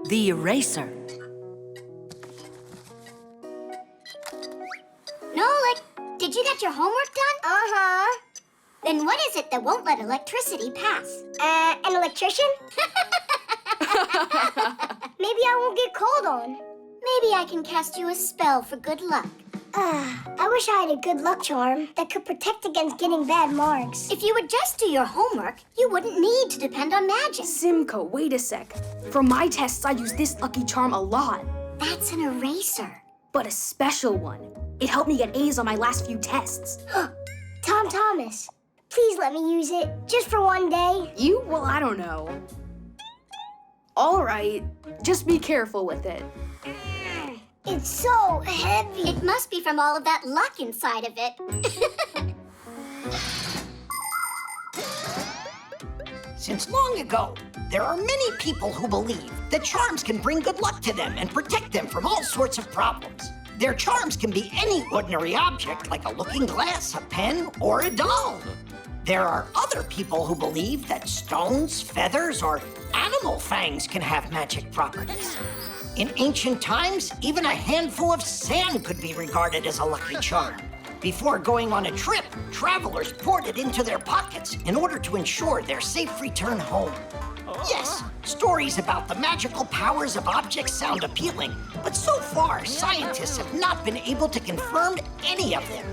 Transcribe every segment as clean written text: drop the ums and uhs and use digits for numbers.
the eraser. Nolik, did you get your homework done? Uh-huh. Then what is it that won't let electricity pass? An electrician? Maybe I won't get called on. Maybe I can cast you a spell for good luck. I wish I had a good luck charm that could protect against getting bad marks. If you would just do your homework, you wouldn't need to depend on magic. Simka, wait a sec. For my tests, I use this lucky charm a lot. That's an eraser. But a special one. It helped me get A's on my last few tests. Tom Thomas, please let me use it just for one day. You? Well, I don't know. All right, just be careful with it. It's so heavy. It must be from all of that luck inside of it. Since long ago, there are many people who believe that charms can bring good luck to them and protect them from all sorts of problems. Their charms can be any ordinary object, like a looking glass, a pen, or a doll. There are other people who believe that stones, feathers, or animal fangs can have magic properties. In ancient times, even a handful of sand could be regarded as a lucky charm. Before going on a trip, travelers poured it into their pockets in order to ensure their safe return home. Yes, stories about the magical powers of objects sound appealing, but so far, scientists have not been able to confirm any of them.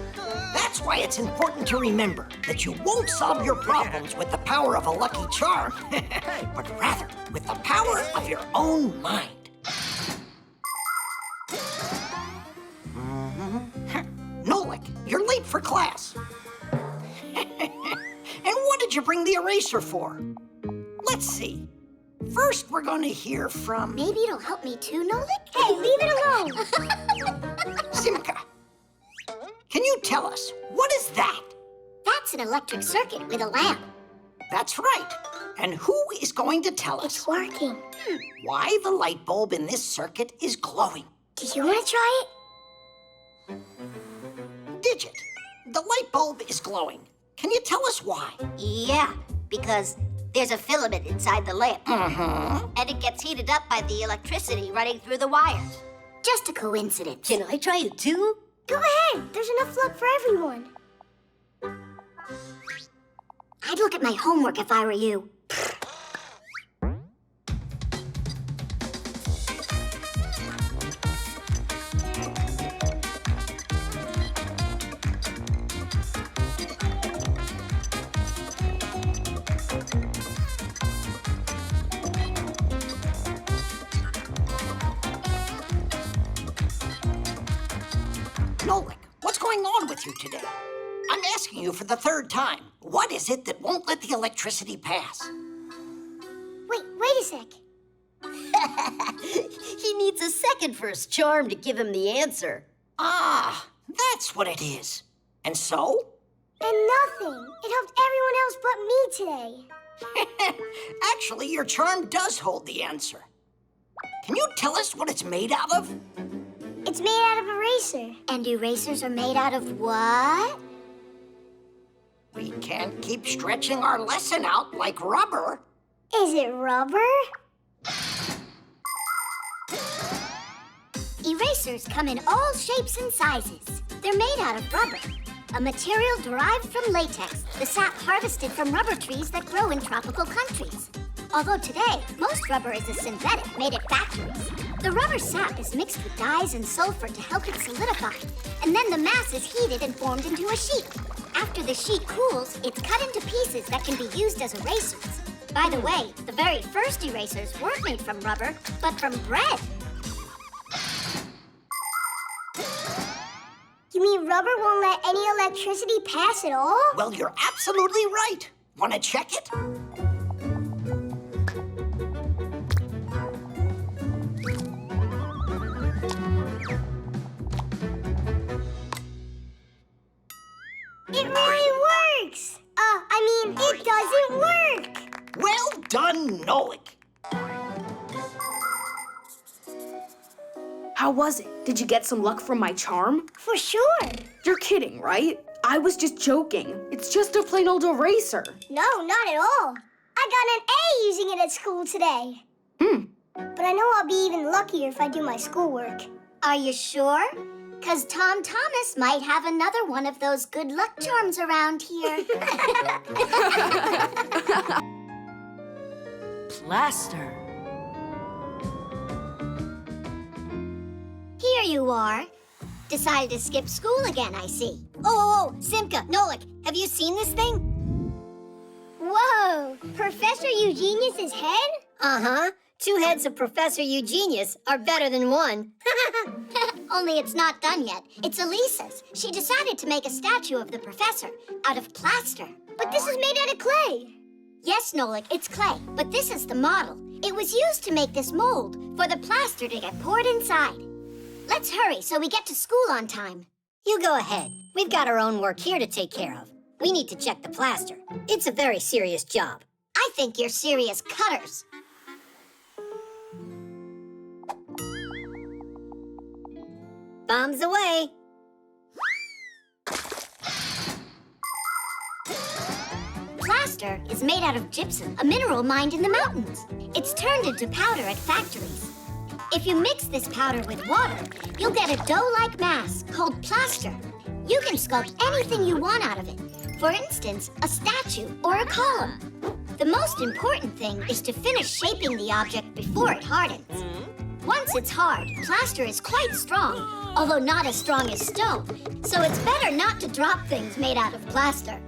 That's why it's important to remember that you won't solve your problems with the power of a lucky charm, but rather with the power of your own mind. Nolik, you're late for class. And what did you bring the eraser for? Let's see. First, we're going to hear from... Maybe it'll help me too, Nolik? Hey, leave it alone. Simka. Can you tell us, what is that? That's an electric circuit with a lamp. That's right. And who is going to tell us It's working. why the light bulb in this circuit is glowing? Do you want to try it? Digit, the light bulb is glowing. Can you tell us why? Yeah, because there's a filament inside the lamp. Mm-hmm. And it gets heated up by the electricity running through the wires. Just a coincidence. Can I try it too? Go ahead. There's enough luck for everyone. I'd look at my homework if I were you. Nolik, what's going on with you today? I'm asking you for the third time. What is it that won't let the electricity pass? Wait a sec. He needs a second for his charm to give him the answer. Ah, that's what it is. And so? And nothing. It helped everyone else but me today. Actually, your charm does hold the answer. Can you tell us what it's made out of? It's made out of eraser. And erasers are made out of what? We can't keep stretching our lesson out like rubber. Is it rubber? Erasers come in all shapes and sizes. They're made out of rubber, a material derived from latex, the sap harvested from rubber trees that grow in tropical countries. Although today, most rubber is a synthetic made at factories. The rubber sap is mixed with dyes and sulfur to help it solidify, and then the mass is heated and formed into a sheet. After the sheet cools, it's cut into pieces that can be used as erasers. By the way, the very first erasers weren't made from rubber, but from bread. You mean rubber won't let any electricity pass at all? Well, you're absolutely right. Want to check it? It really works! It doesn't work! Well done, Nolik. How was it? Did you get some luck from my charm? For sure! You're kidding, right? I was just joking. It's just a plain old eraser. No, not at all. I got an A using it at school today. But I know I'll be even luckier if I do my schoolwork. Are you sure? 'Cause Tom Thomas might have another one of those good luck charms around here. Plaster. Here you are. Decided to skip school again, I see. Oh, Simka, Nolik, have you seen this thing? Whoa! Professor Eugenius's head? Uh-huh. 2 heads of Professor Eugenius are better than 1. Only it's not done yet. It's Elisa's. She decided to make a statue of the professor out of plaster. But this is made out of clay. Yes, Nolik, it's clay, but this is the model. It was used to make this mold for the plaster to get poured inside. Let's hurry so we get to school on time. You go ahead. We've got our own work here to take care of. We need to check the plaster. It's a very serious job. I think you're serious cutters. Bombs away. Plaster is made out of gypsum, a mineral mined in the mountains. It's turned into powder at factories. If you mix this powder with water, you'll get a dough-like mass called plaster. You can sculpt anything you want out of it. For instance, a statue or a column. The most important thing is to finish shaping the object before it hardens. Once it's hard, plaster is quite strong, although not as strong as stone, so it's better not to drop things made out of plaster.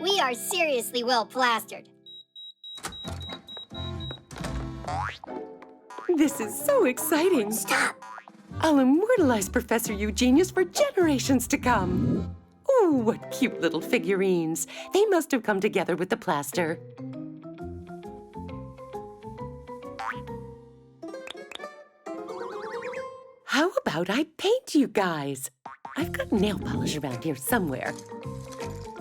We are seriously well plastered. This is so exciting. Stop! I'll immortalize Professor Eugenius for generations to come. Oh, what cute little figurines. They must have come together with the plaster. How about I paint you guys? I've got nail polish around here somewhere.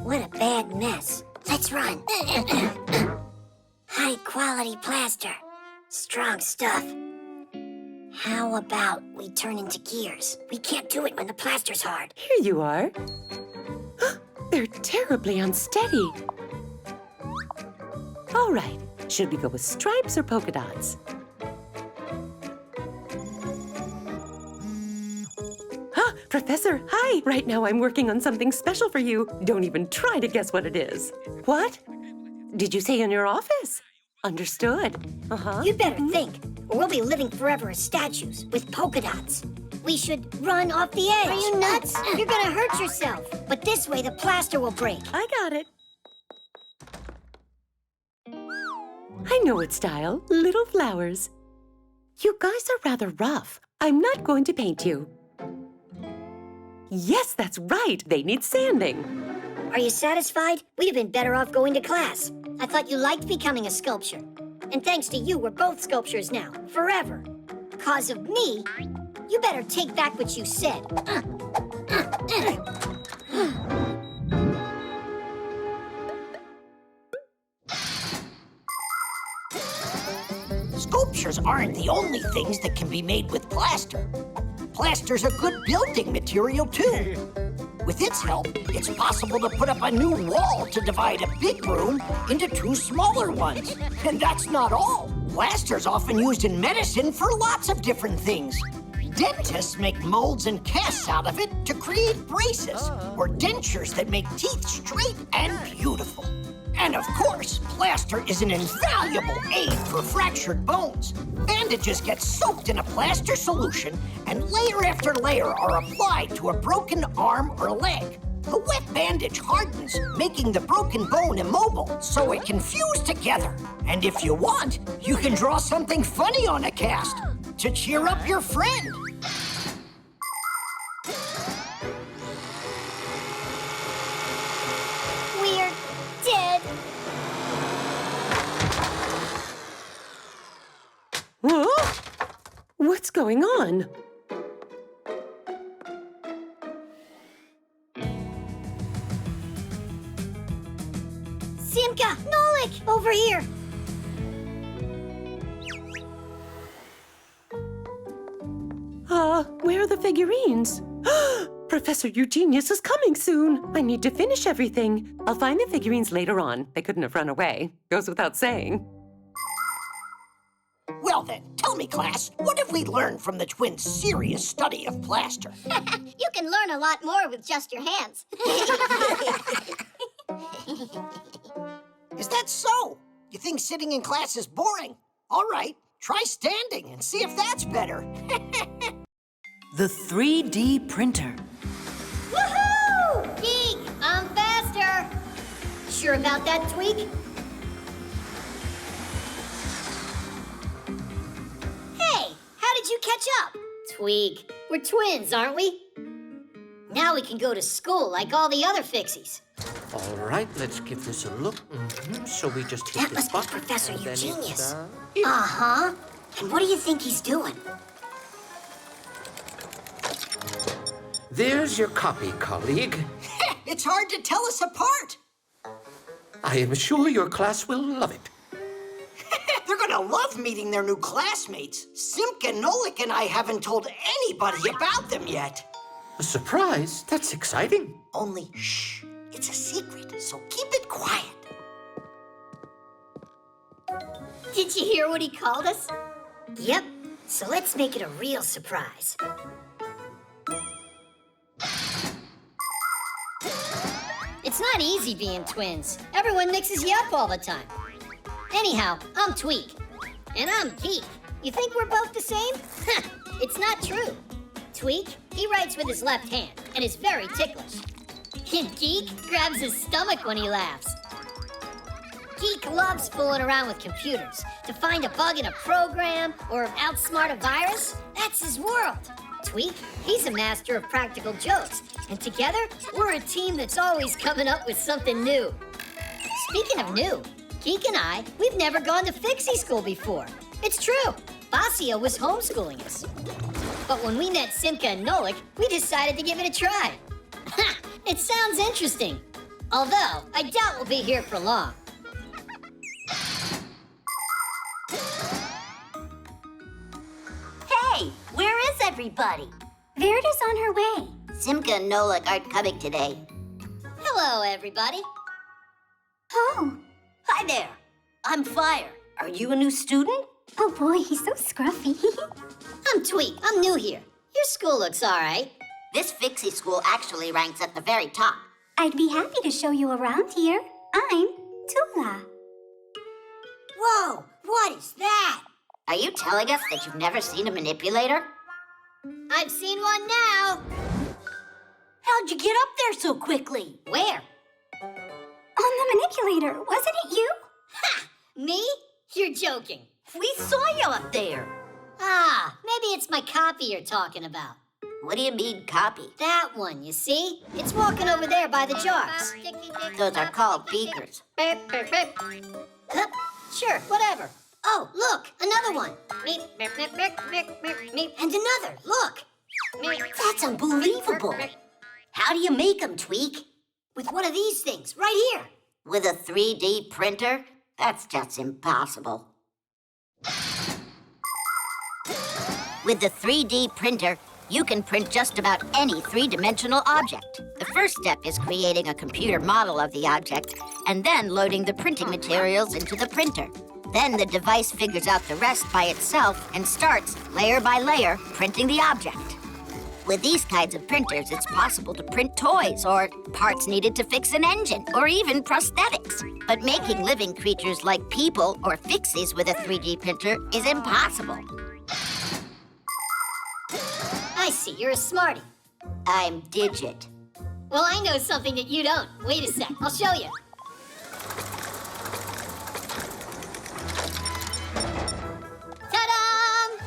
What a bad mess. Let's run. High-quality plaster. Strong stuff. How about we turn into gears? We can't do it when the plaster's hard. Here you are. They're terribly unsteady. All right, should we go with stripes or polka dots? Professor, hi! Right now I'm working on something special for you. Don't even try to guess what it is. What? Did you say in your office? Understood. Uh-huh. You'd better think, or we'll be living forever as statues with polka dots. We should run off the edge. Are you nuts? You're gonna hurt yourself. But this way the plaster will break. I got it. I know its style. Little flowers. You guys are rather rough. I'm not going to paint you. Yes, that's right. They need sanding. Are you satisfied? We'd have been better off going to class. I thought you liked becoming a sculptor. And thanks to you, we're both sculptors now, forever. 'Cause of me, you better take back what you said. Sculptures aren't the only things that can be made with plaster. Plaster's a good building material, too. With its help, it's possible to put up a new wall to divide a big room into 2 smaller ones. And that's not all. Plaster's often used in medicine for lots of different things. Dentists make molds and casts out of it to create braces or dentures that make teeth straight and beautiful. And of course, plaster is an invaluable aid for fractured bones. Bandages get soaked in a plaster solution, and layer after layer are applied to a broken arm or leg. The wet bandage hardens, making the broken bone immobile so it can fuse together. And if you want, you can draw something funny on a cast to cheer up your friend. We're dead. Whoa! What's going on? Simka, Nolik, over here. Where are the figurines? Professor Eugenius is coming soon. I need to finish everything. I'll find the figurines later on. They couldn't have run away. Goes without saying. Well then, tell me, class, what have we learned from the twins' serious study of plaster? You can learn a lot more with just your hands. Is that so? You think sitting in class is boring? All right, try standing and see if that's better. The 3D printer. Woohoo! Geek, I'm faster. Sure about that, Tweak? Hey, how did you catch up? Tweak, we're twins, aren't we? Now we can go to school like all the other Fixies. All right, let's give this a look. So we just hit That this must be button. Professor and then it's, Eugenius. Uh-huh. And what do you think he's doing? There's your copy, colleague. It's hard to tell us apart. I am sure your class will love it. They're gonna love meeting their new classmates. Simka and Nolik and I haven't told anybody about them yet. A surprise? That's exciting. Only, shh, it's a secret, so keep it quiet. Did you hear what he called us? Yep. So let's make it a real surprise. It's not easy being twins. Everyone mixes you up all the time. Anyhow, I'm Tweak. And I'm Geek. You think we're both the same? It's not true. Tweak, he writes with his left hand and is very ticklish. And Geek grabs his stomach when he laughs. Geek loves fooling around with computers to find a bug in a program or outsmart a virus. That's his world. Tweak, he's a master of practical jokes. And together, we're a team that's always coming up with something new. Speaking of new, Geek and I, we've never gone to Fixie School before. It's true. Basia was homeschooling us. But when we met Simka and Nolik, we decided to give it a try. It sounds interesting. Although, I doubt we'll be here for long. Hey, where is everybody? Verida's on her way. Simka and Nolik aren't coming today. Hello, everybody. Oh. Hi there. I'm Fire. Are you a new student? Oh boy, he's so scruffy. I'm Tweak. I'm new here. Your school looks all right. This Fixie School actually ranks at the very top. I'd be happy to show you around here. I'm Tula. Whoa, what is that? Are you telling us that you've never seen a manipulator? I've seen one now. How'd you get up there so quickly? Where? On the manipulator, wasn't it you? Ha! Me? You're joking. We saw you up there. Ah, maybe it's my copy you're talking about. What do you mean, copy? That one, you see? It's walking over there by the jars. Those are called beakers. Huh? Sure, whatever. Oh, look, another one. And another, look. That's unbelievable. How do you make them, Tweak? With one of these things, right here. With a 3D printer? That's just impossible. With the 3D printer, you can print just about any three-dimensional object. The first step is creating a computer model of the object and then loading the printing materials into the printer. Then the device figures out the rest by itself and starts, layer by layer, printing the object. With these kinds of printers, it's possible to print toys or parts needed to fix an engine or even prosthetics. But making living creatures like people or Fixies with a 3D printer is impossible. I see, you're a smarty. I'm Digit. Well, I know something that you don't. Wait a sec, I'll show you. Ta-da!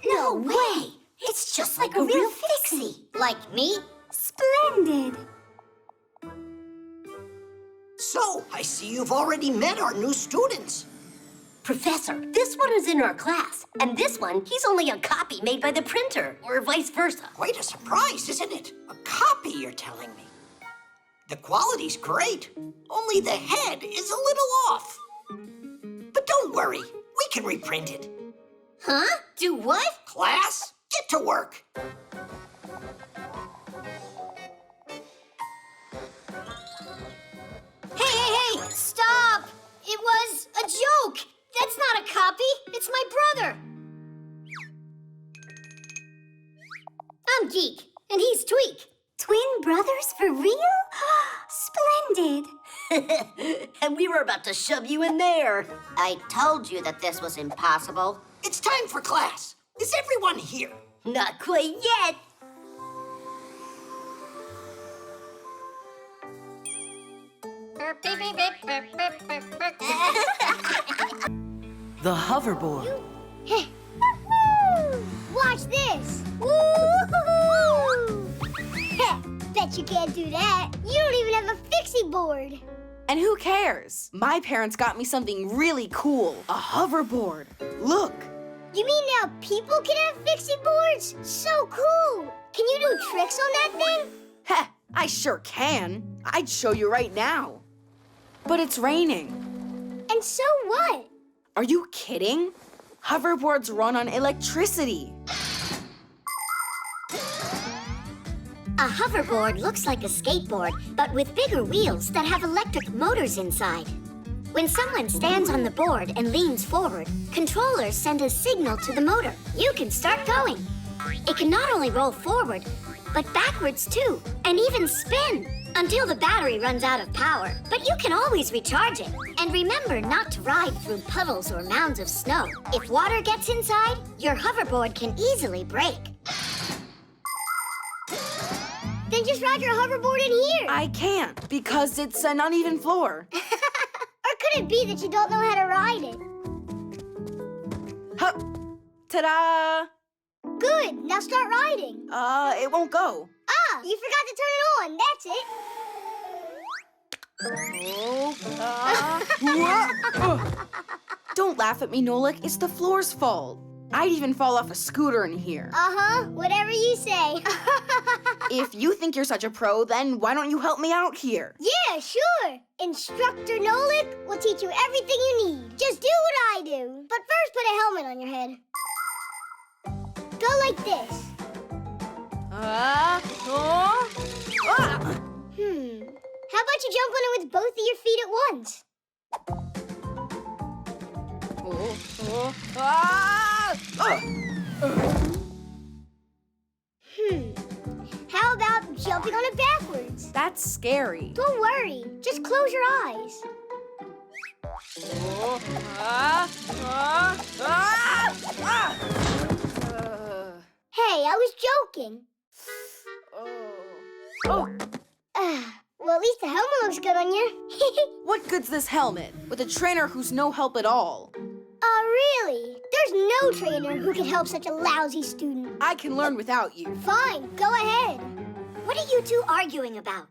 No way! It's just like a real Fixie. Like me? Splendid. So, I see you've already met our new students. Professor, this one is in our class, and this one, he's only a copy made by the printer, or vice versa. Quite a surprise, isn't it? A copy, you're telling me. The quality's great, only the head is a little off. But don't worry, we can reprint it. Huh? Do what? Class, get to work. Poppy. It's my brother. I'm Geek, and he's Tweak. Twin brothers for real? Splendid. And we were about to shove you in there. I told you that this was impossible. It's time for class. Is everyone here? Not quite yet. The hoverboard. Watch this. Woo-hoo-hoo! Bet you can't do that. You don't even have a Fixie board. And who cares? My parents got me something really cool, a hoverboard. Look. You mean now people can have Fixie boards? So cool. Can you do tricks on that thing? Heh, I sure can. I'd show you right now. But it's raining. And so what? Are you kidding? Hoverboards run on electricity. A hoverboard looks like a skateboard, but with bigger wheels that have electric motors inside. When someone stands on the board and leans forward, controllers send a signal to the motor. You can start going. It can not only roll forward, but backwards too, and even spin until the battery runs out of power. But you can always recharge it. And remember not to ride through puddles or mounds of snow. If water gets inside, your hoverboard can easily break. Then just ride your hoverboard in here. I can't because it's an uneven floor. Or could it be that you don't know how to ride it? Hup. Ta-da! Good, now start riding. It won't go. Ah, you forgot to turn it on, that's it. Don't laugh at me, Nolik. It's the floor's fault. I'd even fall off a scooter in here. Uh-huh, whatever you say. If you think you're such a pro, then why don't you help me out here? Yeah, sure. Instructor Nolik will teach you everything you need. Just do what I do. But first put a helmet on your head. Go like this. How about you jump on it with both of your feet at once? How about jumping on it backwards? That's scary. Don't worry. Just close your eyes. Hey, I was joking. Well, at least the helmet looks good on you. What good's this helmet with a trainer who's no help at all? Really? There's no trainer who can help such a lousy student. I can learn without you. Fine, go ahead. What are you two arguing about?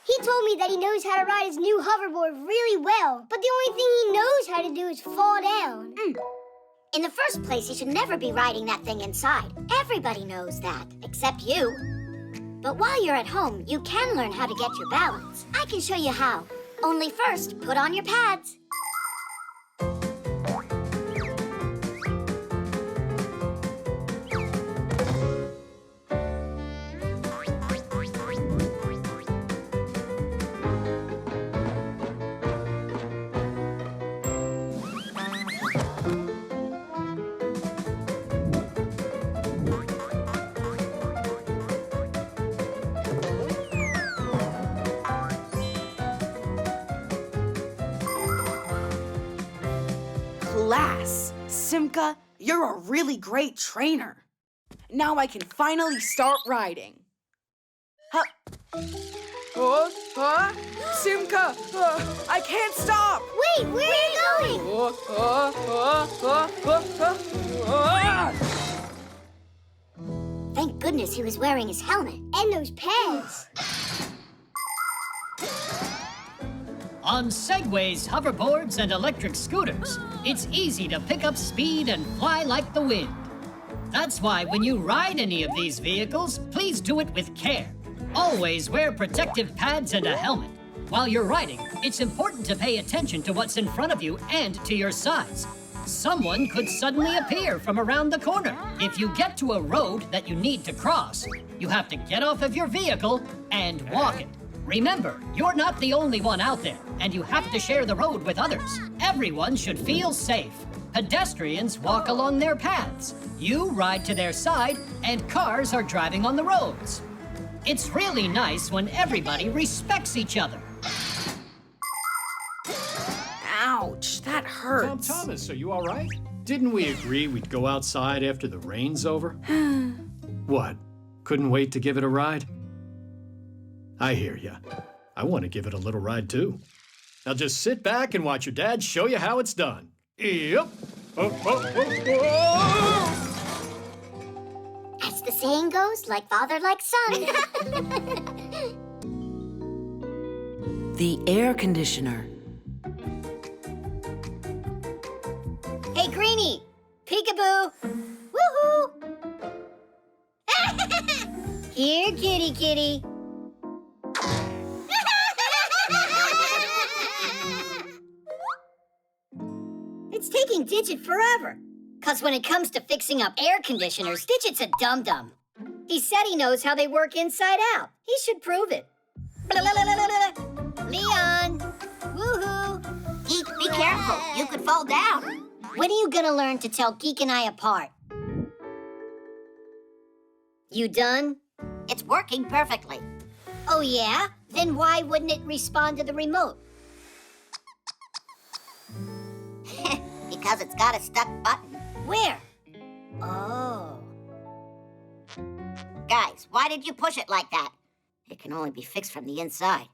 He told me that he knows how to ride his new hoverboard really well, but the only thing he knows how to do is fall down. In the first place, he should never be riding that thing inside. Everybody knows that, except you. But while you're at home, you can learn how to get your balance. I can show you how. Only first, put on your pads. Class! Simka, you're a really great trainer. Now I can finally start riding. Simka! I can't stop! Wait, where are you going? Thank goodness he was wearing his helmet and those pads. On segways, hoverboards, and electric scooters, it's easy to pick up speed and fly like the wind. That's why when you ride any of these vehicles, please do it with care. Always wear protective pads and a helmet. While you're riding, it's important to pay attention to what's in front of you and to your sides. Someone could suddenly appear from around the corner. If you get to a road that you need to cross, you have to get off of your vehicle and walk it. Remember, you're not the only one out there, and you have to share the road with others. Everyone should feel safe. Pedestrians walk along their paths. You ride to their side, and cars are driving on the roads. It's really nice when everybody respects each other. Ouch, that hurts. Tom Thomas, are you all right? Didn't we agree we'd go outside after the rain's over? What? Couldn't wait to give it a ride? I hear ya. I want to give it a little ride, too. Now just sit back and watch your dad show you how it's done. Yep. As the saying goes, like father, like son. The air conditioner. Hey, Greenie! Peekaboo! Woohoo! Here, kitty, kitty. It's taking Digit forever. 'Cause when it comes to fixing up air conditioners, Digit's a dum-dum. He said he knows how they work inside out. He should prove it. Leon! Woohoo! Geek, be careful. You could fall down. When are you gonna learn to tell Geek and I apart? You done? It's working perfectly. Oh, yeah? Then why wouldn't it respond to the remote? Because it's got a stuck button. Where? Oh. Guys, why did you push it like that? It can only be fixed from the inside.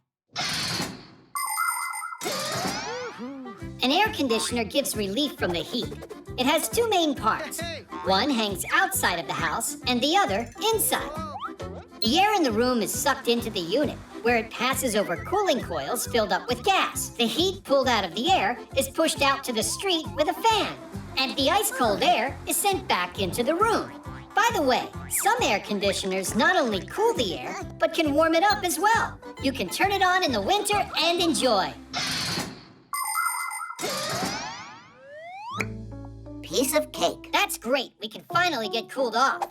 An air conditioner gives relief from the heat. It has two main parts. One hangs outside of the house and the other inside. The air in the room is sucked into the unit, where it passes over cooling coils filled up with gas. The heat pulled out of the air is pushed out to the street with a fan, and the ice-cold air is sent back into the room. By the way, some air conditioners not only cool the air, but can warm it up as well. You can turn it on in the winter and enjoy. Piece of cake. That's great. We can finally get cooled off.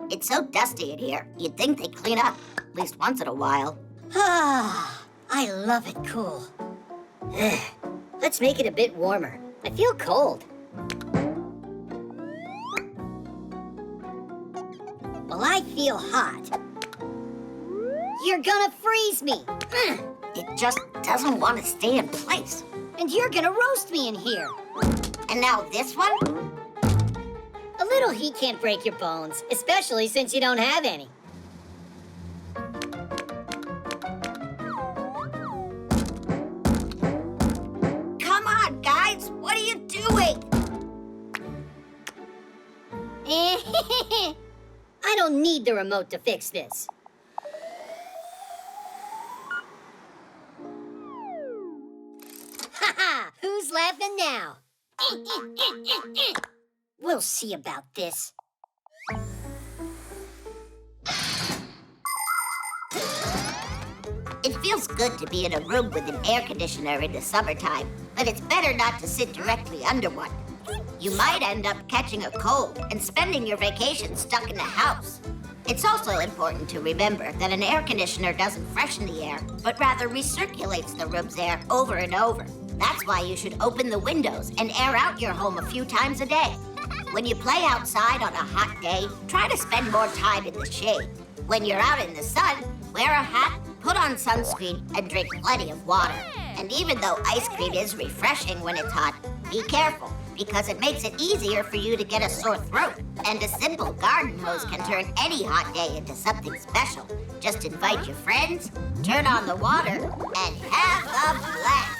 It's so dusty in here. You'd think they'd clean up, at least once in a while. Ah, I love it cool. Ugh. Let's make it a bit warmer. I feel cold. Well, I feel hot. You're gonna freeze me. It just doesn't want to stay in place. And you're gonna roast me in here. And now this one? A little heat can't break your bones, especially since you don't have any. Come on, guys! What are you doing? I don't need the remote to fix this. Ha ha! Who's laughing now? We'll see about this. It feels good to be in a room with an air conditioner in the summertime, but it's better not to sit directly under one. You might end up catching a cold and spending your vacation stuck in the house. It's also important to remember that an air conditioner doesn't freshen the air, but rather recirculates the room's air over and over. That's why you should open the windows and air out your home a few times a day. When you play outside on a hot day, try to spend more time in the shade. When you're out in the sun, wear a hat, put on sunscreen, and drink plenty of water. And even though ice cream is refreshing when it's hot, be careful, because it makes it easier for you to get a sore throat. And a simple garden hose can turn any hot day into something special. Just invite your friends, turn on the water, and have a blast.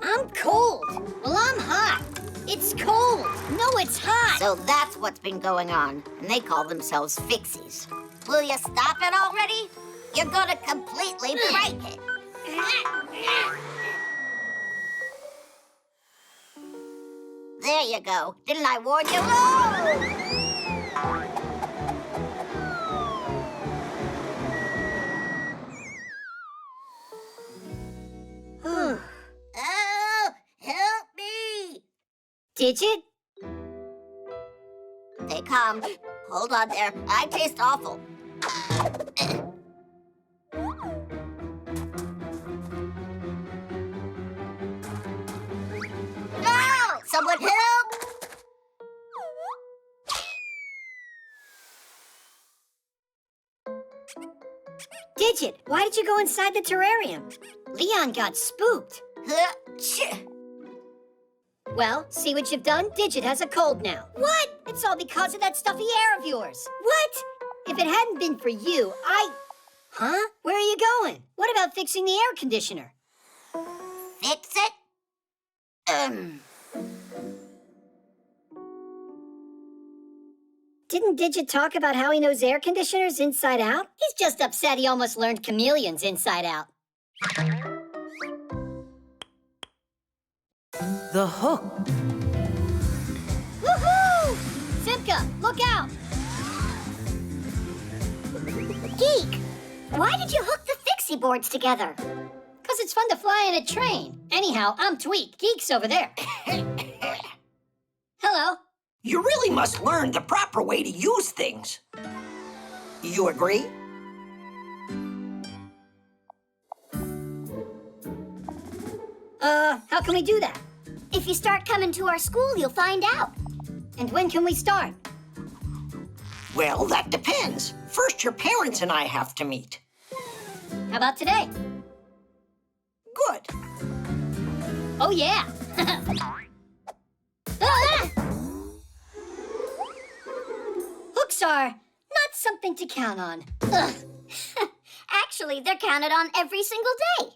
I'm cold. Well, I'm hot. It's cold. No, it's hot. So that's what's been going on, and they call themselves Fixies. Will you stop it already? You're gonna completely break it. There you go. Didn't I warn you? Oh! Oh, help me! Digit? come. Hold on there. I taste awful. No! Someone help! Digit, why did you go inside the terrarium? Leon got spooked. Well, see what you've done? Digit has a cold now. What? It's all because of that stuffy hair of yours. What? If it hadn't been for you, Huh? Where are you going? What about fixing the air conditioner? Fix it? Didn't Digit talk about how he knows air conditioners inside out? He's just upset he almost learned chameleons inside out. The hook. Woohoo! Simka, look out! Geek, why did you hook the Fixie boards together? Because it's fun to fly in a train. Anyhow, I'm Tweak. Geek's over there. Hello. You really must learn the proper way to use things. You agree? How can we do that? If you start coming to our school, you'll find out. And when can we start? Well, that depends. First, your parents and I have to meet. How about today? Good. Oh, yeah. Ah! Hooks are not something to count on. Ugh. Actually, they're counted on every single day.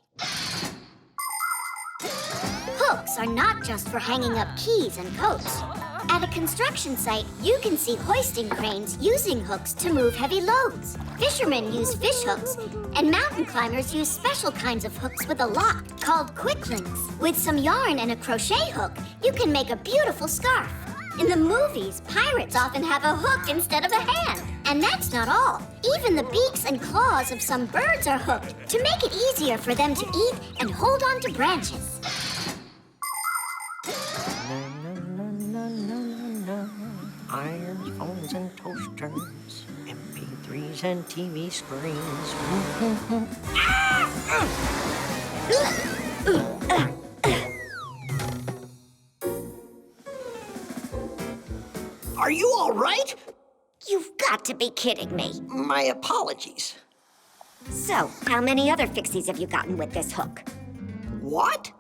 Hooks are not just for hanging up keys and coats. At a construction site, you can see hoisting cranes using hooks to move heavy loads. Fishermen use fish hooks, and mountain climbers use special kinds of hooks with a lock called quicklings. With some yarn and a crochet hook, you can make a beautiful scarf. In the movies, pirates often have a hook instead of a hand. And that's not all. Even the beaks and claws of some birds are hooked to make it easier for them to eat and hold on to branches. Irons, phones, and toasters, MP3s and TV screens. Are you all right? You've got to be kidding me. My apologies. So, how many other Fixies have you gotten with this hook? What?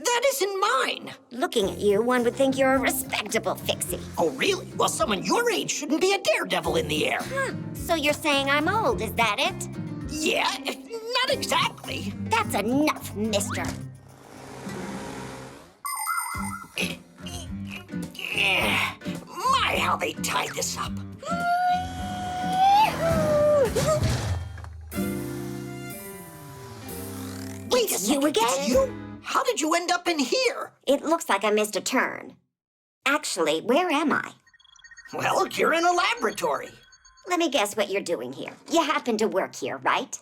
That isn't mine. Looking at you, one would think you're a respectable Fixie. Oh, really? Well, someone your age shouldn't be a daredevil in the air. Huh. So you're saying I'm old, is that it? Yeah, not exactly. That's enough, mister. My, how they tied this up. Wait a second. You again? It's you? How did you end up in here? It looks like I missed a turn. Actually, where am I? Well, you're in a laboratory. Let me guess what you're doing here. You happen to work here, right?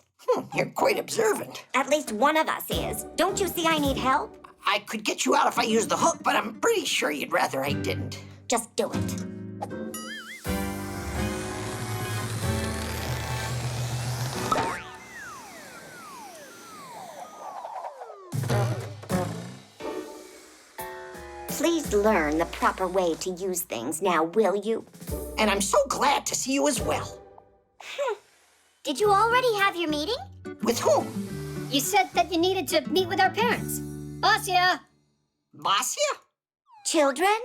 You're quite observant. At least one of us is. Don't you see I need help? I could get you out if I used the hook, but I'm pretty sure you'd rather I didn't. Just do it. Please learn the proper way to use things now, will you? And I'm so glad to see you as well. Did you already have your meeting? With whom? You said that you needed to meet with our parents. Basia! Basia? Children?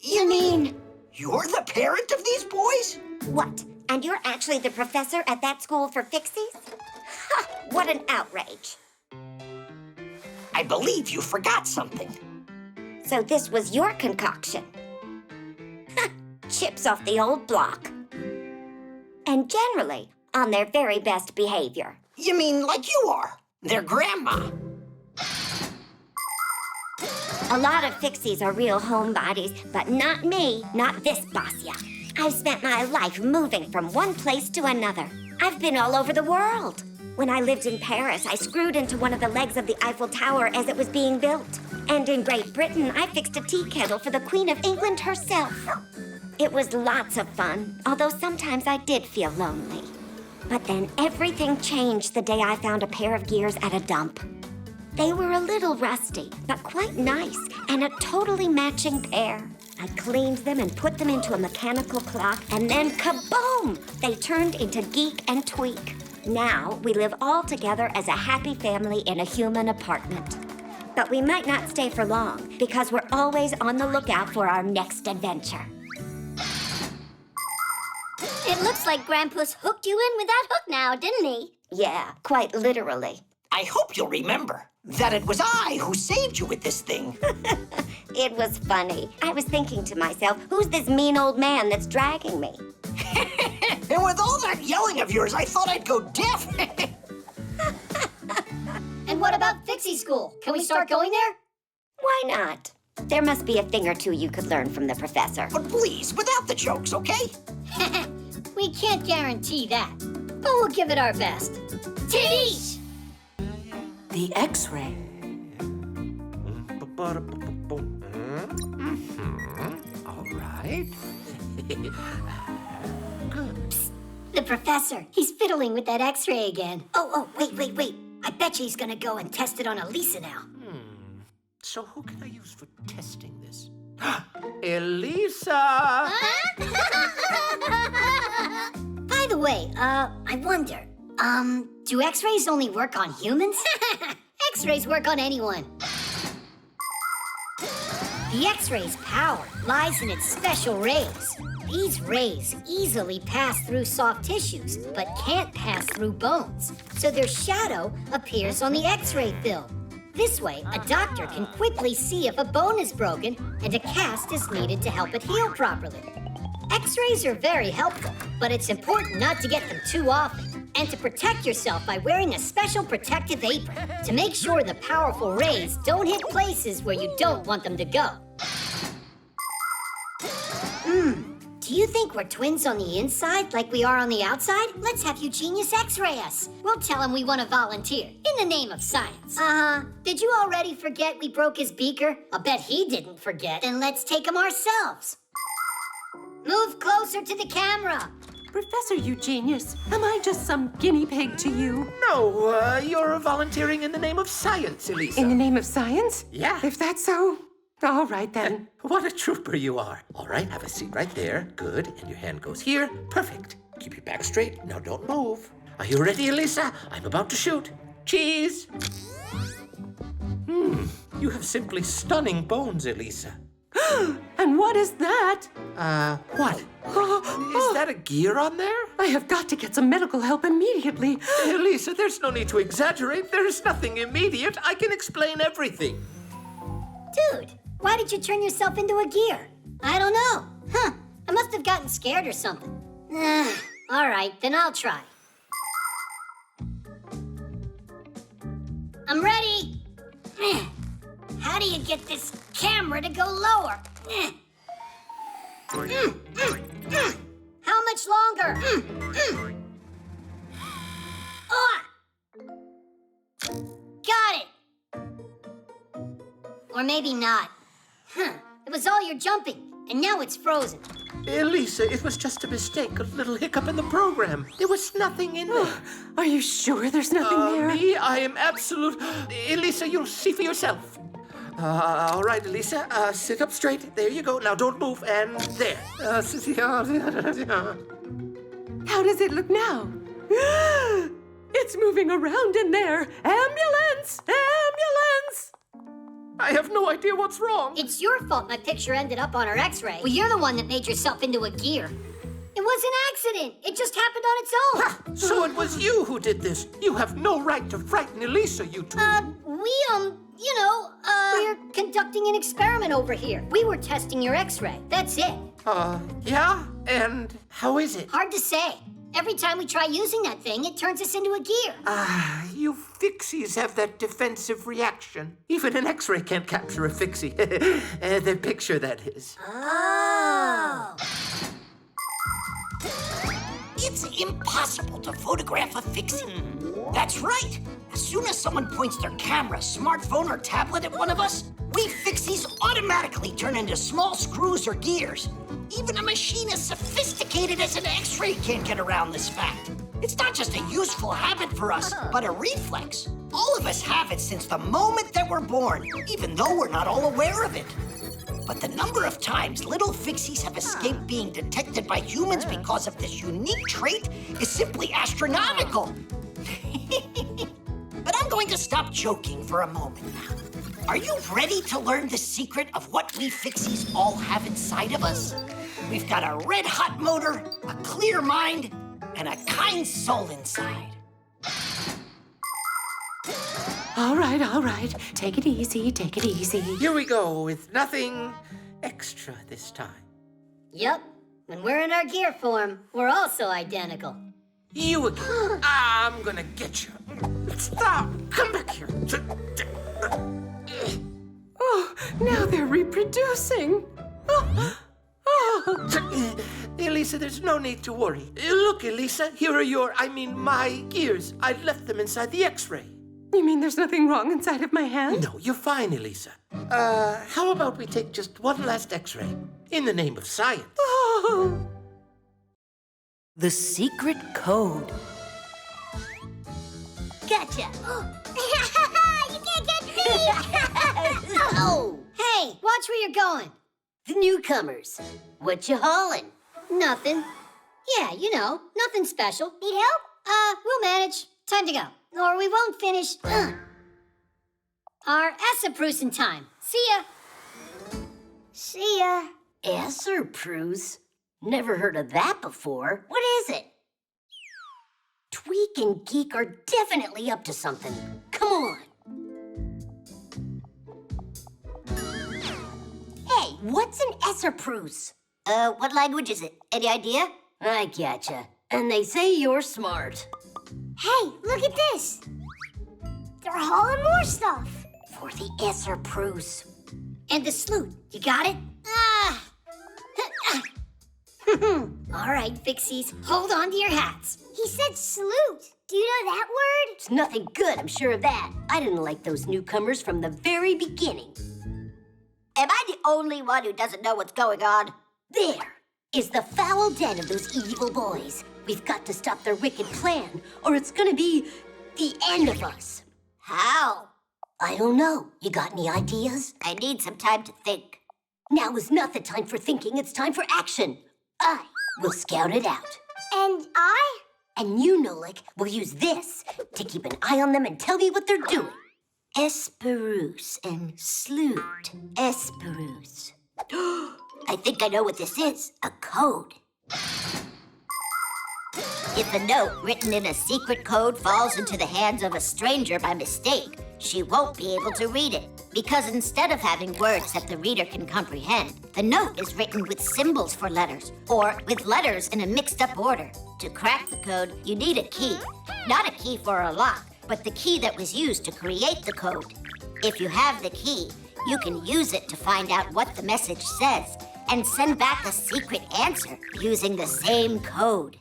You mean you're the parent of these boys? What? And you're actually the professor at that school for Fixies? Ha! What an outrage. I believe you forgot something. So this was your concoction. Ha! Chips off the old block. And generally on their very best behavior. You mean like you are, their grandma? A lot of Fixies are real homebodies, but not me, not this Basia. I've spent my life moving from one place to another. I've been all over the world. When I lived in Paris, I screwed into one of the legs of the Eiffel Tower as it was being built. And in Great Britain, I fixed a tea kettle for the Queen of England herself. It was lots of fun, although sometimes I did feel lonely. But then everything changed the day I found a pair of gears at a dump. They were a little rusty, but quite nice, and a totally matching pair. I cleaned them and put them into a mechanical clock, and then kaboom! They turned into Geek and Tweak. Now we live all together as a happy family in a human apartment. But we might not stay for long, because we're always on the lookout for our next adventure. It looks like Grandpa's hooked you in with that hook now, didn't he? Yeah, quite literally. I hope you'll remember that it was I who saved you with this thing. It was funny. I was thinking to myself, who's this mean old man that's dragging me? And with all that yelling of yours, I thought I'd go deaf. And what about Fixie School? Can we start going there? Why not? There must be a thing or two you could learn from the professor. But please, without the jokes, okay? We can't guarantee that, but we'll give it our best. Titties! The X-ray. All right. The professor, he's fiddling with that X-ray again. Oh, wait. I bet you he's gonna go and test it on Elisa now. So who can I use for testing this? Elisa! By the way, I wonder, do X-rays only work on humans? X-rays work on anyone. The X-ray's power lies in its special rays. These rays easily pass through soft tissues, but can't pass through bones. So their shadow appears on the X-ray film. This way, a doctor can quickly see if a bone is broken and a cast is needed to help it heal properly. X-rays are very helpful, but it's important not to get them too often and to protect yourself by wearing a special protective apron to make sure the powerful rays don't hit places where you don't want them to go. Do you think we're twins on the inside like we are on the outside? Let's have Eugenius X-ray us. We'll tell him we want to volunteer in the name of science. Did you already forget we broke his beaker? I'll bet he didn't forget. Then let's take him ourselves. Move closer to the camera. Professor Eugenius, am I just some guinea pig to you? No, you're volunteering in the name of science, Elisa. In the name of science? Yeah. If that's so, all right then. What a trooper you are. All right, have a seat right there. Good. And your hand goes here. Perfect. Keep your back straight. Now don't move. Are you ready, Elisa? I'm about to shoot. Cheese. You have simply stunning bones, Elisa. And what is that? What? Is that a gear on there? I have got to get some medical help immediately. Elisa, there's no need to exaggerate. There's nothing immediate. I can explain everything. Dude, why did you turn yourself into a gear? I don't know. I must have gotten scared or something. All right, then I'll try. I'm ready. How do you get this camera to go lower? How much longer? Got it. Or maybe not. It was all your jumping, and now it's frozen. Elisa, it was just a mistake, a little hiccup in the program. There was nothing in there. Are you sure there's nothing there? Me? I am absolute... Elisa, you'll see for yourself. All right, Elisa, sit up straight. There you go. Now don't move, and there. How does it look now? It's moving around in there. Ambulance! Ambulance! I have no idea what's wrong. It's your fault my picture ended up on our X-ray. Well, you're the one that made yourself into a gear. It was an accident. It just happened on its own. Ha! So it was you who did this. You have no right to frighten Elisa, you two. We're conducting an experiment over here. We were testing your X-ray. That's it. Yeah? And how is it? Hard to say. Every time we try using that thing, it turns us into a gear. You Fixies have that defensive reaction. Even an X-ray can't capture a Fixie. Their picture, that is. Oh. It's impossible to photograph a Fixie. That's right. A As soon as someone points their camera, smartphone, or tablet at one of us, we Fixies automatically turn into small screws or gears. Even a machine as sophisticated as an X-ray can't get around this fact. It's not just a useful habit for us, but a reflex. All of us have it since the moment that we're born, even though we're not all aware of it. But the number of times little Fixies have escaped being detected by humans because of this unique trait is simply astronomical. But I'm going to stop joking for a moment now. Are you ready to learn the secret of what we Fixies all have inside of us? We've got a red-hot motor, a clear mind, and a kind soul inside. All right. Take it easy, take it easy. Here we go with nothing extra this time. Yup. When we're in our gear form, we're also identical. You again. I'm gonna get you. Stop. Come back here. Oh, now they're reproducing. Elisa, there's no need to worry. Look, Elisa, here are my gears. I left them inside the X-ray. You mean there's nothing wrong inside of my hand? No, you're fine, Elisa. How about we take just one last X-ray in the name of science? Oh. The secret code. Gotcha. You can't get me! Oh! Hey, watch where you're going. The newcomers. What you hauling? Nothing. Yeah, you know, nothing special. Need help? We'll manage. Time to go. Or we won't finish. Our Esser-Prusen time. See ya. See ya. Esser-Prus? Never heard of that before. What is it? Tweak and Geek are definitely up to something. Come on. Hey, what's an Esser-Prus? What language is it? Any idea? I getcha. And they say you're smart. Hey, look at this. They're hauling more stuff. For the Esser-Prus. And the sloot. You got it? All right, Fixies, hold on to your hats. He said salute. Do you know that word? It's nothing good, I'm sure of that. I didn't like those newcomers from the very beginning. Am I the only one who doesn't know what's going on? There is the foul den of those evil boys. We've got to stop their wicked plan, or it's gonna be the end of us. How? I don't know. You got any ideas? I need some time to think. Now is not the time for thinking, it's time for action. I will scout it out. And I? And you, Nolik, will use this to keep an eye on them and tell me what they're doing. Esperus and Sloot. Esperus. I think I know what this is. A code. If a note written in a secret code falls into the hands of a stranger by mistake, she won't be able to read it. Because instead of having words that the reader can comprehend, the note is written with symbols for letters, or with letters in a mixed-up order. To crack the code, you need a key. Not a key for a lock, but the key that was used to create the code. If you have the key, you can use it to find out what the message says and send back a secret answer using the same code.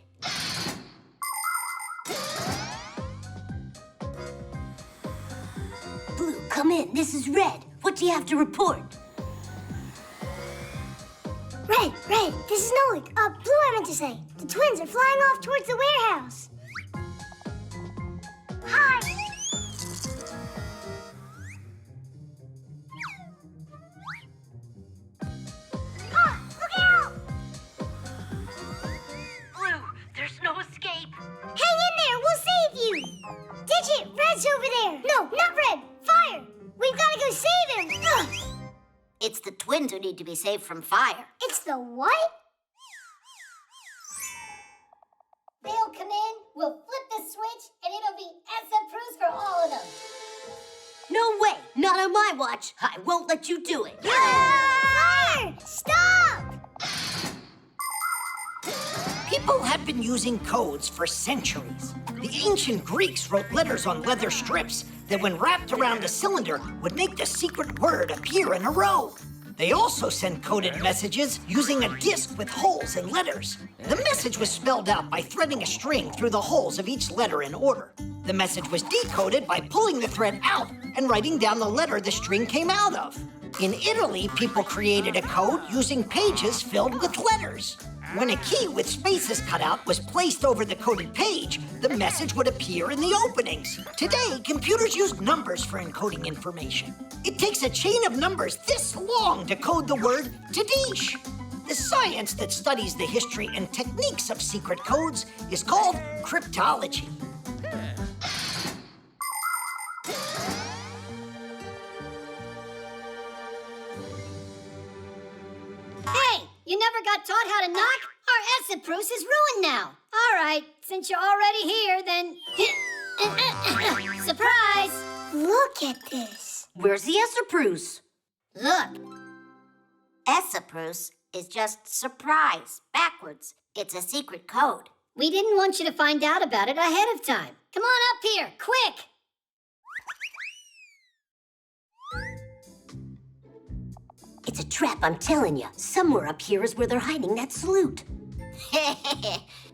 Blue, come in. This is Red. What do you have to report? Red, this is Nolik. Blue, I meant to say. The twins are flying off towards the warehouse. Hi. Look out! Blue, there's no escape. Hang in there, we'll save you. Digit, Red's over there. No, not Red. Fire. We've got to go save him. Ugh. It's the twins who need to be saved from fire. It's the what? They'll come in, we'll flip the switch, and it'll be Esser-Prus for all of them. No way! Not on my watch. I won't let you do it. Fire! Stop! People have been using codes for centuries. The ancient Greeks wrote letters on leather strips that, when wrapped around a cylinder, would make the secret word appear in a row. They also sent coded messages using a disc with holes and letters. The message was spelled out by threading a string through the holes of each letter in order. The message was decoded by pulling the thread out and writing down the letter the string came out of. In Italy, people created a code using pages filled with letters. When a key with spaces cut out was placed over the coded page, the message would appear in the openings. Today, computers use numbers for encoding information. It takes a chain of numbers this long to code the word Tadish. The science that studies the history and techniques of secret codes is called cryptology. Hey, you never got taught how to knock? Our Esseproos is ruined now. All right, since you're already here, then... Surprise! Look at this. Where's the Esseproos? Look. Esseproos is just surprise, backwards. It's a secret code. We didn't want you to find out about it ahead of time. Come on up here, quick! It's a trap, I'm telling you. Somewhere up here is where they're hiding that salute.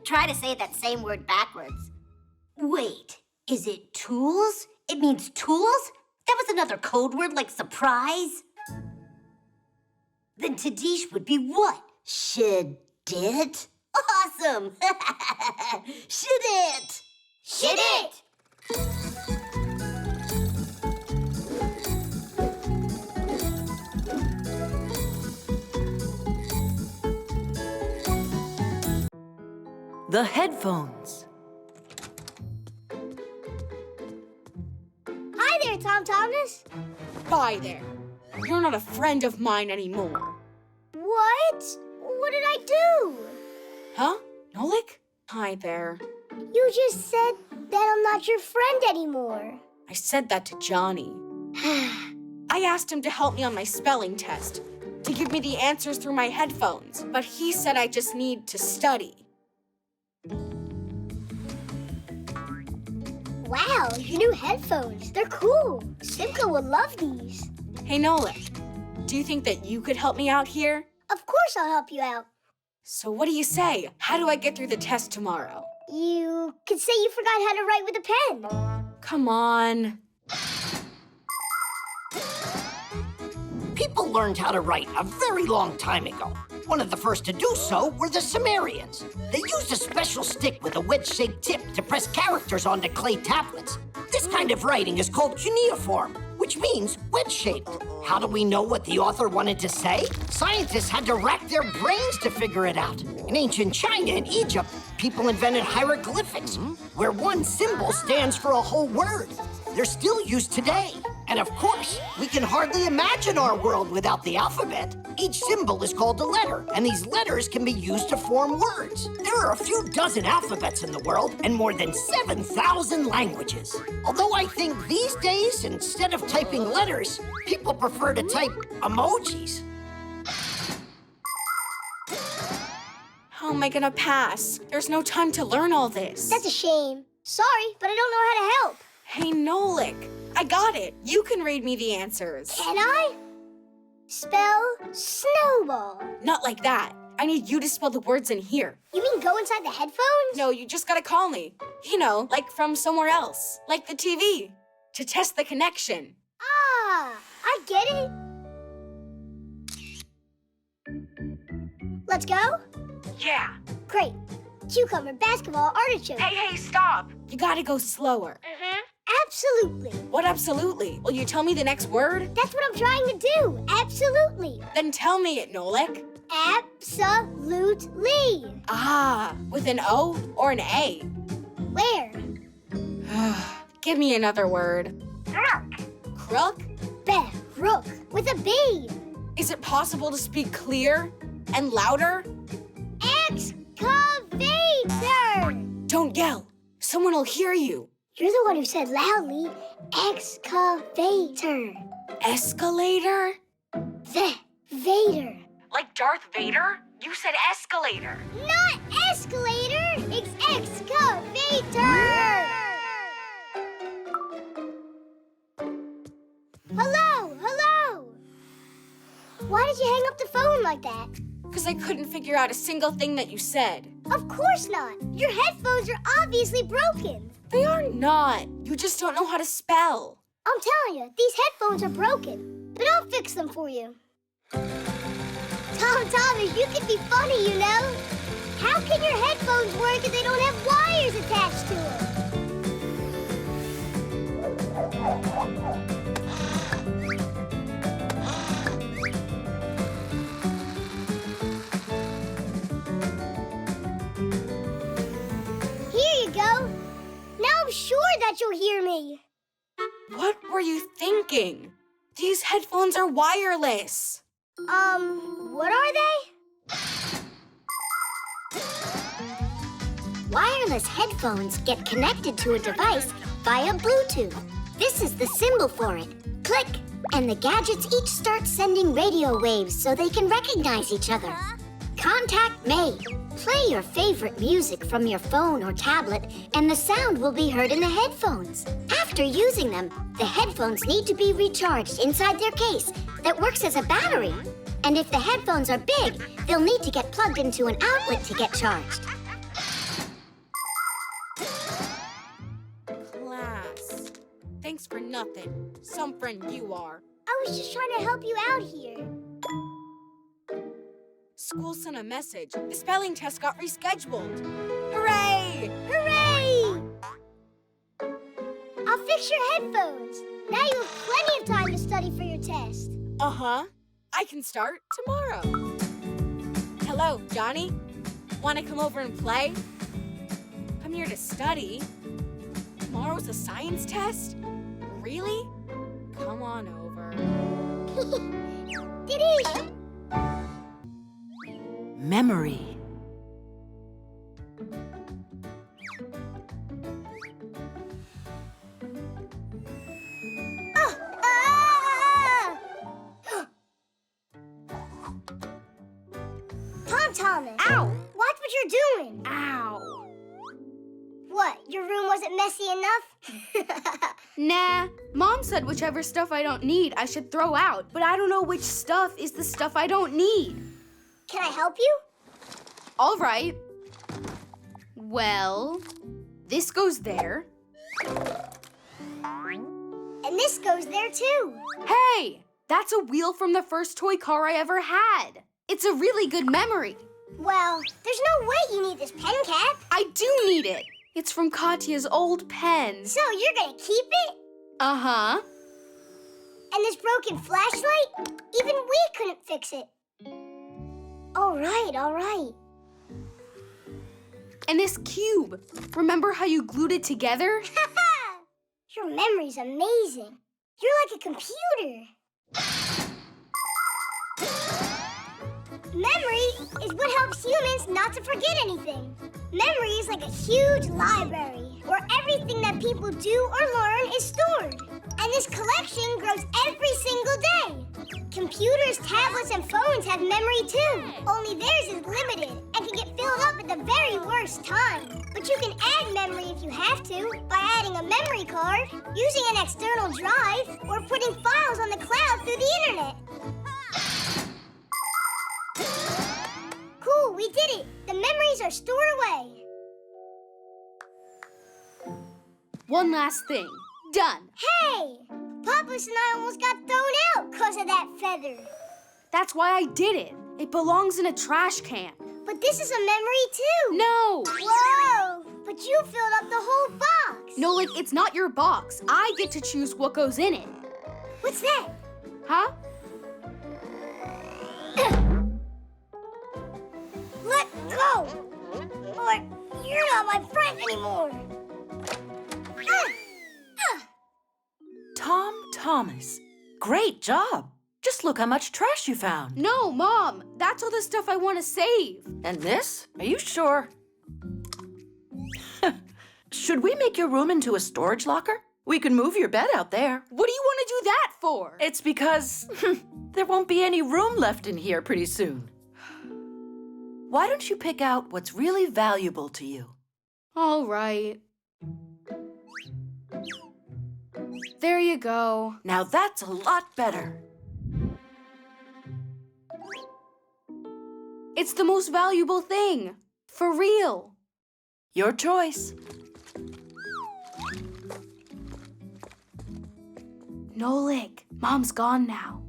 Try to say that same word backwards. Wait, is it tools? It means tools? That was another code word like surprise? Then Tadish would be what? Should it? Awesome! Should it? Should it? The headphones. Hi there, Tom Thomas. Bye there. You're not a friend of mine anymore. What? What did I do? Huh? Nolik? Hi there. You just said that I'm not your friend anymore. I said that to Johnny. I asked him to help me on my spelling test, to give me the answers through my headphones, but he said I just need to study. Wow, your new headphones. They're cool. Simka would love these. Hey, Nolik, do you think that you could help me out here? Of course I'll help you out. So what do you say? How do I get through the test tomorrow? You could say you forgot how to write with a pen. Come on. People learned how to write a very long time ago. One of the first to do so were the Sumerians. They used a special stick with a wedge-shaped tip to press characters onto clay tablets. This kind of writing is called cuneiform, which means wedge-shaped. How do we know what the author wanted to say? Scientists had to rack their brains to figure it out. In ancient China and Egypt, people invented hieroglyphics, where one symbol stands for a whole word. They're still used today. And of course, we can hardly imagine our world without the alphabet. Each symbol is called a letter, and these letters can be used to form words. There are a few dozen alphabets in the world and more than 7,000 languages. Although I think these days, instead of typing letters, people prefer to type emojis. How am I gonna pass? There's no time to learn all this. That's a shame. Sorry, but I don't know how to help. Hey, Nolik, I got it. You can read me the answers. Can I? Spell snowball. Not like that. I need you to spell the words in here. You mean go inside the headphones? No, you just gotta call me. You know, like from somewhere else. Like the TV. To test the connection. Ah, I get it. Let's go? Yeah. Great. Cucumber, basketball, artichoke. Hey, stop. You gotta go slower. Absolutely. What absolutely? Will you tell me the next word? That's what I'm trying to do. Absolutely. Then tell me it, Nolik. Absolutely. Ah, with an O or an A? Where? Give me another word. Crook. Crook? Rook with a B. Is it possible to speak clear and louder? Excavator. Don't yell. Someone will hear you. You're the one who said loudly, excavator. Escalator? Vader. Like Darth Vader? You said escalator. Not escalator, it's excavator. Hello. Why did you hang up the phone like that? because I couldn't figure out a single thing that you said. Of course not. Your headphones are obviously broken. They are not. You just don't know how to spell. I'm telling you, these headphones are broken. But I'll fix them for you. Thomas, you can be funny, you know. How can your headphones work if they don't have wires attached to them? Here you go. Now I'm sure that you'll hear me. What were you thinking? These headphones are wireless. What are they? Wireless headphones get connected to a device via Bluetooth. This is the symbol for it. Click, and the gadgets each start sending radio waves so they can recognize each other. Contact made. Play your favorite music from your phone or tablet, and the sound will be heard in the headphones. After using them, the headphones need to be recharged inside their case that works as a battery. And if the headphones are big, they'll need to get plugged into an outlet to get charged. Class. Thanks for nothing. Some friend you are. I was just trying to help you out here. School sent a message. The spelling test got rescheduled. Hooray! Hooray! I'll fix your headphones. Now you have plenty of time to study for your test. Uh-huh. I can start tomorrow. Hello, Johnny. Want to come over and play? I'm here to study. Tomorrow's a science test? Really? Come on over. Diddy! Memory. Thomas. Ow! Watch what you're doing. Ow! What, your room wasn't messy enough? Nah, Mom said whichever stuff I don't need I should throw out, but I don't know which stuff is the stuff I don't need. Can I help you? All right. Well, this goes there. And this goes there too. Hey, that's a wheel from the first toy car I ever had. It's a really good memory. Well, there's no way you need this pen cap. I do need it. It's from Katya's old pen. So you're gonna keep it? Uh-huh. And this broken flashlight? Even we couldn't fix it. All right, all right. And this cube. Remember how you glued it together? Your memory's amazing. You're like a computer. Memory is what helps humans not to forget anything. Memory is like a huge library where everything that people do or learn is stored. And this collection grows every single day. Computers, tablets, and phones have memory too. Only theirs is limited and can get filled up at the very worst time. But you can add memory if you have to by adding a memory card, using an external drive, or putting files on the cloud through the internet. Cool, we did it. The memories are stored away. One last thing. Done. Hey! Papas and I almost got thrown out because of that feather. That's why I did it. It belongs in a trash can. But this is a memory too. No! Whoa! But you filled up the whole box. Nolik, it's not your box. I get to choose what goes in it. What's that? Huh? Let go! Or you're not my friend anymore. Thomas, great job. Just look how much trash you found. No, Mom. That's all the stuff I want to save. And this? Are you sure? Should we make your room into a storage locker? We can move your bed out there. What do you want to do that for? It's because there won't be any room left in here pretty soon. Why don't you pick out what's really valuable to you? All right. There you go. Now that's a lot better. It's the most valuable thing. For real. Your choice. Nolik, Mom's gone now.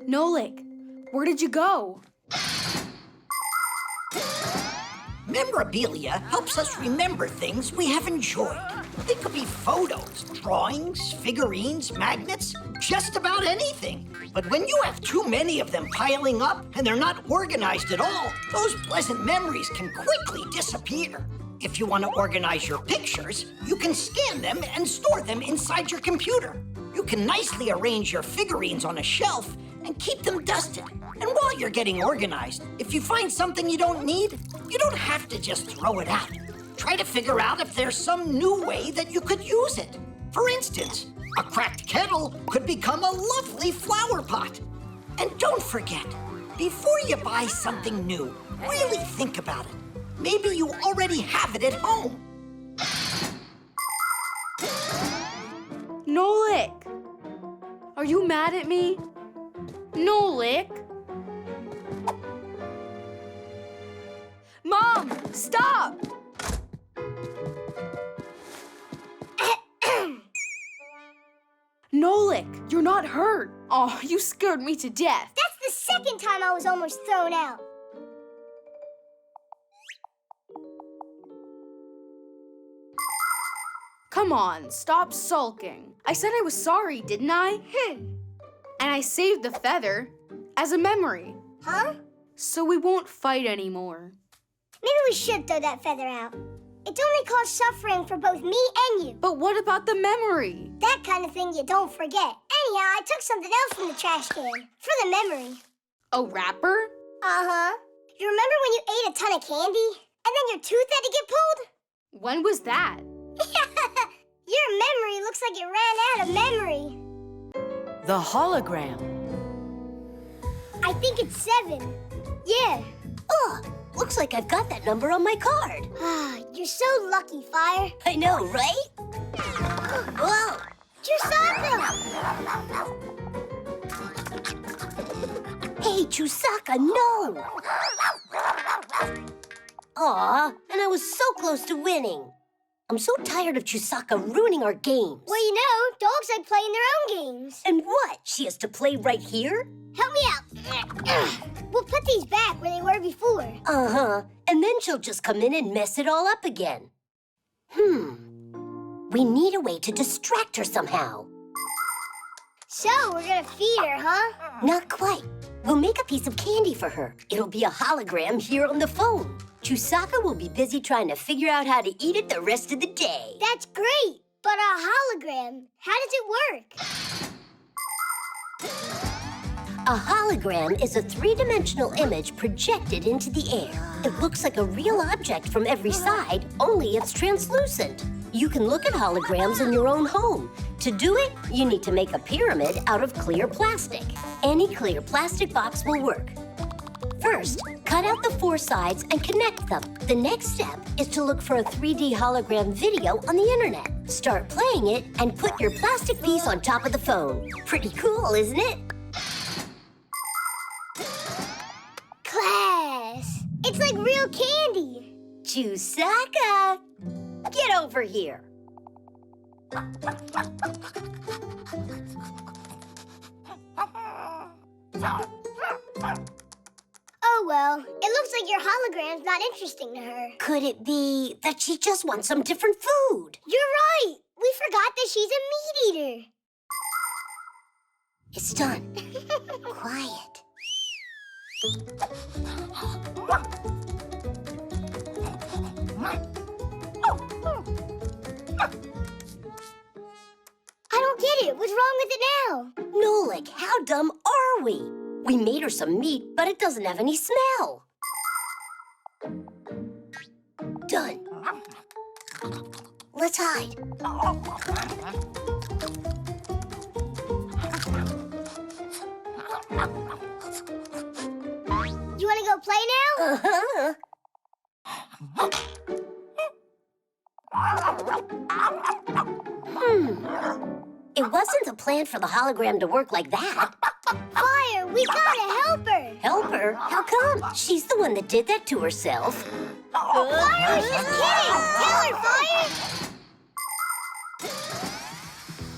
Nolik, where did you go? Memorabilia helps us remember things we have enjoyed. They could be photos, drawings, figurines, magnets, just about anything. But when you have too many of them piling up and they're not organized at all, those pleasant memories can quickly disappear. If you want to organize your pictures, you can scan them and store them inside your computer. You can nicely arrange your figurines on a shelf and keep them dusted. And while you're getting organized, if you find something you don't need, you don't have to just throw it out. Try to figure out if there's some new way that you could use it. For instance, a cracked kettle could become a lovely flower pot. And don't forget, before you buy something new, really think about it. Maybe you already have it at home. Nolik, are you mad at me? Nolik? Mom, stop! Nolik, you're not hurt. Oh, you scared me to death. That's the second time I was almost thrown out. Come on, stop sulking. I said I was sorry, didn't I? And I saved the feather as a memory. Huh? So we won't fight anymore. Maybe we should throw that feather out. It only caused suffering for both me and you. But what about the memory? That kind of thing you don't forget. Anyhow, I took something else from the trash can for the memory. A wrapper? Uh-huh. You remember when you ate a ton of candy and then your tooth had to get pulled? When was that? Your memory looks like it ran out of memory. The hologram. I think it's 7. Yeah. Oh, looks like I've got that number on my card. Ah, you're so lucky, Fire. I know, right? Whoa! Chusaka! Hey, Chusaka, no! Aw, and I was so close to winning. I'm so tired of Chusaka ruining our games. Well, you know, dogs like playing their own games. And what? She has to play right here? Help me out. We'll put these back where they were before. Uh-huh. And then she'll just come in and mess it all up again. We need a way to distract her somehow. So, we're gonna feed her, huh? Not quite. We'll make a piece of candy for her. It'll be a hologram here on the phone. Chusaka will be busy trying to figure out how to eat it the rest of the day. That's great. But a hologram, how does it work? A hologram is a three-dimensional image projected into the air. It looks like a real object from every side, only it's translucent. You can look at holograms in your own home. To do it, you need to make a pyramid out of clear plastic. Any clear plastic box will work. First, cut out the 4 sides and connect them. The next step is to look for a 3D hologram video on the internet. Start playing it and put your plastic piece on top of the phone. Pretty cool, isn't it? Class! It's like real candy! Chusaka! Get over here! Oh well, it looks like your hologram's not interesting to her. Could it be that she just wants some different food? You're right! We forgot that she's a meat eater. It's done. Quiet. I don't get it. What's wrong with it now? Nolik, how dumb are we? We made her some meat, but it doesn't have any smell. Done. Let's hide. You want to go play now? Uh-huh. It wasn't the plan for the hologram to work like that. Fire, we gotta help her. Help her? How come? She's the one that did that to herself. Fire was just kidding. Tell her, Fire.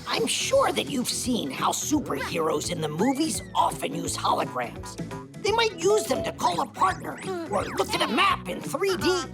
I'm sure that you've seen how superheroes in the movies often use holograms. They might use them to call a partner or look at a map in 3D.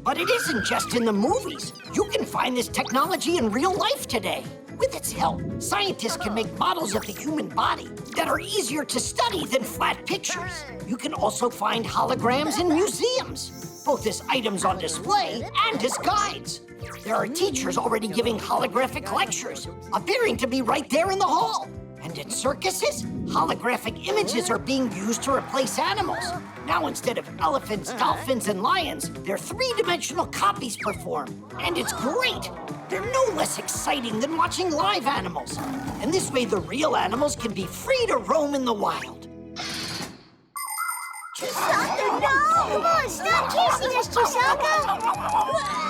But it isn't just in the movies. You can find this technology in real life today. With its help, scientists can make models of the human body that are easier to study than flat pictures. You can also find holograms in museums, both as items on display and as guides. There are teachers already giving holographic lectures, appearing to be right there in the hall. And in circuses, holographic images are being used to replace animals. Now, instead of elephants, dolphins, and lions, their three-dimensional copies perform. And it's great. They're no less exciting than watching live animals. And this way, the real animals can be free to roam in the wild. Chusaka, no! Come on, stop chasing us, Chusaka!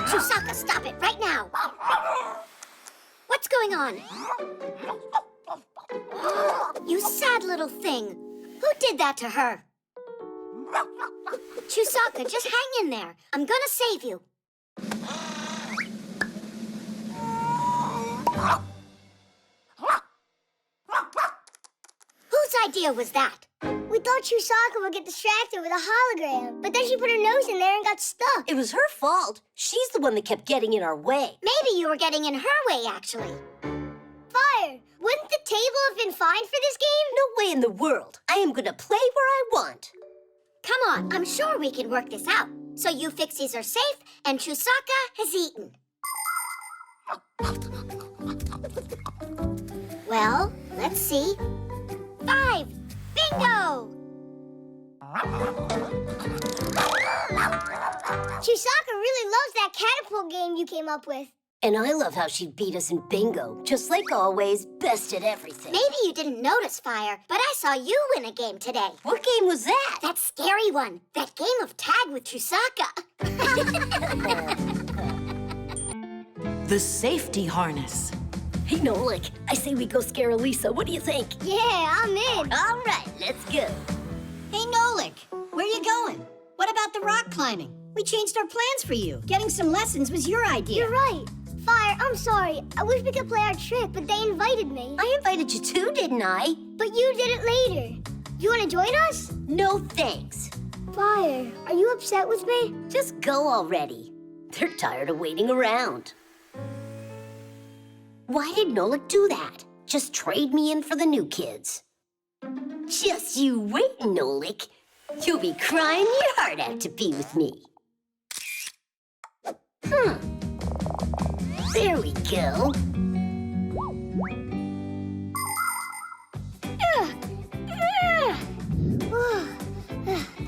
Chusaka, stop it right now. What's going on? You sad little thing. Who did that to her? Chusaka, just hang in there. I'm gonna save you. Whose idea was that? We thought Chusaka would get distracted with a hologram, but then she put her nose in there and got stuck. It was her fault. She's the one that kept getting in our way. Maybe you were getting in her way, actually. Fire, wouldn't the table have been fine for this game? No way in the world. I am gonna play where I want. Come on, I'm sure we can work this out. So you Fixies are safe, and Chusaka has eaten. Well, let's see. 5! Bingo! Chusaka really loves that catapult game you came up with. And I love how she beat us in bingo. Just like always, best at everything. Maybe you didn't notice, Fire, but I saw you win a game today. What game was that? That scary one. That game of tag with Chusaka. The safety harness. Hey, Nolik, I say we go scare Elisa. What do you think? Yeah, I'm in. All right, let's go. Hey, Nolik, where you going? What about the rock climbing? We changed our plans for you. Getting some lessons was your idea. You're right. Fire, I'm sorry. I wish we could play our trick, but they invited me. I invited you too, didn't I? But you did it later. You want to join us? No, thanks. Fire, are you upset with me? Just go already. They're tired of waiting around. Why did Nolik do that? Just trade me in for the new kids. Just you wait, Nolik. You'll be crying your heart out to be with me. There we go.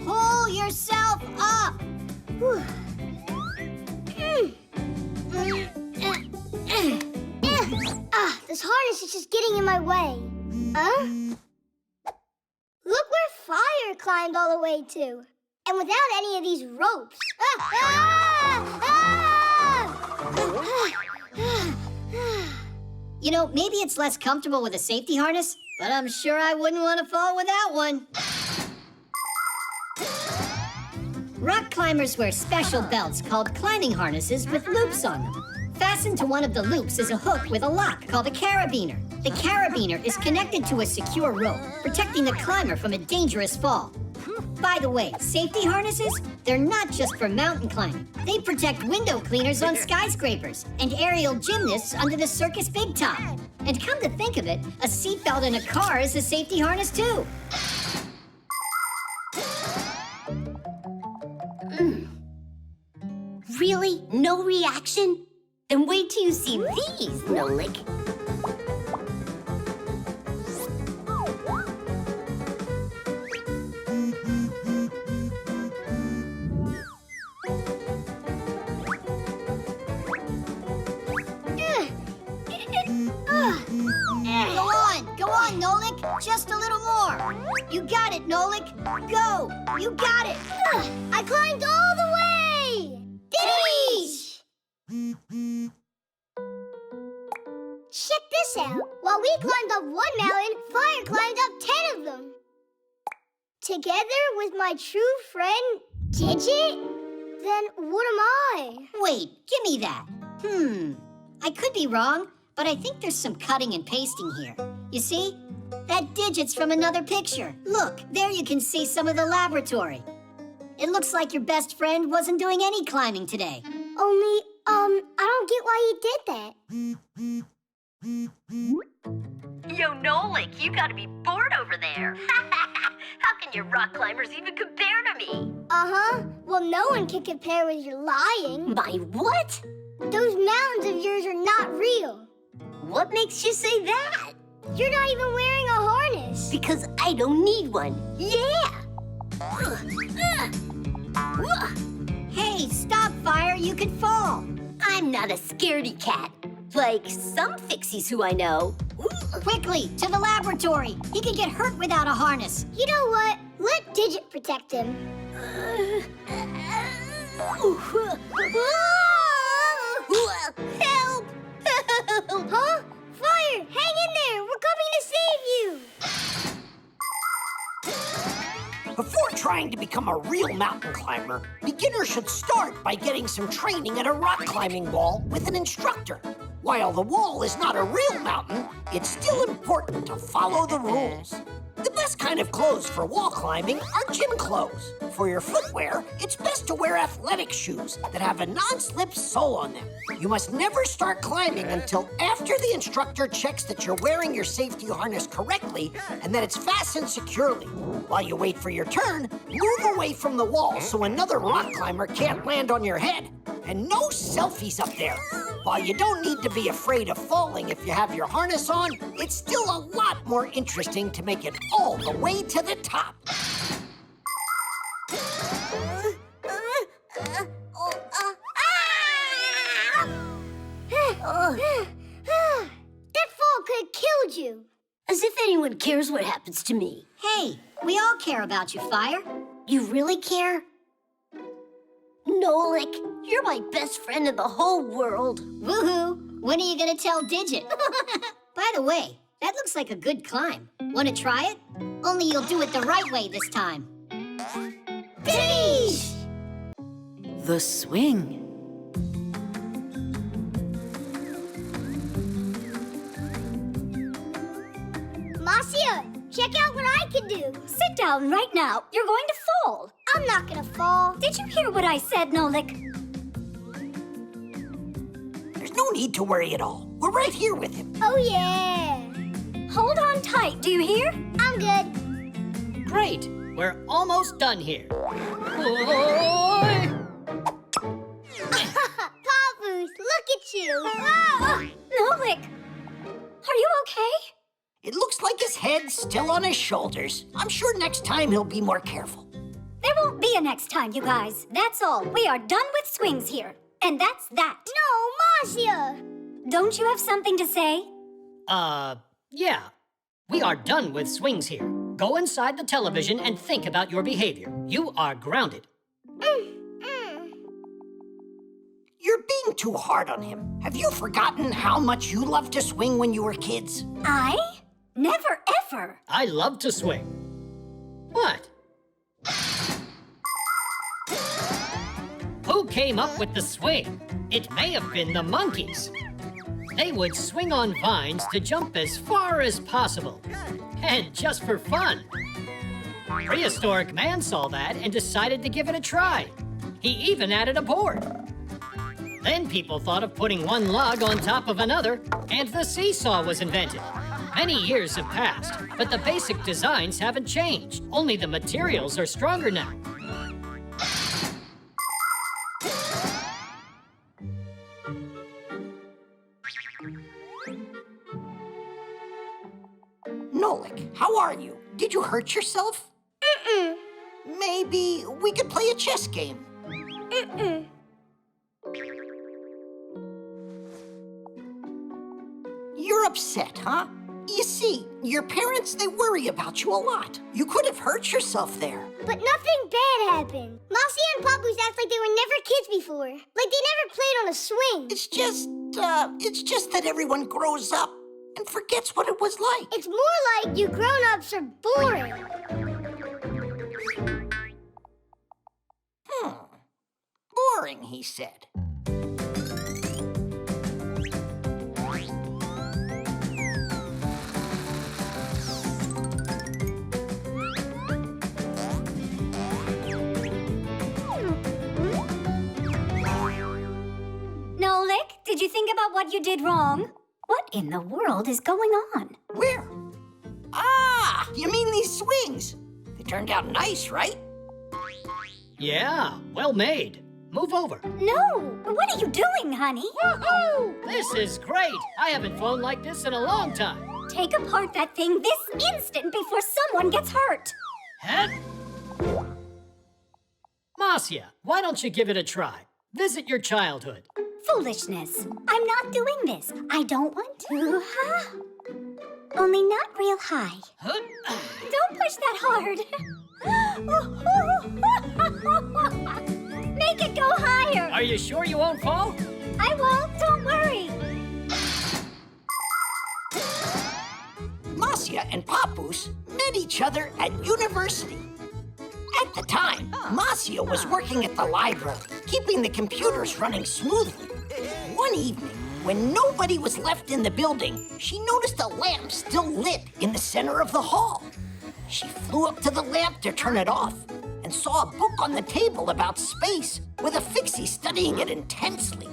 Pull yourself up. This harness is just getting in my way. Huh? Look where Fire climbed all the way to. And without any of these ropes. You know, maybe it's less comfortable with a safety harness, but I'm sure I wouldn't want to fall without one. Rock climbers wear special belts called climbing harnesses with loops on them. Fastened to one of the loops is a hook with a lock called a carabiner. The carabiner is connected to a secure rope, protecting the climber from a dangerous fall. By the way, safety harnesses, they're not just for mountain climbing. They protect window cleaners on skyscrapers and aerial gymnasts under the circus big top. And come to think of it, a seatbelt in a car is a safety harness too. Really? No reaction? Then wait till you see these, Nolik. Go on, Nolik. Just a little more. You got it, Nolik. Go. You got it. I climbed all the way. Diddy! Check this out. While with my true friend, Digit? Then what am I? Wait, give me that. I could be wrong, but I think there's some cutting and pasting here. You see? That digit's from another picture. Look, there you can see some of the laboratory. It looks like your best friend wasn't doing any climbing today. Only, I don't get why he did that. Yo, Nolik, you gotta be bored over there. How can your rock climbers even compare to me? Uh-huh. Well, no one can compare with your lying. My what? Those mountains of yours are not real. What makes you say that? You're not even wearing a harness. Because I don't need one. Yeah! Hey, stop, Fire. You could fall. I'm not a scaredy cat. Like some Fixies who I know. Quickly, to the laboratory. He could get hurt without a harness. You know what? Let Digit protect him. Help! Huh? Fire! Hang in there! We're coming to save you! Before trying to become a real mountain climber, beginners should start by getting some training at a rock climbing wall with an instructor. While the wall is not a real mountain, it's still important to follow the rules. The best kind of clothes for wall climbing are gym clothes. For your footwear, it's best to wear athletic shoes that have a non-slip sole on them. You must never start climbing until after the instructor checks that you're wearing your safety harness correctly and that it's fastened securely. While you wait for your turn, move away from the wall so another rock climber can't land on your head. And no selfies up there. While you don't need to be afraid of falling if you have your harness on, it's still a lot more interesting to make it all the way to the top. That fall could have killed you. As if anyone cares what happens to me. Hey, we all care about you, Fire. You really care? Nolik, you're my best friend in the whole world. Woohoo! When are you gonna tell Digit? By the way, that looks like a good climb. Wanna try it? Only you'll do it the right way this time. Finish! The swing. Marcia, check out what I can do. Sit down right now. You're going to fall. I'm not gonna fall. Did you hear what I said, Nolik? There's no need to worry at all. We're right here with him. Oh, yeah. Hold on tight. Do you hear? I'm good. Great. We're almost done here. Papoose, look at you. Nolik, are you okay? It looks like his head's still on his shoulders. I'm sure next time he'll be more careful. There won't be a next time, you guys. That's all. We are done with swings here. And that's that. No, Marcia. Don't you have something to say? Yeah. We are done with swings here. Go inside the television and think about your behavior. You are grounded. You're being too hard on him. Have you forgotten how much you loved to swing when you were kids? I? Never ever. I love to swing. What? Who came up with the swing? It may have been the monkeys. They would swing on vines to jump as far as possible. And just for fun. Prehistoric man saw that and decided to give it a try. He even added a board. Then people thought of putting one log on top of another, and the seesaw was invented. Many years have passed, but the basic designs haven't changed. Only the materials are stronger now. Nolik, how are you? Did you hurt yourself? Maybe we could play a chess game. You're upset, huh? You see, your parents, they worry about you a lot. You could have hurt yourself there. But nothing bad happened. Marcia and Papoose act like they were never kids before. Like they never played on a swing. It's just that everyone grows up and forgets what it was like. It's more like you grown-ups are boring. boring, he said. Nolik, did you think about what you did wrong? What in the world is going on? Where? Ah, you mean these swings? They turned out nice, right? Yeah, well made. Move over. No, what are you doing, honey? Woohoo! This is great. I haven't flown like this in a long time. Take apart that thing this instant before someone gets hurt. Head. Marcia, why don't you give it a try? Visit your childhood. Foolishness. I'm not doing this. I don't want to. Only not real high. Don't push that hard. Make it go higher. Are you sure you won't fall? I won't. Don't worry. Marcia and Papoose met each other at university. At the time, Marcia was working at the library, keeping the computers running smoothly. One evening, when nobody was left in the building, she noticed a lamp still lit in the center of the hall. She flew up to the lamp to turn it off and saw a book on the table about space with a Fixie studying it intensely.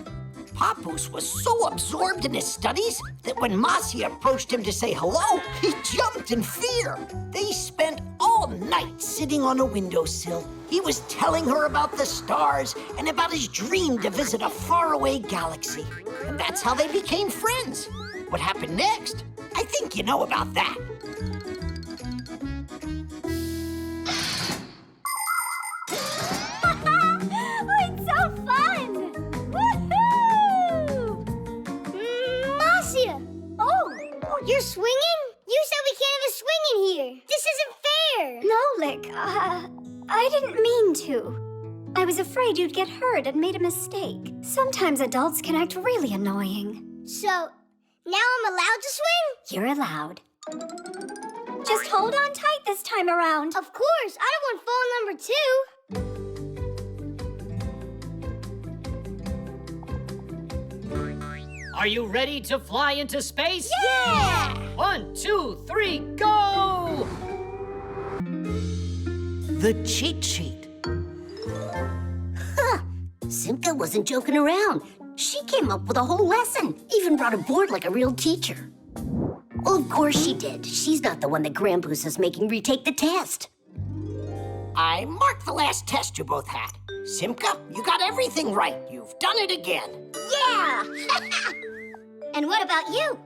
Papoose was so absorbed in his studies that when Marcia approached him to say hello, he jumped in fear. They spent all night sitting on a windowsill. He was telling her about the stars and about his dream to visit a faraway galaxy. And that's how they became friends. What happened next? I think you know about that. It's so fun! Woohoo! Marcia! Oh, you're swinging? You said we can't have a swing in here. This isn't fair. Nolik, I didn't mean to. I was afraid you'd get hurt and made a mistake. Sometimes adults can act really annoying. So, now I'm allowed to swing? You're allowed. Just hold on tight this time around. Of course. I don't want fall number 2. Are you ready to fly into space? Yeah! 1, 2, 3, go! The cheat sheet. Simka wasn't joking around. She came up with a whole lesson, even brought a board like a real teacher. Well, of course she did. She's not the one that Grandpoos is making retake the test. I marked the last test you both had. Simka, you got everything right. You've done it again. Yeah! And what about you?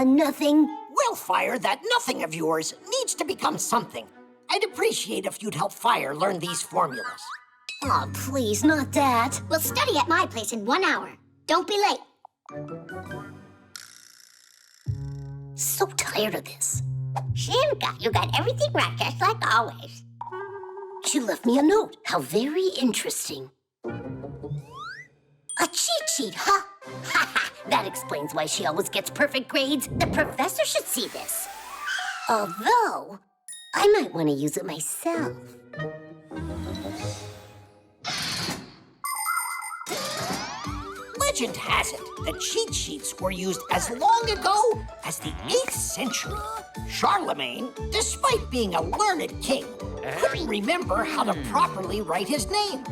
Nothing. Well, Fire, that nothing of yours needs to become something. I'd appreciate if you'd help Fire learn these formulas. Oh, please, not that. We'll study at my place in 1 hour. Don't be late. So tired of this. Simka, you got everything right, just like always. She left me a note. How very interesting. A cheat sheet, huh? That explains why she always gets perfect grades. The professor should see this. Although, I might want to use it myself. Legend has it that cheat sheets were used as long ago as the 8th century. Charlemagne, despite being a learned king, couldn't remember how to properly write his name.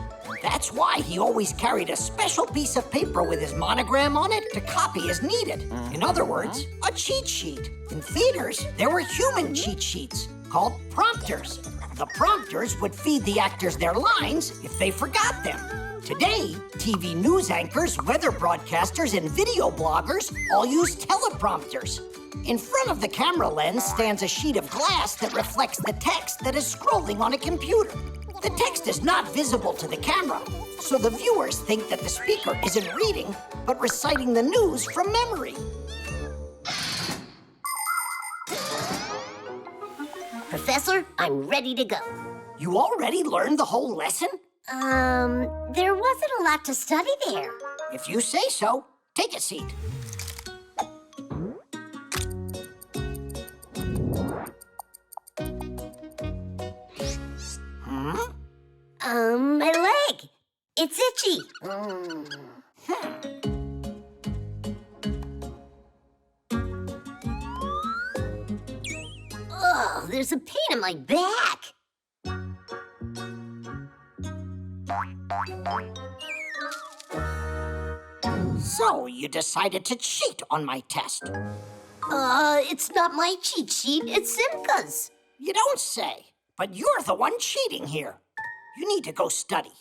That's why he always carried a special piece of paper with his monogram on it to copy as needed. In other words, a cheat sheet. In theaters, there were human cheat sheets called prompters. The prompters would feed the actors their lines if they forgot them. Today, TV news anchors, weather broadcasters, and video bloggers all use teleprompters. In front of the camera lens stands a sheet of glass that reflects the text that is scrolling on a computer. The text is not visible to the camera, so the viewers think that the speaker isn't reading, but reciting the news from memory. Professor, I'm ready to go. You already learned the whole lesson? There wasn't a lot to study there. If you say so, take a seat. My leg. It's itchy. Oh, there's a pain in my back. So you decided to cheat on my test. It's not my cheat sheet, it's Simka's. You don't say. But you're the one cheating here. You need to go study.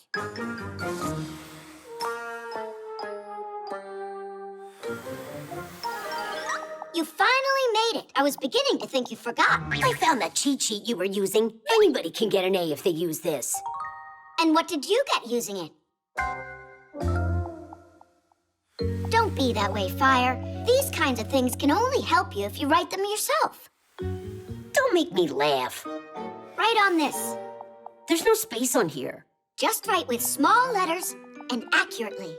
You finally made it. I was beginning to think you forgot. I found that cheat sheet you were using. Anybody can get an A if they use this. And what did you get using it? Don't be that way, Fire. These kinds of things can only help you if you write them yourself. Don't make me laugh. Write on this. There's no space on here. Just write with small letters and accurately.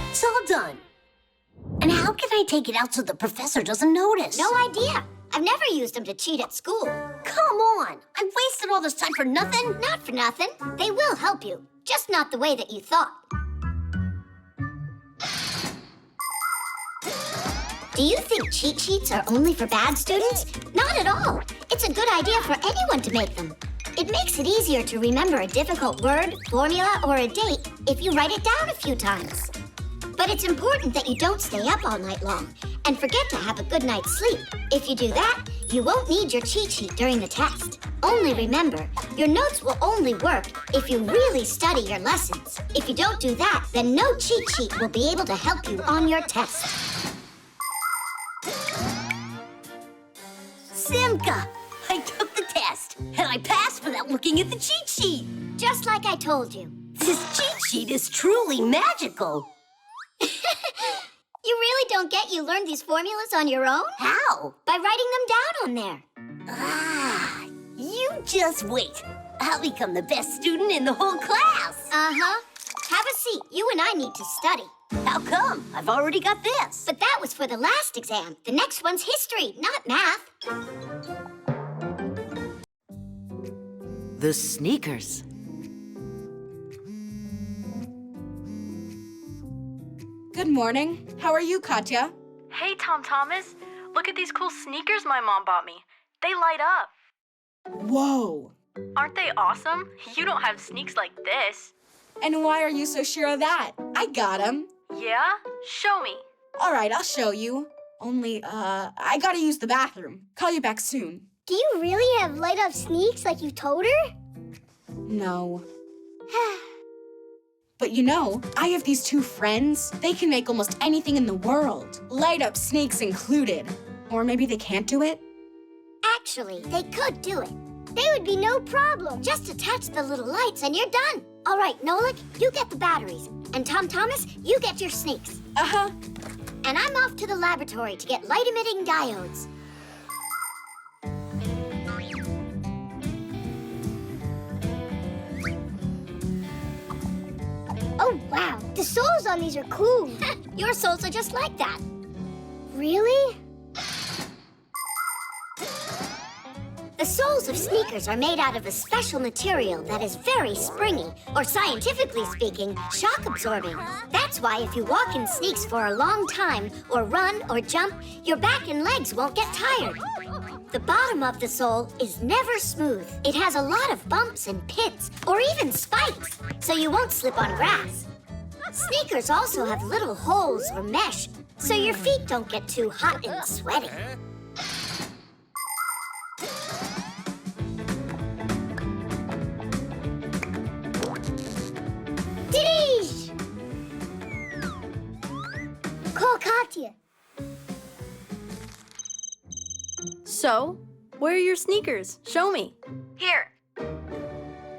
It's all done. And how can I take it out so the professor doesn't notice? No idea. I've never used them to cheat at school. Come on. I wasted all this time for nothing. Not for nothing. They will help you, just not the way that you thought. Do you think cheat sheets are only for bad students? Not at all. It's a good idea for anyone to make them. It makes it easier to remember a difficult word, formula, or a date if you write it down a few times. But it's important that you don't stay up all night long and forget to have a good night's sleep. If you do that, you won't need your cheat sheet during the test. Only remember, your notes will only work if you really study your lessons. If you don't do that, then no cheat sheet will be able to help you on your test. Simka, I took the test, and I passed without looking at the cheat sheet. Just like I told you. This cheat sheet is truly magical. You really don't get you learned these formulas on your own? How? By writing them down on there. Ah, you just wait. I'll become the best student in the whole class. Uh-huh. Have a seat. You and I need to study. How come? I've already got this. But that was for the last exam. The next one's history, not math. The sneakers. Good morning. How are you, Katya? Hey, Tom Thomas. Look at these cool sneakers my mom bought me. They light up. Whoa. Aren't they awesome? You don't have sneaks like this. And why are you so sure of that? I got them. Yeah? Show me. All right, I'll show you. Only, I gotta use the bathroom. Call you back soon. Do you really have light up sneaks like you told her? No. But you know, I have these two friends. They can make almost anything in the world. Light up sneaks included. Or maybe they can't do it? Actually, they could do it. They would be no problem. Just attach the little lights and you're done. All right, Nolik, you get the batteries. And Tom Thomas, you get your sneaks. Uh-huh. And I'm off to the laboratory to get light-emitting diodes. Oh, wow. The soles on these are cool. Your soles are just like that. Really? The soles of sneakers are made out of a special material that is very springy, or scientifically speaking, shock absorbing. That's why if you walk in sneaks for a long time, or run or jump, your back and legs won't get tired. The bottom of the sole is never smooth. It has a lot of bumps and pits, or even spikes, so you won't slip on grass. Sneakers also have little holes or mesh, so your feet don't get too hot and sweaty. Dish! Call Katya. So, where are your sneakers? Show me. Here.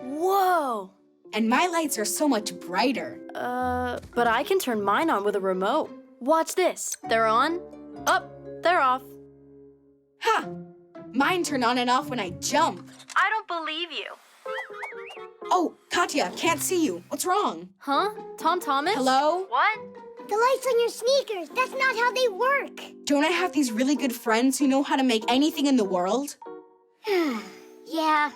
Whoa! And my lights are so much brighter. But I can turn mine on with a remote. Watch this. They're on. Up. They're off. Ha! Mine turn on and off when I jump. I don't believe you. Oh, Katya, can't see you. What's wrong? Huh? Tom Thomas? Hello? What? The lights on your sneakers, that's not how they work. Don't I have these really good friends who know how to make anything in the world? Yeah.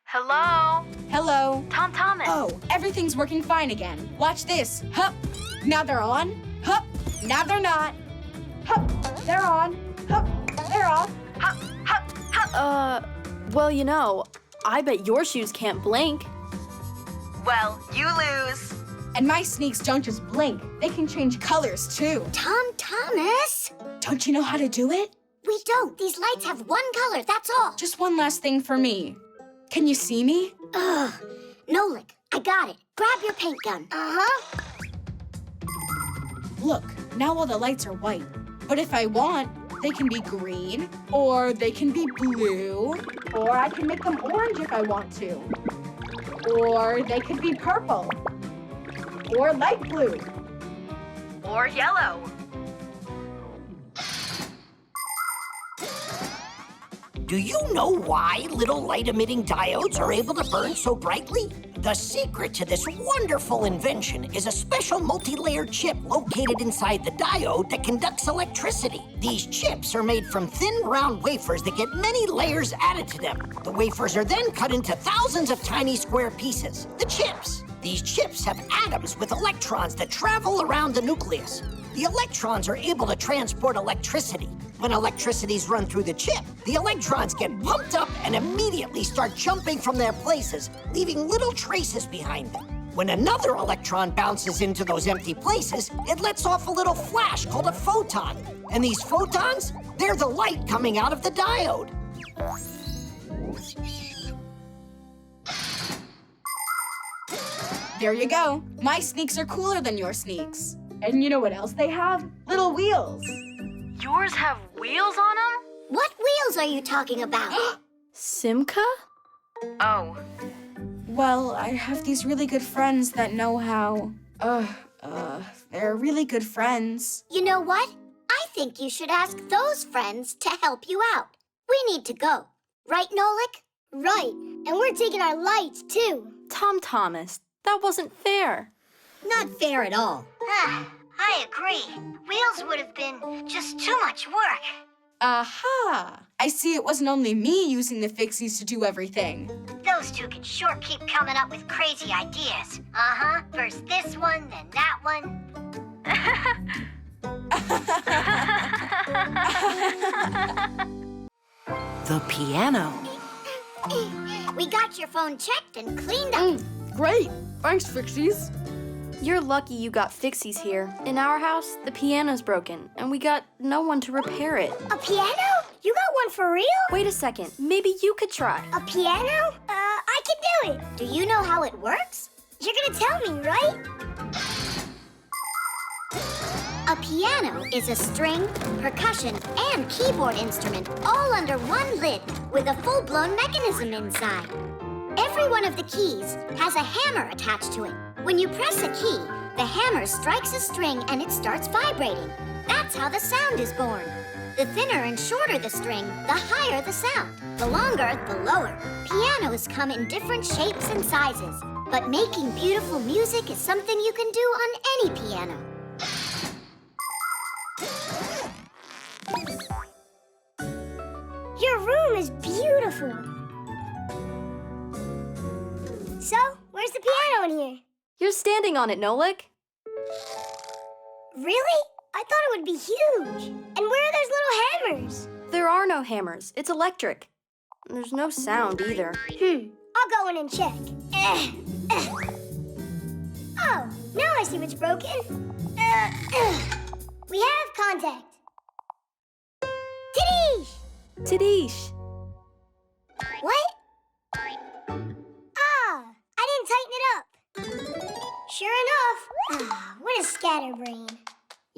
Hello? Hello? Tom Thomas. Oh, everything's working fine again. Watch this. Hup. Now they're on. Hup. Now they're not. Hup. They're on. Hup. They're off. Hup, hup, hup. Well, you know, I bet your shoes can't blink. Well, you lose. And my sneaks don't just blink. They can change colors, too. Tom Thomas? Don't you know how to do it? We don't. These lights have one color, that's all. Just one last thing for me. Can you see me? Ugh. Nolik, I got it. Grab your paint gun. Uh-huh. Look, now all the lights are white. But if I want, they can be green, or they can be blue, or I can make them orange if I want to. Or they could be purple, or light blue. Or yellow. Do you know why little light-emitting diodes are able to burn so brightly? The secret to this wonderful invention is a special multi-layered chip located inside the diode that conducts electricity. These chips are made from thin, round wafers that get many layers added to them. The wafers are then cut into thousands of tiny square pieces, the chips. These chips have atoms with electrons that travel around the nucleus. The electrons are able to transport electricity. When electricity's run through the chip, the electrons get pumped up and immediately start jumping from their places, leaving little traces behind them. When another electron bounces into those empty places, it lets off a little flash called a photon. And these photons, they're the light coming out of the diode. There you go. My sneaks are cooler than your sneaks. And you know what else they have? Little wheels. Yours have wheels on them? What wheels are you talking about? Simka? Oh. Well, I have these really good friends that know how. They're really good friends. You know what? I think you should ask those friends to help you out. We need to go. Right, Nolik? Right, and we're taking our lights, too. Tom Thomas, that wasn't fair. Not fair at all. I agree. Wheels would have been just too much work. Aha! I see it wasn't only me using the Fixies to do everything. Those two can sure keep coming up with crazy ideas. Uh-huh. First this one, then that one. The piano. We got your phone checked and cleaned up. Great. Thanks, Fixies. You're lucky you got Fixies here. In our house, the piano's broken, and we got no one to repair it. A piano? You got one for real? Wait a second. Maybe you could try. A piano? I can do it. Do you know how it works? You're gonna tell me, right? A piano is a string, percussion, and keyboard instrument all under one lid with a full-blown mechanism inside. Every one of the keys has a hammer attached to it. When you press a key, the hammer strikes a string and it starts vibrating. That's how the sound is born. The thinner and shorter the string, the higher the sound. The longer, the lower. Pianos come in different shapes and sizes, but making beautiful music is something you can do on any piano. Your room is beautiful. So, where's the piano in here? You're standing on it, Nolik. Really? I thought it would be huge. And where are those little hammers? There are no hammers. It's electric. There's no sound either. I'll go in and check. Oh, now I see what's broken. We have contact. Tidish! Tidish. What? Ah, I didn't tighten it up. Sure enough. What a scatterbrain.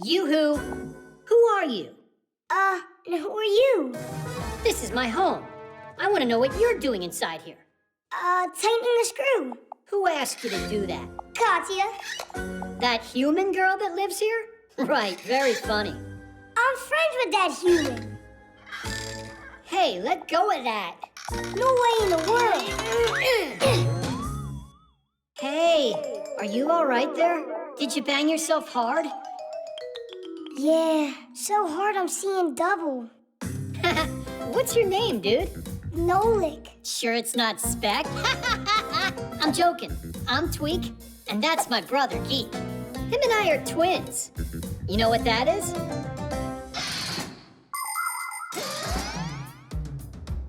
Yoo-hoo. Who are you? And who are you? This is my home. I want to know what you're doing inside here. Tightening the screw. Who asked you to do that? Katya. That human girl that lives here? Right, very funny. I'm friends with that human. Hey, let go of that. No way in the world. Hey, are you all right there? Did you bang yourself hard? Yeah, so hard I'm seeing double. What's your name, dude? Nolik. Sure it's not Speck? I'm joking. I'm Tweak, and that's my brother, Geek. Him and I are twins. You know what that is?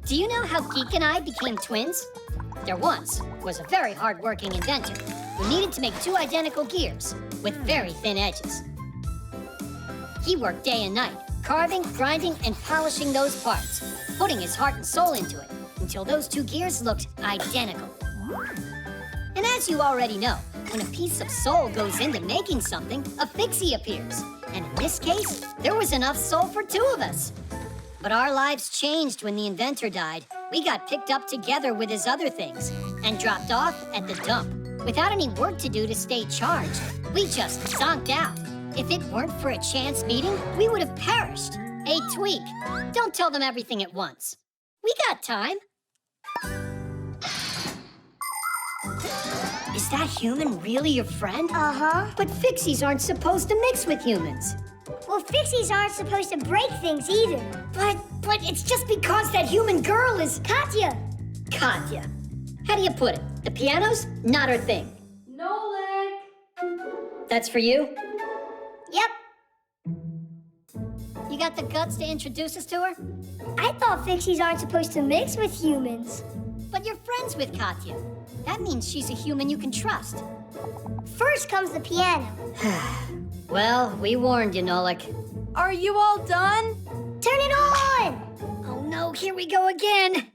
Do you know how Geek and I became twins? There once was a very hard-working inventor who needed to make two identical gears with very thin edges. He worked day and night, carving, grinding, and polishing those parts, putting his heart and soul into it until those two gears looked identical. And as you already know, when a piece of soul goes into making something, a fixie appears. And in this case, there was enough soul for two of us. But our lives changed when the inventor died. We got picked up together with his other things and dropped off at the dump. Without any work to do to stay charged, we just zonked out. If it weren't for a chance meeting, we would have perished. Hey, Tweak, don't tell them everything at once. We got time. Is that human really your friend? Uh-huh. But fixies aren't supposed to mix with humans. Well, fixies aren't supposed to break things either. But it's just because that human girl is... Katya. Katya. How do you put it? The piano's not her thing. Nolik! That's for you? Yep. You got the guts to introduce us to her? I thought fixies aren't supposed to mix with humans. But you're friends with Katya. That means she's a human you can trust. First comes the piano. Well, we warned you, Nolik. Are you all done? Turn it on! Oh no, here we go again.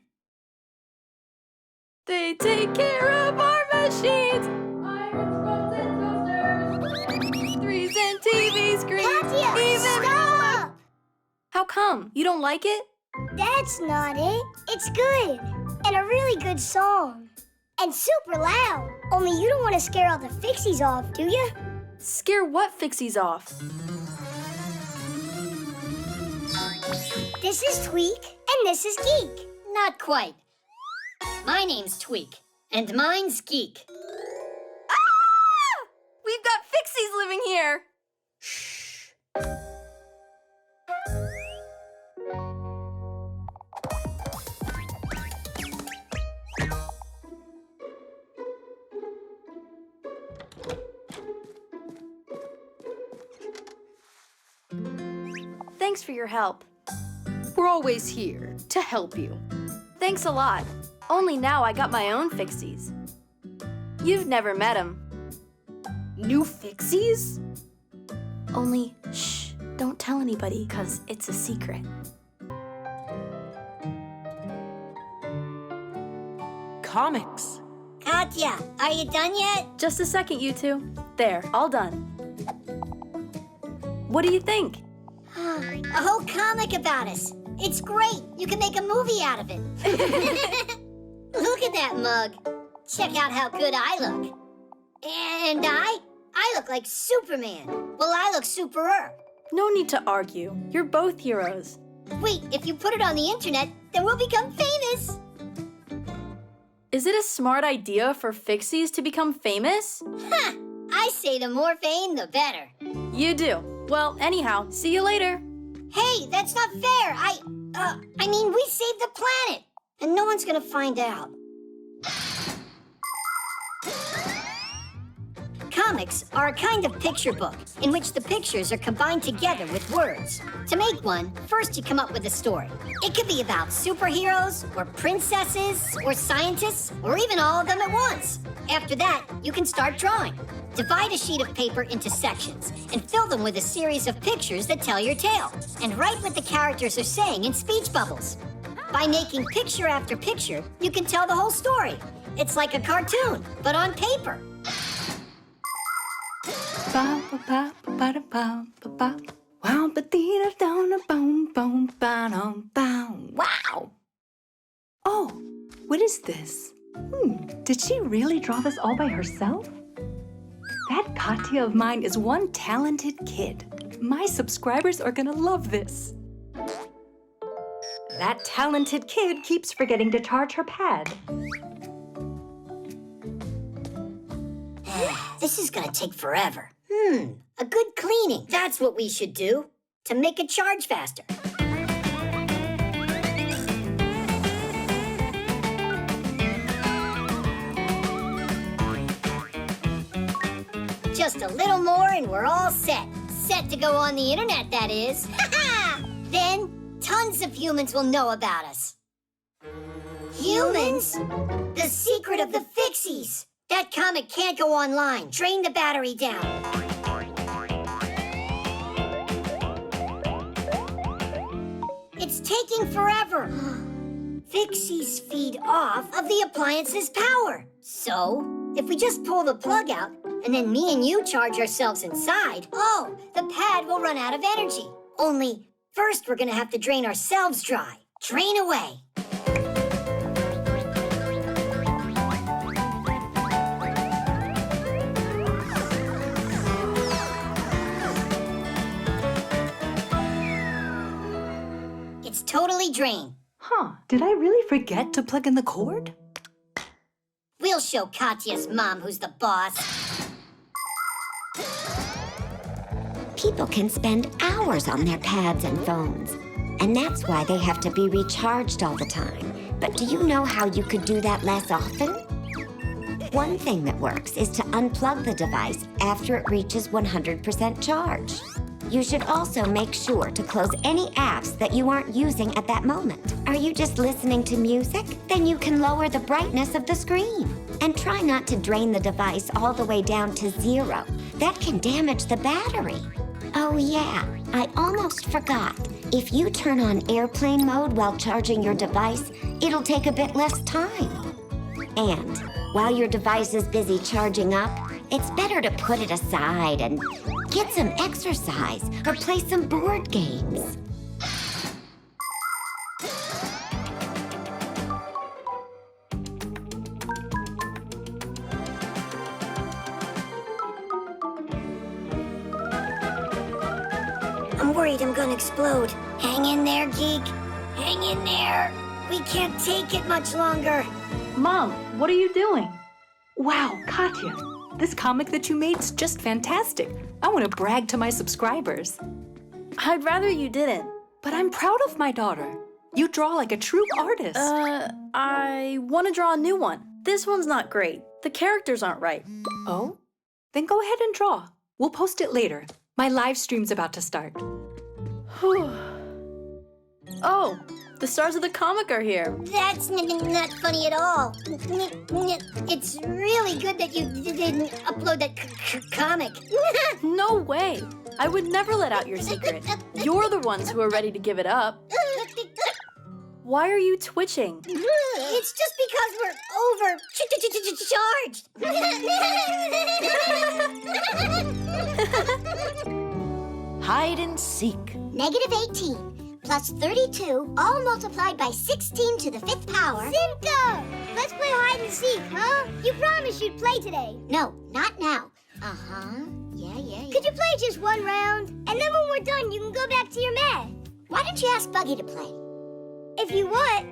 They take care of our machines. Threes and TV screens. Katya, Even stop! How come? You don't like it? That's not it. It's good. And a really good song. And super loud. Only you don't want to scare all the fixies off, do you? Scare what fixies off? This is Tweak, and this is Geek. Not quite. My name's Tweak, and mine's Geek. Ah! We've got fixies living here. Thanks for your help. We're always here to help you. Thanks a lot. Only now I got my own fixies. You've never met them. New fixies? Only, shh, don't tell anybody, because it's a secret. Comics. Katya, are you done yet? Just a second, you two. There, all done. What do you think? A whole comic about us. It's great. You can make a movie out of it. Look at that mug. Check out how good I look. And I look like Superman. Well, I look superer. No need to argue. You're both heroes. Wait, if you put it on the internet, then we'll become famous. Is it a smart idea for fixies to become famous? Ha! I say the more fame, the better. You do. Well, anyhow, see you later. Hey, that's not fair. I mean, we saved the planet, and no one's gonna find out. Comics are a kind of picture book in which the pictures are combined together with words. To make one, first you come up with a story. It could be about superheroes, or princesses, or scientists, or even all of them at once. After that, you can start drawing. Divide a sheet of paper into sections and fill them with a series of pictures that tell your tale. And write what the characters are saying in speech bubbles. By making picture after picture, you can tell the whole story. It's like a cartoon, but on paper. Wow. Oh, what is this? Did she really draw this all by herself? That Katya of mine is one talented kid. My subscribers are gonna love this. That talented kid keeps forgetting to charge her pad. This is gonna take forever. A good cleaning. That's what we should do to make it charge faster. Just a little more and we're all set. Set to go on the internet, that is. Then, tons of humans will know about us. Humans? The secret of the Fixies. That comic can't go online. Drain the battery down. It's taking forever. Fixies feed off of the appliance's power. So, if we just pull the plug out, and then me and you charge ourselves inside, the pad will run out of energy. Only, first we're gonna have to drain ourselves dry. Drain away. It's totally drained. Did I really forget to plug in the cord? We'll show Katya's mom who's the boss. People can spend hours on their pads and phones, and that's why they have to be recharged all the time. But do you know how you could do that less often? One thing that works is to unplug the device after it reaches 100% charge. You should also make sure to close any apps that you aren't using at that moment. Are you just listening to music? Then you can lower the brightness of the screen. And try not to drain the device all the way down to 0. That can damage the battery. Oh yeah, I almost forgot. If you turn on airplane mode while charging your device, it'll take a bit less time. And while your device is busy charging up, it's better to put it aside and get some exercise or play some board games. I'm worried I'm gonna explode. Hang in there, geek. Hang in there. We can't take it much longer. Mom, what are you doing? Wow, Katya, this comic that you made's just fantastic. I want to brag to my subscribers. I'd rather you didn't. But I'm proud of my daughter. You draw like a true artist. I want to draw a new one. This one's not great. The characters aren't right. Oh? Then go ahead and draw. We'll post it later. My live stream's about to start. Oh, the stars of the comic are here. That's not funny at all. It's really good that you didn't upload that comic. No way. I would never let out your secret. You're the ones who are ready to give it up. Why are you twitching? It's just because we're overcharged. Hide and seek. -18 plus 32, all multiplied by 16 to the 5th power. Simka! Let's play hide and seek, huh? You promised you'd play today. No, not now. Yeah. Could you play just one round? And then when we're done, you can go back to your math. Why don't you ask Buggy to play? If you want,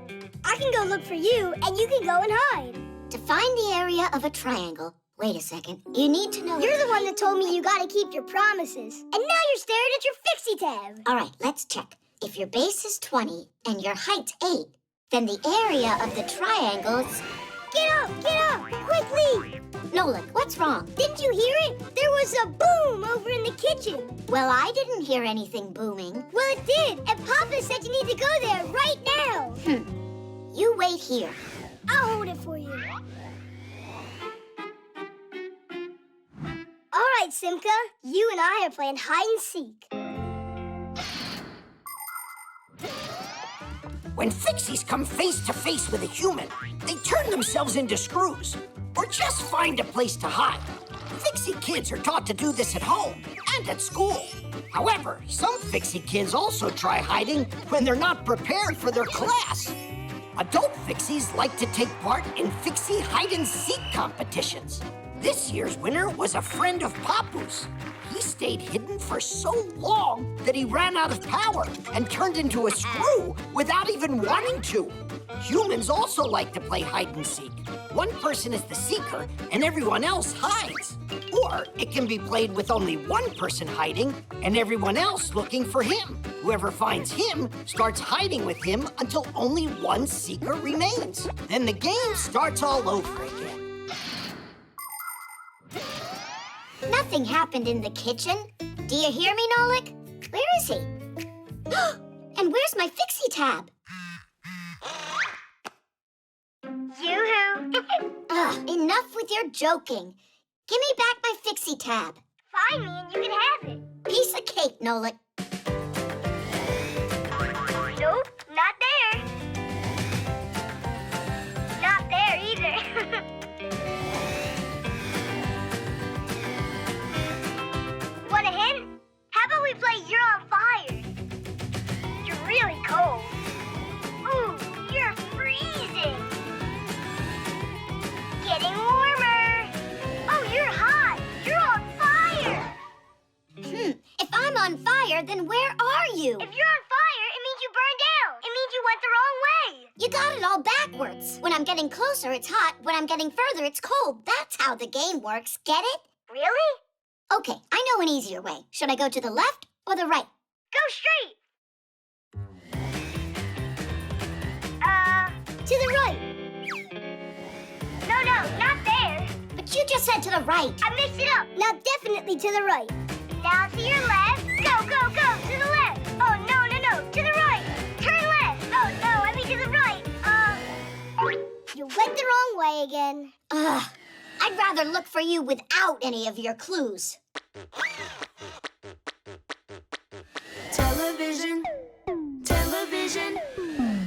I can go look for you, and you can go and hide. To find the area of a triangle, wait a second, you need to know... You're the one that told me you gotta keep your promises. And now you're staring at your Fixie tab. All right, let's check. If your base is 20 and your height's 8, then the area of the triangle's... Get up, quickly! Nolik, what's wrong? Didn't you hear it? There was a boom over in the kitchen. Well, I didn't hear anything booming. Well, it did, and Papa said you need to go there right now. You wait here. I'll hold it for you. All right, Simka, you and I are playing hide and seek. When Fixies come face to face with a human, they turn themselves into screws, or just find a place to hide. Fixie kids are taught to do this at home and at school. However, some Fixie kids also try hiding when they're not prepared for their class. Adult Fixies like to take part in Fixie hide-and-seek competitions. This year's winner was a friend of Papu's. He stayed hidden for so long that he ran out of power and turned into a screw without even wanting to. Humans also like to play hide-and-seek. One person is the seeker and everyone else hides. Or it can be played with only one person hiding and everyone else looking for him. Whoever finds him starts hiding with him until only one seeker remains. Then the game starts all over again. Nothing happened in the kitchen. Do you hear me, Nolik? Where is he? And where's my Fixie tab? Yoo-hoo! Enough with your joking. Give me back my Fixie tab. Find me and you can have it. Piece of cake, Nolik. Nope, not there. Not there either. Want a hint? How about we play You're on Fire? You're really cold. Ooh, you're freezing. Getting warmer. Oh, you're hot. You're on fire. If I'm on fire, then where are you? If you're on fire, it means you burned down. It means you went the wrong way. You got it all backwards. When I'm getting closer, it's hot. When I'm getting further, it's cold. That's how the game works. Get it? Really? Okay, I know an easier way. Should I go to the left or the right? Go straight. To the right. No, not there. But you just said to the right. I mixed it up. Now definitely to the right. Now to your left. Go, to the left. Oh, no, to the right. Turn left. Oh, no, I mean to the right. You went the wrong way again. I'd rather look for you without any of your clues. Television, television,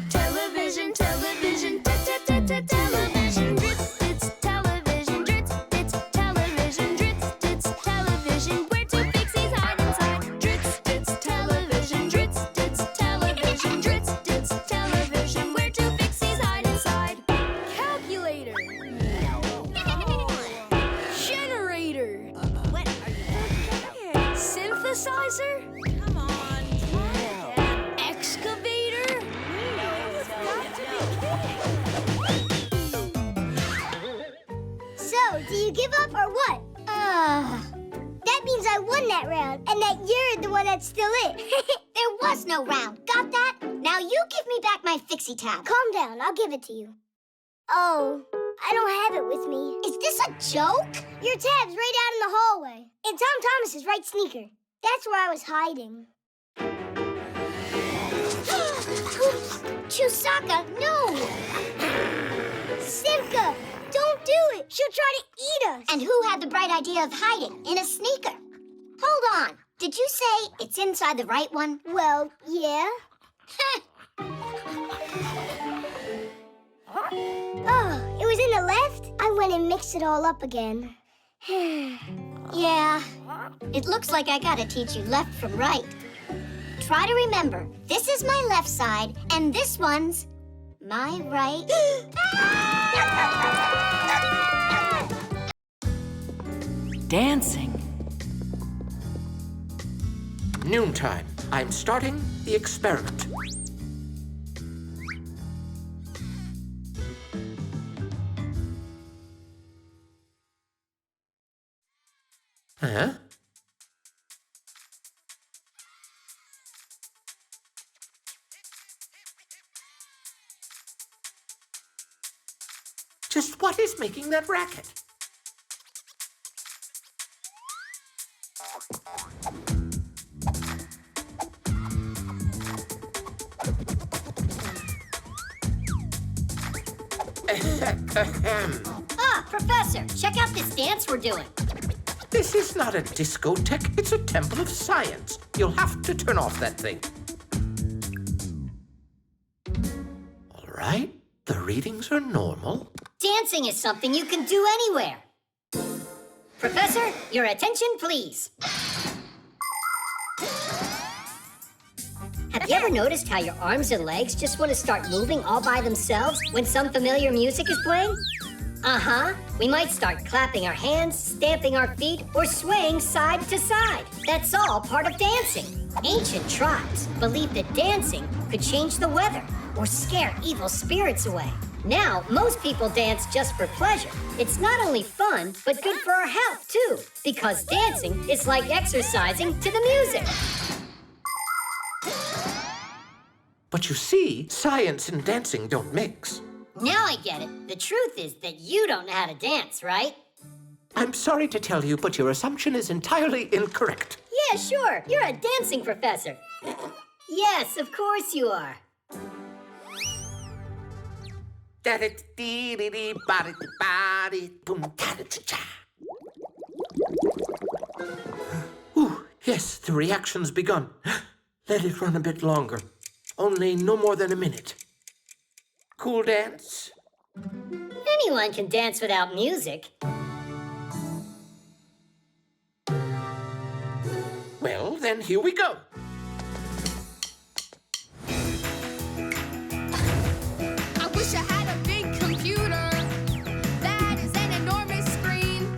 television, television, television, drits, it's television, drits, it's television, drits, it's television, where do Fixies hide inside? Drits, it's television, drits, it's television, drits, it's television, where do Fixies hide inside? Calculator. Generator. What are you doing? Synthesizer. Come on, try again. Excavator. So, do you give up or what? That means I won that round, and that you're the one that's still it. There was no round. Got that? Now you give me back my Fixie tab. Calm down, I'll give it to you. Oh, I don't have it with me. Is this a joke? Your tab's right out in the hallway. In Tom Thomas's right sneaker. That's where I was hiding. Chusaka, no! Simka, don't do it. She'll try to eat us. And who had the bright idea of hiding in a sneaker? Hold on. Did you say it's inside the right one? Well, yeah. Oh, it was in the left? I went and mixed it all up again. Yeah. It looks like I gotta teach you left from right. Try to remember, this is my left side, and this one's my right. Dancing. Noontime. I'm starting the experiment. Huh? Just what is making that racket? Professor, check out this dance we're doing. This is not a discotheque, it's a temple of science. You'll have to turn off that thing. All right, the readings are normal. Dancing is something you can do anywhere. Professor, your attention, please. At You ever noticed how your arms and legs just want to start moving all by themselves when some familiar music is playing? Uh-huh. We might start clapping our hands, stamping our feet, or swaying side to side. That's all part of dancing. Ancient tribes believed that dancing could change the weather or scare evil spirits away. Now, most people dance just for pleasure. It's not only fun, but good for our health, too, because dancing is like exercising to the music. But you see, science and dancing don't mix. Now I get it. The truth is that you don't know how to dance, right? I'm sorry to tell you, but your assumption is entirely incorrect. Yeah, sure. You're a dancing professor. Yes, of course you are. Ooh, yes, the reaction's begun. Let it run a bit longer. Only no more than a minute. Cool dance? Anyone can dance without music. Well, then here we go. I wish I had a big computer that is an enormous screen.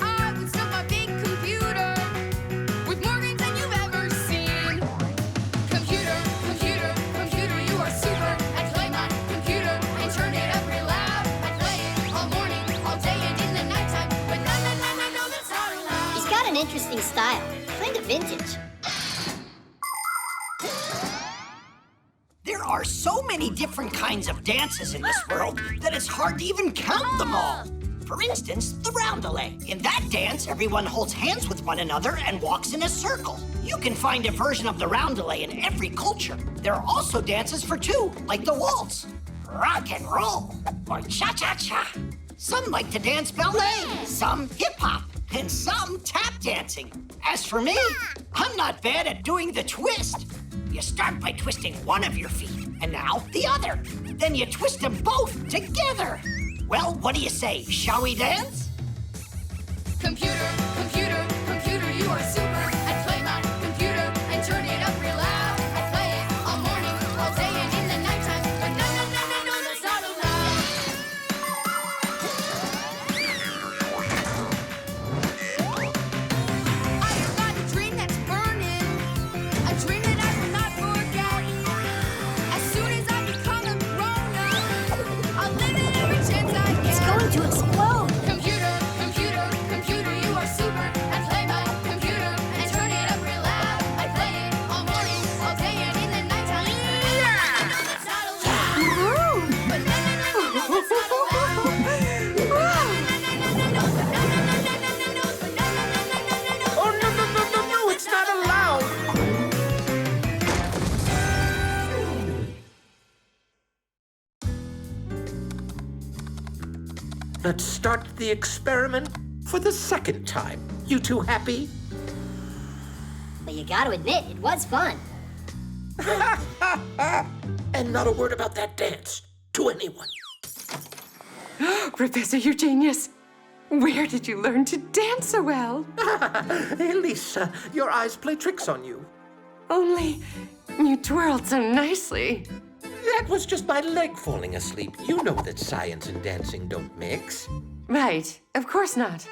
I would stuff my big computer with more games than you've ever seen. Computer, computer, computer, you are super. I play my computer and turn it up real loud. I play it all morning, all day, and in the nighttime. But no, that's not allowed. He's got an interesting style, kind of vintage. There are so many different kinds of dances in this world that it's hard to even count them all. For instance, the roundelay. In that dance, everyone holds hands with one another and walks in a circle. You can find a version of the roundelay in every culture. There are also dances for two, like the waltz, rock and roll, or cha-cha-cha. Some like to dance ballet, some hip-hop, and some tap dancing. As for me, I'm not bad at doing the twist. You start by twisting one of your feet, and now the other. Then you twist them both together. Well, what do you say? Shall we dance? Computer, computer, computer, you are super. I play my computer and turn it up real loud. I play it all morning, all day, and in the nighttime. But no, that's not allowed. I have got a dream that's burning, a dream that I will not forget. As soon as I become a grown-up, I'll live it every chance I get. It's going to explode. Computer, computer, computer, you are super. I play my computer and turn it up real loud. I play it all morning, all day, and in the nighttime. I know that's not allowed. But no, that's not Oh, no, it's not allowed. Let's start the experiment for the second time. You two happy? But you gotta admit, it was fun. And not a word about that dance to anyone. Professor, you genius. Where did you learn to dance so well? Elisa, your eyes play tricks on you. Only you twirled so nicely. That was just my leg falling asleep. You know that science and dancing don't mix. Right, of course not.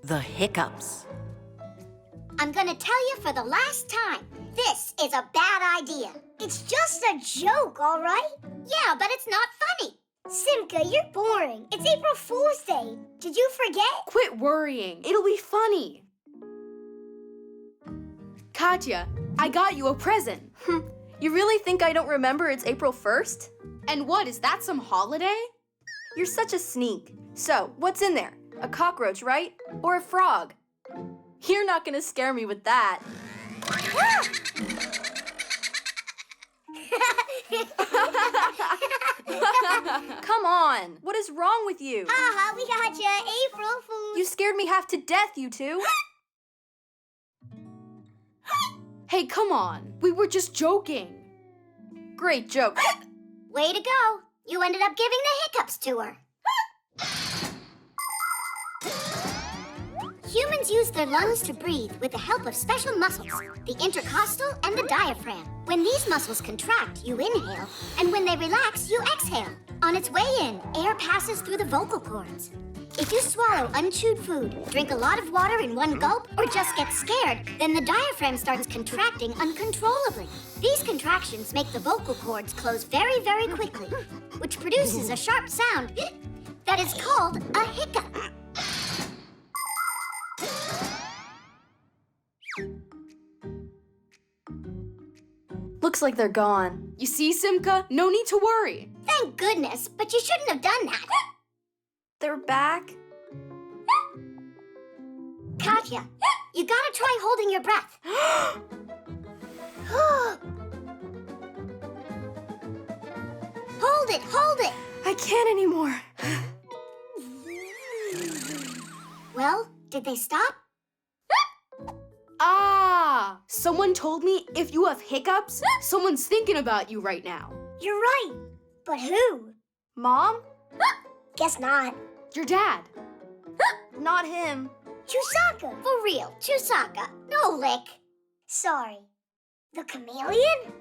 The hiccups. I'm gonna tell you for the last time, this is a bad idea. It's just a joke, all right? Yeah, but it's not funny. Simka, you're boring. It's April Fool's Day. Did you forget? Quit worrying. It'll be funny. Katya, I got you a present. You really think I don't remember it's April 1st? And what, is that some holiday? You're such a sneak. So, what's in there? A cockroach, right? Or a frog? You're not gonna scare me with that. Come on! What is wrong with you? Haha, we got you, April Fool. You scared me half to death, you two. Hey, come on. We were just joking. Great joke. Way to go. You ended up giving the hiccups to her. Humans use their lungs to breathe with the help of special muscles, the intercostal and the diaphragm. When these muscles contract, you inhale, and when they relax, you exhale. On its way in, air passes through the vocal cords. If you swallow unchewed food, drink a lot of water in one gulp, or just get scared, then the diaphragm starts contracting uncontrollably. These contractions make the vocal cords close very, very quickly, which produces a sharp sound that is called a hiccup. Looks like they're gone. You see, Simka? No need to worry. Thank goodness, but you shouldn't have done that. They're back? Katya, you gotta try holding your breath. Hold it, hold it. I can't anymore. Well, did they stop? Ah! Someone told me if you have hiccups, someone's thinking about you right now. You're right. But who? Mom? Guess not. Your dad. Not him. Chusaka. For real, Chusaka. Nolik. Sorry. The chameleon?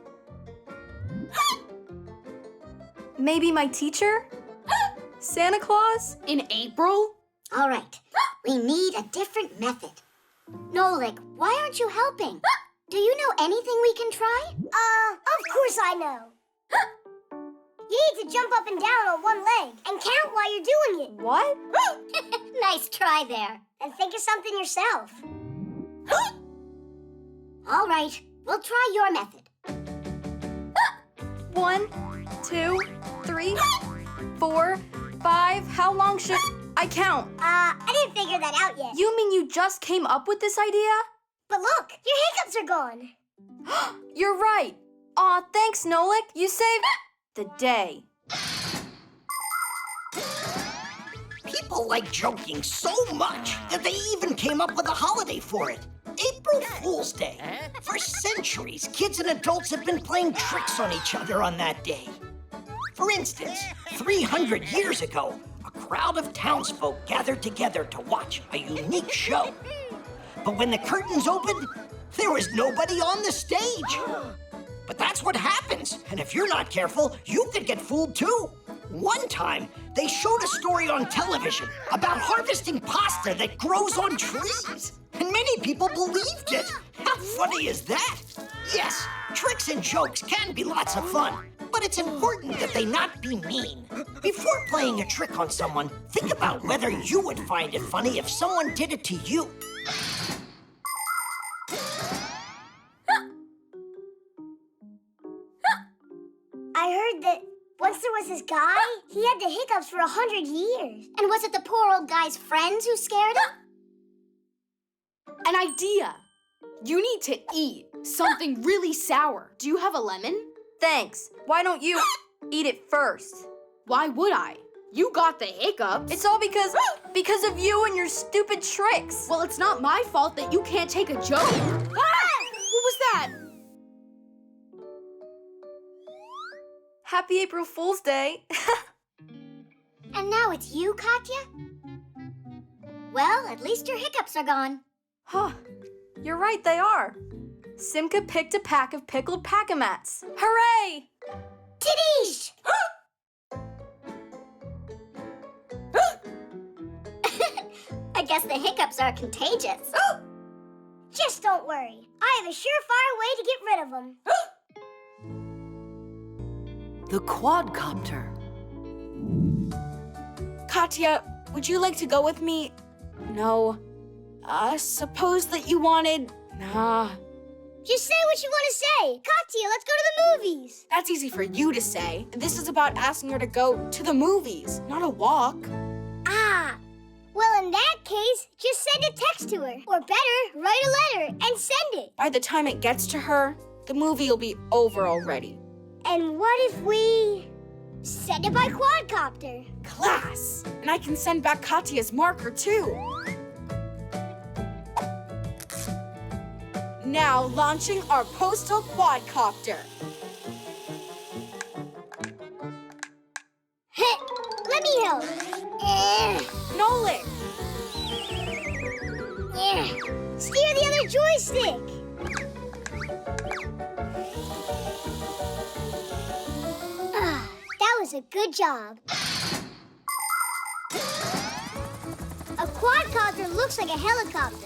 Maybe my teacher? Santa Claus? In April? All right, we need a different method. Nolik, why aren't you helping? Do you know anything we can try? Of course I know. You need to jump up and down on one leg and count while you're doing it. What? Nice try there. And think of something yourself. All right, we'll try your method. 1, 2, 3, 4, 5. How long should I count? I didn't figure that out yet. You mean you just came up with this idea? But look, your hiccups are gone. You're right. Aw, thanks, Nolik. You saved the day. People like joking so much that they even came up with a holiday for it. April Fool's Day. For centuries, kids and adults have been playing tricks on each other on that day. For instance, 300 years ago, a crowd of townsfolk gathered together to watch a unique show. But when the curtains opened, there was nobody on the stage. But that's what happens, and if you're not careful, you could get fooled too. One time, they showed a story on television about harvesting pasta that grows on trees. And many people believed it. How funny is that? Yes, tricks and jokes can be lots of fun, but it's important that they not be mean. Before playing a trick on someone, think about whether you would find it funny if someone did it to you. I heard that once there was this guy, he had the hiccups for 100 years. And was it the poor old guy's friends who scared him? An idea. You need to eat something really sour. Do you have a lemon? Thanks. Why don't you eat it first? Why would I? You got the hiccups. It's all because of you and your stupid tricks. Well, it's not my fault that you can't take a joke. Ah! What was that? Happy April Fool's Day. And now it's you, Katya? Well, at least your hiccups are gone. Huh. You're right, they are. Simka picked a pack of pickled pack-a-mats. Hooray! Titties! I guess the hiccups are contagious. Just don't worry. I have a surefire way to get rid of them. The quadcopter. Katya, would you like to go with me? No. Suppose that you wanted... Nah. Just say what you want to say. Katya, let's go to the movies. That's easy for you to say. This is about asking her to go to the movies, not a walk. Ah. Well, in that case, just send a text to her. Or better, write a letter and send it. By the time it gets to her, the movie will be over already. And what if we send it by quadcopter? Class! And I can send back Katya's marker, too. Now launching our postal quadcopter. joystick. That was a good job. A quadcopter looks like a helicopter,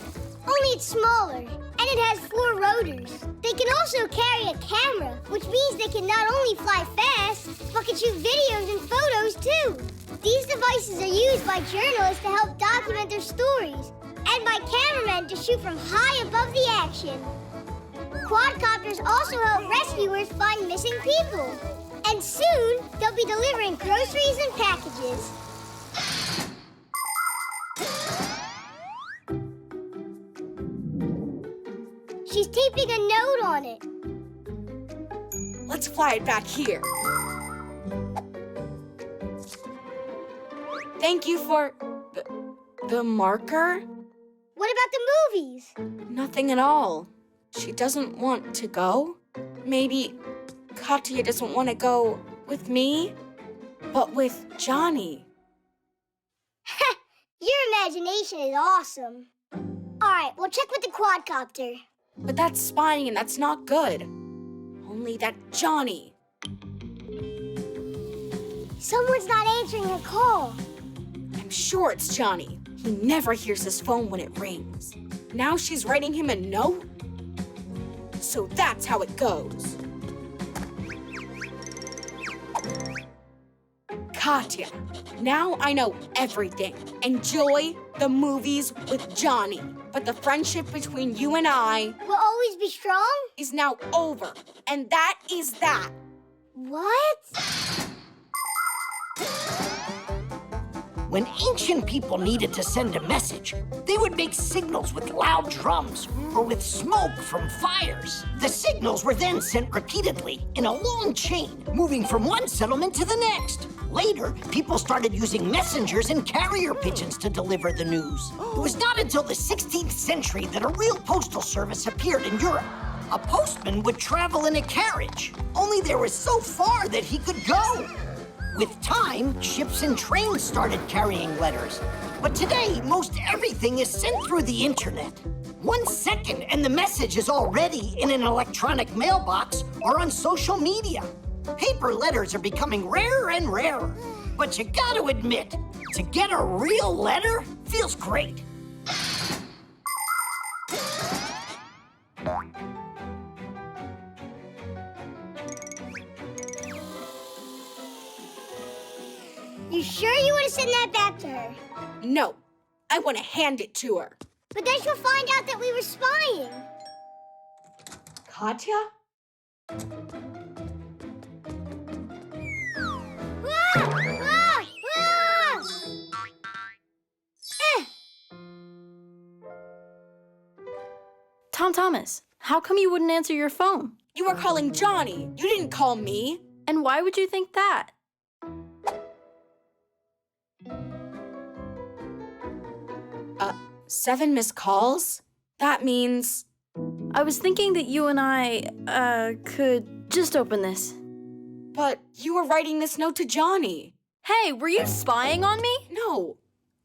only it's smaller, and it has 4 rotors. They can also carry a camera, which means they can not only fly fast, but can shoot videos and photos too. These devices are used by journalists to help document their stories, and by cameramen to shoot from high above the action. Quadcopters also help rescuers find missing people. And soon, they'll be delivering groceries and packages. She's taping a note on it. Let's fly it back here. Thank you for the marker? What about the movies? Nothing at all. She doesn't want to go. Maybe Katya doesn't want to go with me, but with Johnny. Your imagination is awesome. All right, we'll check with the quadcopter. But that's spying and that's not good. Only that Johnny. Someone's not answering her call. I'm sure it's Johnny. He never hears his phone when it rings. Now she's writing him a note? So that's how it goes. Katya, now I know everything. Enjoy the movies with Johnny. But the friendship between you and I will always be strong? Is now over. And that is that. What? When ancient people needed to send a message, they would make signals with loud drums or with smoke from fires. The signals were then sent repeatedly in a long chain, moving from one settlement to the next. Later, people started using messengers and carrier pigeons to deliver the news. It was not until the 16th century that a real postal service appeared in Europe. A postman would travel in a carriage, only there was so far that he could go. With time, ships and trains started carrying letters. But today, most everything is sent through the internet. 1 second and the message is already in an electronic mailbox or on social media. Paper letters are becoming rarer and rarer. But you gotta admit, to get a real letter feels great. You sure you want to send that back to her? No, I want to hand it to her. But then she'll find out that we were spying. Katya? Tom Thomas, how come you wouldn't answer your phone? You were calling Johnny. You didn't call me. And why would you think that? 7 missed calls? That means... I was thinking that you and I, could just open this. But you were writing this note to Johnny. Hey, were you spying on me? No,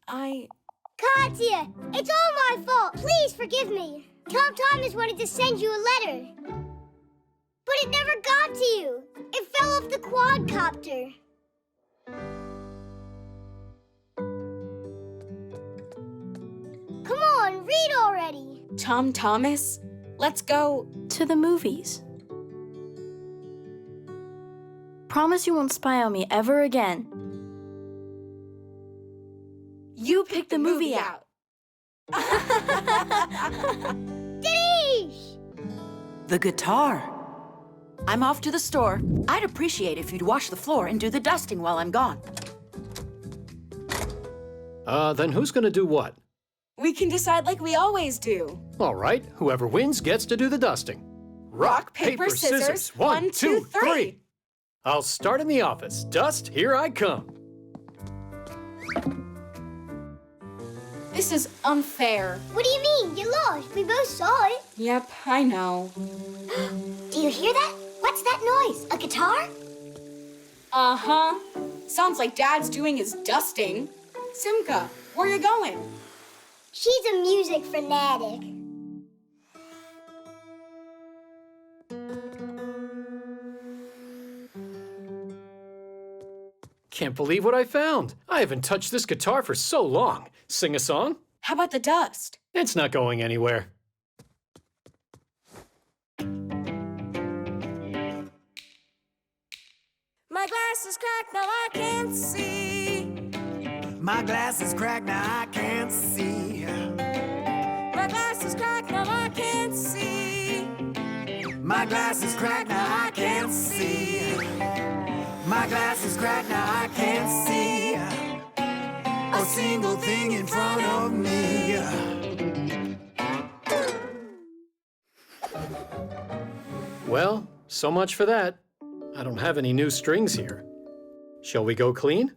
Katya, it's all my fault. Please forgive me. Tom Thomas wanted to send you a letter. But it never got to you. It fell off the quadcopter. Come on, read already. Tom Thomas, let's go to the movies. Promise you won't spy on me ever again. You picked the movie out. Denise! The guitar. I'm off to the store. I'd appreciate if you'd wash the floor and do the dusting while I'm gone. Then who's gonna do what? We can decide like we always do. All right, whoever wins gets to do the dusting. Rock, paper, scissors. 1, 2, 3. I'll start in the office. Dust, here I come. This is unfair. What do you mean? You lost. We both saw it. Yep, I know. Do you hear that? What's that noise? A guitar? Uh-huh. Sounds like Dad's doing his dusting. Simka, where you going? She's a music fanatic. can't believe what I found. I haven't touched this guitar for so long. Sing a song? How about the dust? It's not going anywhere. My glass is cracked, now I can't see. My glass is cracked, now I can't see. My glass is cracked, now I can't see. My glass is cracked, now I can't see. My glass is cracked, now I can't see a single thing in front of me. Well, so much for that. I don't have any new strings here. Shall we go clean?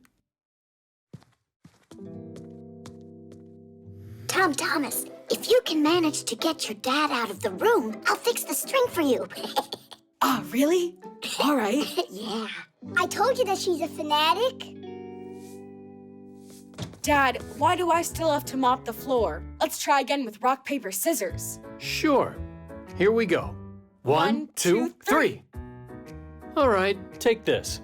Tom Thomas, if you can manage to get your dad out of the room, I'll fix the string for you. Ah, really? All right. Yeah. I told you that she's a fanatic. Dad, why do I still have to mop the floor? Let's try again with rock, paper, scissors. Sure. Here we go. 1, 2, 3. All right, take this.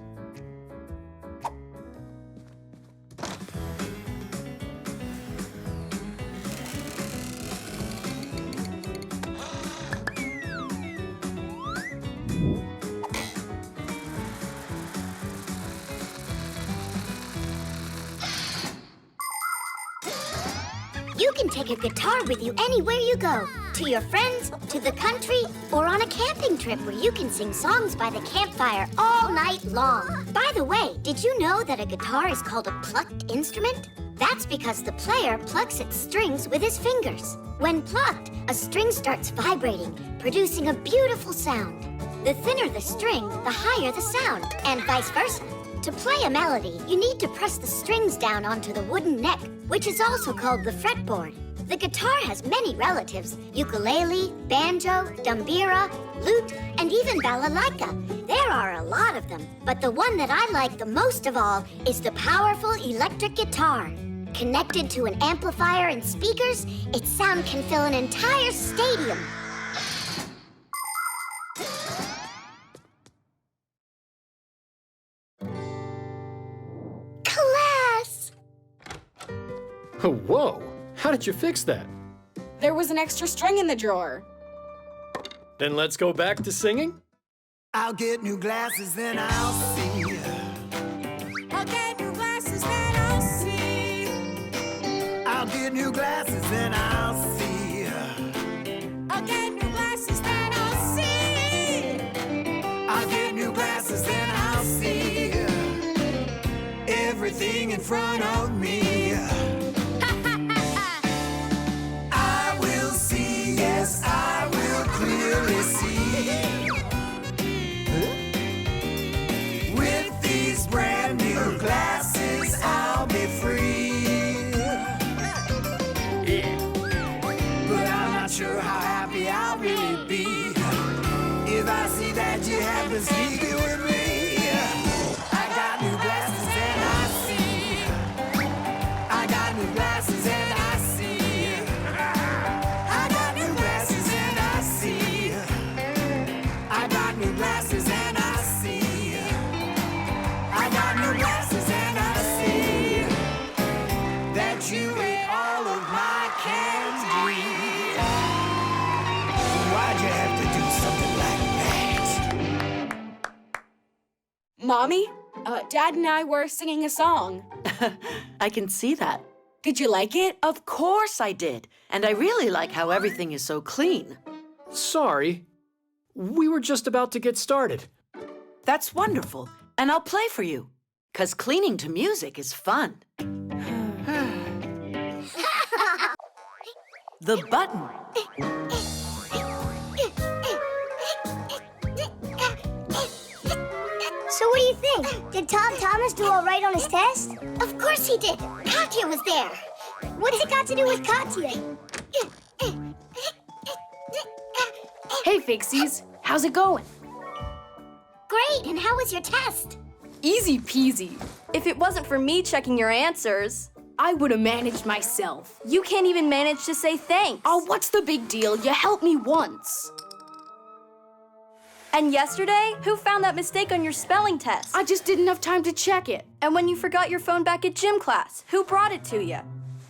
You can take a guitar with you anywhere you go. To your friends, to the country, or on a camping trip where you can sing songs by the campfire all night long. By the way, did you know that a guitar is called a plucked instrument? That's because the player plucks its strings with his fingers. When plucked, a string starts vibrating, producing a beautiful sound. The thinner the string, the higher the sound, and vice versa. To play a melody, you need to press the strings down onto the wooden neck, which is also called the fretboard. The guitar has many relatives: ukulele, banjo, dumbira, lute, and even balalaika. There are a lot of them, but the one that I like the most of all is the powerful electric guitar. Connected to an amplifier and speakers, its sound can fill an entire stadium. Class! Oh, whoa! How did you fix that? There was an extra string in the drawer. Then let's go back to singing? I'll get new glasses, then I'll see. I'll get new glasses, then I'll see. I'll get new glasses, then I'll see. I'll get new glasses, then I'll see. I'll get new glasses, then I'll see everything in front of me. I will see, yes, I will clearly see. With these brand new glasses, I'll be free. But I'm not sure how happy I'll really be if I see that you have been sneaking with me. I got new glasses and I see. I got new glasses and I see. I got new glasses and I see. I got new glasses and I see. I got new glasses and I see that you ate all of my candy. Why'd you have to do something like that? Mommy, Dad and I were singing a song. I can see that. Did you like it? Of course I did. And I really like how everything is so clean. Sorry. We were just about to get started. That's wonderful. And I'll play for you. 'Cause cleaning to music is fun. The button. So what do you think? Did Tom Thomas do all right on his test? Of course he did. Katya was there. What's it got to do with Katya? Hey, Fixies. How's it going? Great, and how was your test? Easy peasy. If it wasn't for me checking your answers, I would have managed myself. You can't even manage to say thanks. Oh, what's the big deal? You helped me once. And yesterday, who found that mistake on your spelling test? I just didn't have time to check it. And when you forgot your phone back at gym class, who brought it to you?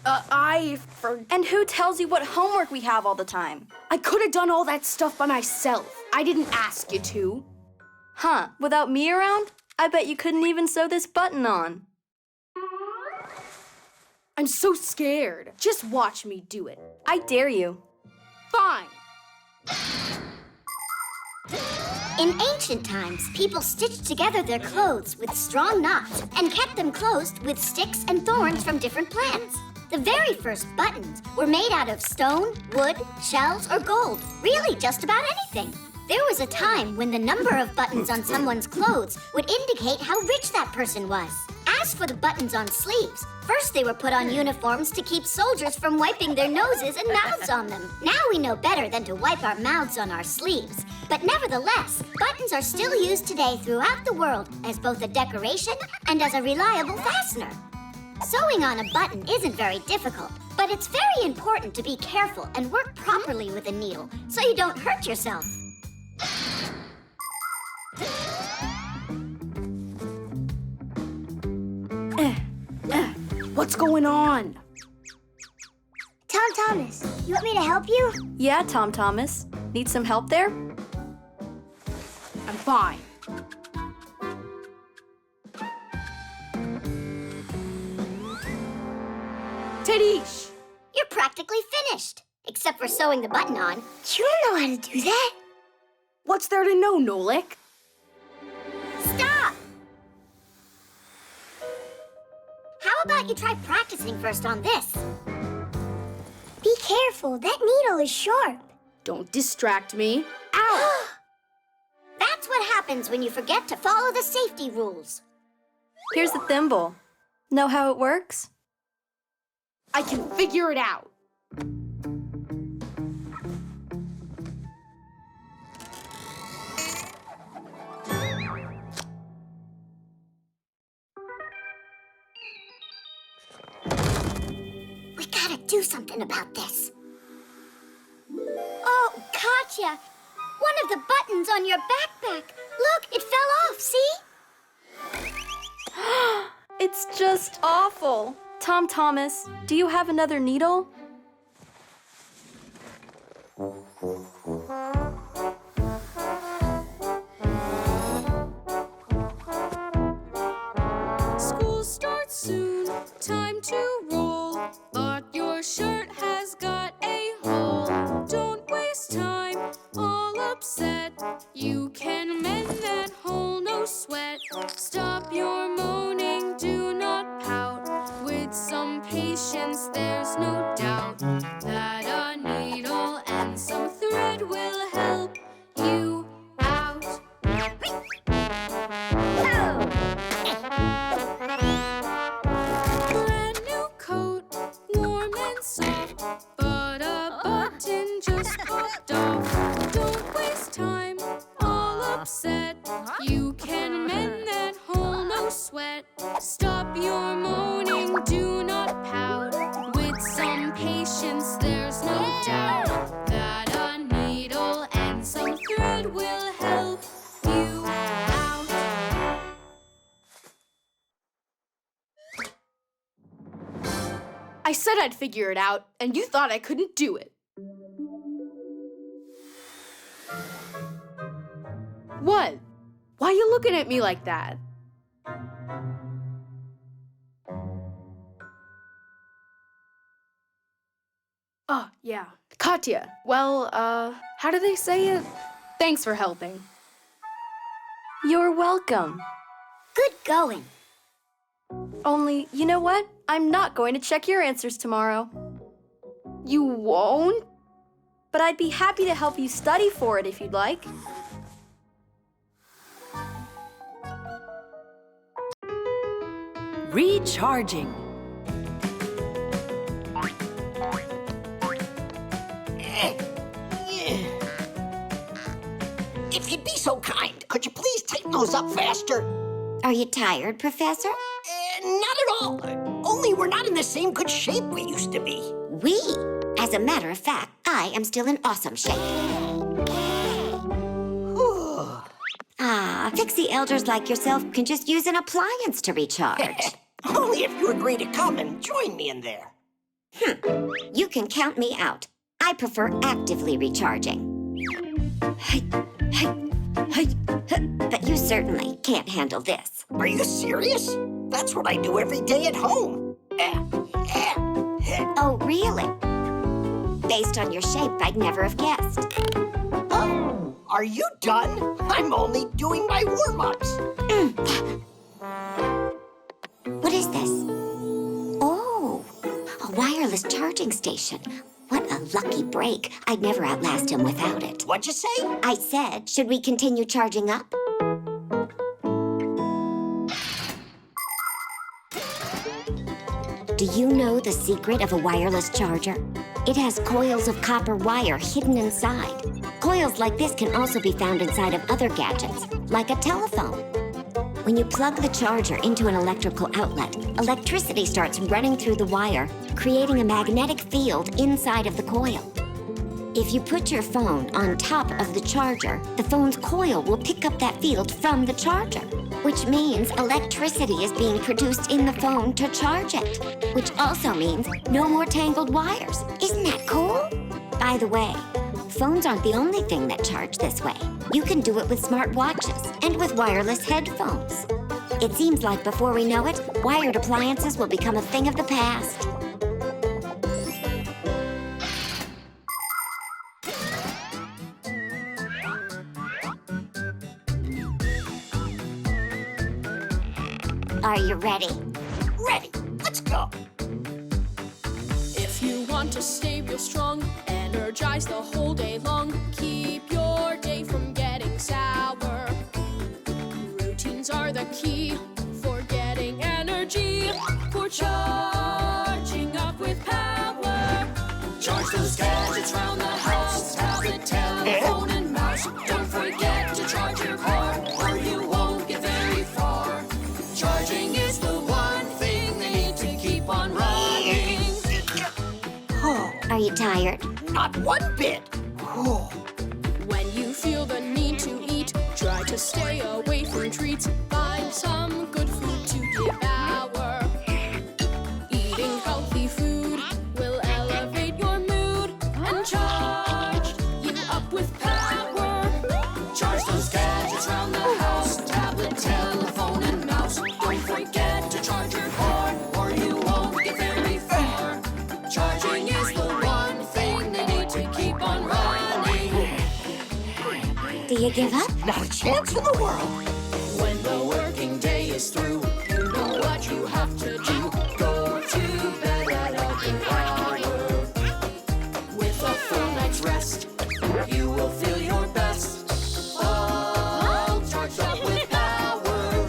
And who tells you what homework we have all the time? I could have done all that stuff by myself. I didn't ask you to. Huh, without me around? I bet you couldn't even sew this button on. I'm so scared. Just watch me do it. I dare you. Fine. In ancient times, people stitched together their clothes with strong knots and kept them closed with sticks and thorns from different plants. The very first buttons were made out of stone, wood, shells, or gold. Really, just about anything. There was a time when the number of buttons on someone's clothes would indicate how rich that person was. As for the buttons on sleeves, first they were put on uniforms to keep soldiers from wiping their noses and mouths on them. Now we know better than to wipe our mouths on our sleeves. But nevertheless, buttons are still used today throughout the world as both a decoration and as a reliable fastener. Sewing on a button isn't very difficult, but it's very important to be careful and work properly with a needle so you don't hurt yourself. What's going on? Tom Thomas, you want me to help you? Yeah, Tom Thomas. Need some help there? I'm fine. Tadish! You're practically finished, except for sewing the button on. You don't know how to do that. What's there to know, Nolik? Stop! How about you try practicing first on this? Be careful, that needle is sharp. Don't distract me. Ow! That's what happens when you forget to follow the safety rules. Here's the thimble. Know how it works? I can figure it out. We gotta do something about this. Oh, Katya, one of the buttons on your backpack. Look, it fell off, see? It's just awful. Tom Thomas, do you have another needle? School starts soon, time to roll. But your shirt has got a hole. Don't waste time, all upset. You can mend that hole, no sweat. Stop your moaning, do not pout. With some patience, there's no doubt that a needle and some thread will help you out. Brand new coat, warm and soft, but a button just popped off. Don't waste time, all upset. You can mend that hole, no sweat. Stop your moaning, do not pout. With some patience, there's no doubt that a needle and some thread will help you out. I said I'd figure it out, and you thought I couldn't do it. What? Why are you looking at me like that? Oh, yeah. Katya. Well, how do they say it? Thanks for helping. You're welcome. Good going. Only, you know what? I'm not going to check your answers tomorrow. You won't? But I'd be happy to help you study for it if you'd like. Recharging. If you'd be so kind, could you please tighten those up faster? Are you tired, Professor? Not at all. Only we're not in the same good shape we used to be. We? As a matter of fact, I am still in awesome shape. Fixie elders like yourself can just use an appliance to recharge. Only if you agree to come and join me in there. You can count me out. I prefer actively recharging. But you certainly can't handle this. Are you serious? That's what I do every day at home. Oh, really? Based on your shape, I'd never have guessed. Oh, are you done? I'm only doing my warm-ups. What is this? Oh, a wireless charging station. What a lucky break. I'd never outlast him without it. What'd you say? I said, should we continue charging up? Do you know the secret of a wireless charger? It has coils of copper wire hidden inside. Coils like this can also be found inside of other gadgets, like a telephone. When you plug the charger into an electrical outlet, electricity starts running through the wire, creating a magnetic field inside of the coil. If you put your phone on top of the charger, the phone's coil will pick up that field from the charger, which means electricity is being produced in the phone to charge it, which also means no more tangled wires. Isn't that cool? By the way, phones aren't the only thing that charge this way. You can do it with smart watches and with wireless headphones. It seems like before we know it, wired appliances will become a thing of the past. Are you ready? Ready. Let's go. If you want to stay real strong, energize the whole day long, keep your day from getting sour. Routines are the key for getting energy, for charging up with power. Charge those gadgets round the house, tablet, telephone, and mouse. Don't forget to charge your car, or you won't get very far. Charging is the one thing they need to keep on running. Are you tired? Not one bit. When you feel the need to eat, try to stay away from treats. Find some good food to devour. Eating healthy food will elevate your mood and charge you up with power. Charge those gadgets round the house, tablet, telephone, and mouse. Don't forget to charge your car, or you won't get very far. Charging is the one thing they need to keep on running. Do you give up? Not a chance in the world. When the working day is through, you know what you have to do. Go to bed at a good hour. With a full night's rest, you will feel your best. All charged up with power.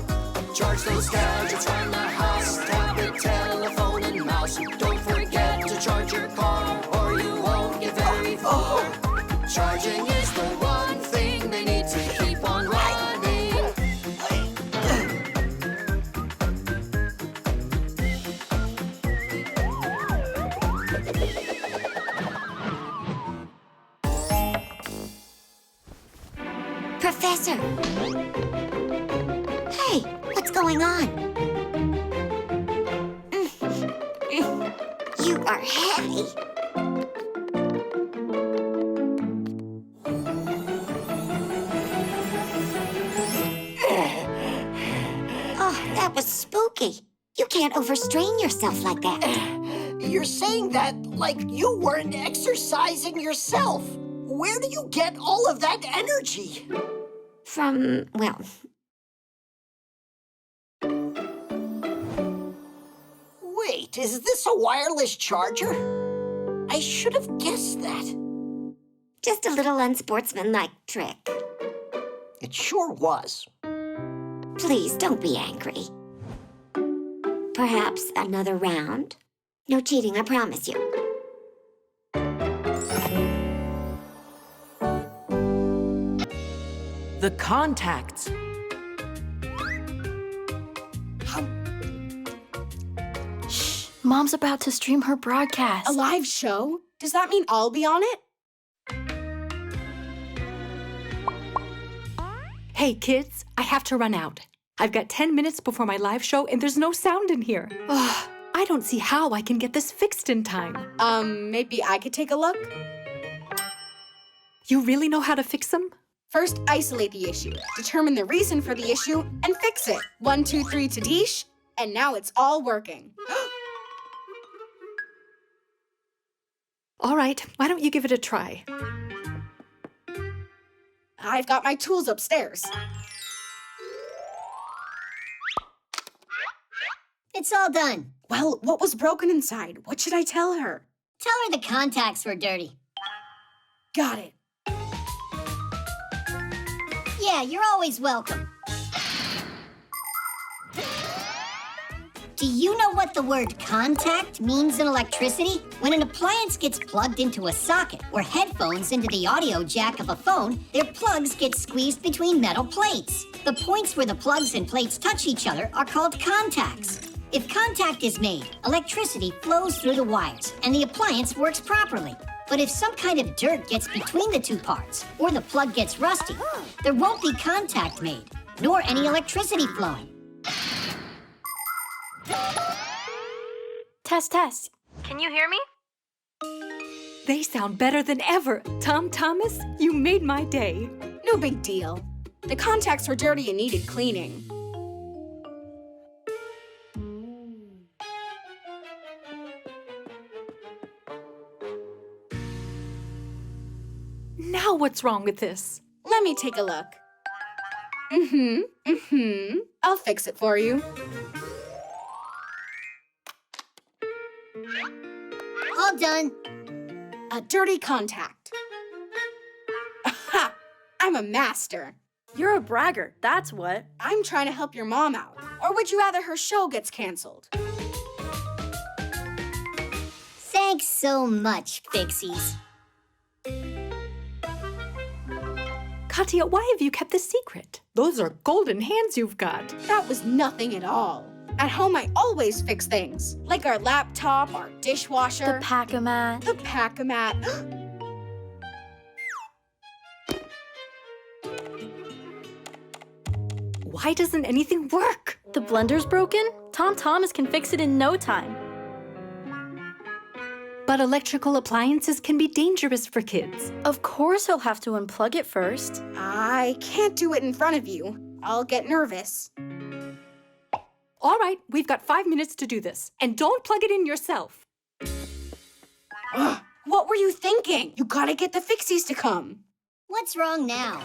Charge those gadgets round the house, tablet, telephone, and mouse. Don't forget to charge your car, or you won't get very far. Charging is the one thing they need to keep on running. Professor! Hey, what's going on? You are heavy. Oh, that was spooky. You can't overstrain yourself like that. You're saying that like you weren't exercising yourself. Where do you get all of that energy? From, well... Wait, is this a wireless charger? I should have guessed that. Just a little unsportsmanlike trick. It sure was. Please, don't be angry. Perhaps another round? No cheating, I promise you. The contacts. Shh, Mom's about to stream her broadcast. A live show? Does that mean I'll be on it? Hey, kids, I have to run out. I've got 10 minutes before my live show, and there's no sound in here. Ugh, I don't see how I can get this fixed in time. Maybe I could take a look? You really know how to fix them? First, isolate the issue, determine the reason for the issue, and fix it. 1, 2, 3, Tadish, and now it's all working. All right, why don't you give it a try? I've got my tools upstairs. It's all done. Well, what was broken inside? What should I tell her? Tell her the contacts were dirty. Got it. Yeah, you're always welcome. Do you know what the word contact means in electricity? When an appliance gets plugged into a socket or headphones into the audio jack of a phone, their plugs get squeezed between metal plates. The points where the plugs and plates touch each other are called contacts. If contact is made, electricity flows through the wires and the appliance works properly. But if some kind of dirt gets between the two parts or the plug gets rusty, there won't be contact made, nor any electricity flowing. Test, test. Can you hear me? They sound better than ever. Tom Thomas, you made my day. No big deal. The contacts were dirty and needed cleaning. Now what's wrong with this? Let me take a look. I'll fix it for you. All done. A dirty contact. Aha! I'm a master. You're a braggart, that's what. I'm trying to help your mom out. Or would you rather her show gets canceled? Thanks so much, Fixies. Katya, why have you kept this secret? Those are golden hands you've got. That was nothing at all. At home, I always fix things. Like our laptop, our dishwasher. The pack-a-mat. The pack-a-mat. Why doesn't anything work? The blender's broken? Tom Thomas can fix it in no time. But electrical appliances can be dangerous for kids. Of course he'll have to unplug it first. I can't do it in front of you. I'll get nervous. All right, we've got 5 minutes to do this. And don't plug it in yourself. Ugh, what were you thinking? You gotta get the Fixies to come. What's wrong now?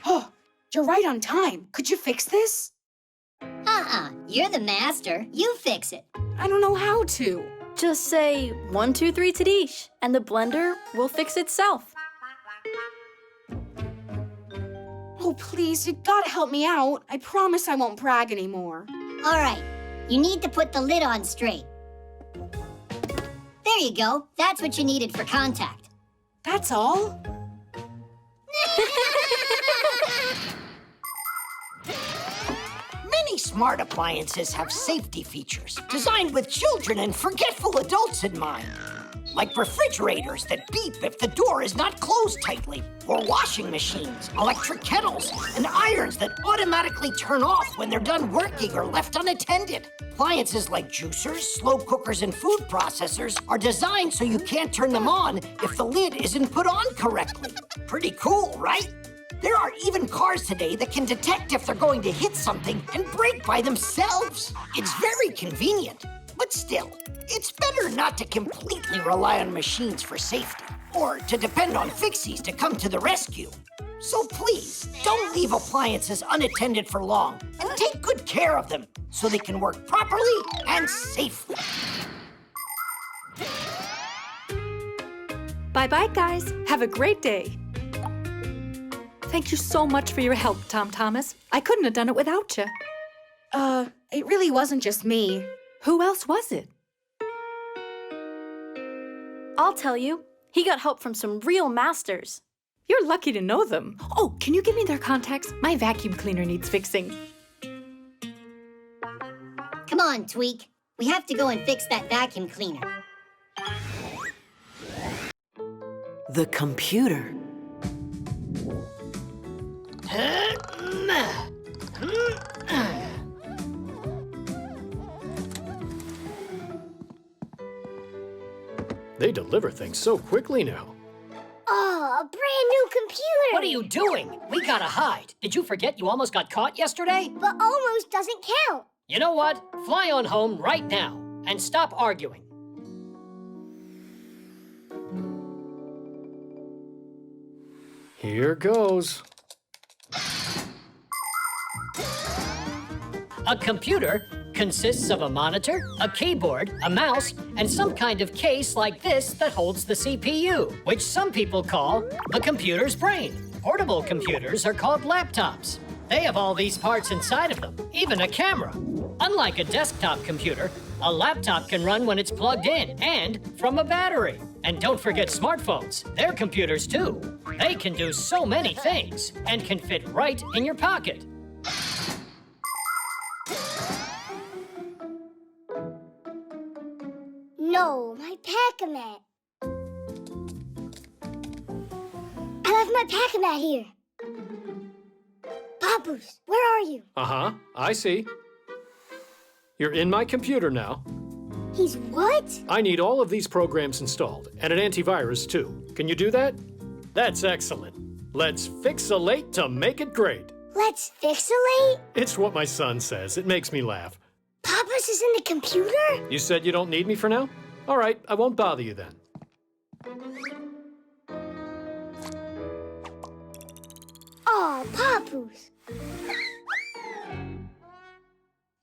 Oh, you're right on time. Could you fix this? You're the master. You fix it. I don't know how to. Just say 1, 2, 3 Tadish, and the blender will fix itself. Oh, please, you gotta help me out. I promise I won't brag anymore. All right, you need to put the lid on straight. There you go. That's what you needed for contact. That's all? Many smart appliances have safety features designed with children and forgetful adults in mind. Like refrigerators that beep if the door is not closed tightly, or washing machines, electric kettles, and irons that automatically turn off when they're done working or left unattended. Appliances like juicers, slow cookers, and food processors are designed so you can't turn them on if the lid isn't put on correctly. Pretty cool, right? There are even cars today that can detect if they're going to hit something and brake by themselves. It's very convenient, but still, it's better not to completely rely on machines for safety or to depend on Fixies to come to the rescue. So please, don't leave appliances unattended for long and take good care of them so they can work properly and safely. Bye-bye, guys. Have a great day. Thank you so much for your help, Tom Thomas. I couldn't have done it without you. It really wasn't just me. Who else was it? I'll tell you. He got help from some real masters. You're lucky to know them. Oh, can you give me their contacts? My vacuum cleaner needs fixing. Come on, Tweak. We have to go and fix that vacuum cleaner. The computer. They deliver things so quickly now. Oh, a brand new computer! What are you doing? We gotta hide. Did you forget you almost got caught yesterday? But almost doesn't count. You know what? Fly on home right now and stop arguing. Here goes. A computer consists of a monitor, a keyboard, a mouse, and some kind of case like this that holds the CPU, which some people call the computer's brain. Portable computers are called laptops. They have all these parts inside of them, even a camera. Unlike a desktop computer, a laptop can run when it's plugged in and from a battery. And don't forget smartphones. They're computers too. They can do so many things and can fit right in your pocket. No, my Pac-A-Mat. I left my Pac-A-Mat here. Papoose, where are you? Uh-huh, I see. You're in my computer now. He's what? I need all of these programs installed, and an antivirus too. Can you do that? That's excellent. Let's fixalate to make it great. Let's fixalate? It's what my son says. It makes me laugh. Papoose is in the computer? You said you don't need me for now? All right, I won't bother you then. Oh, Papoose.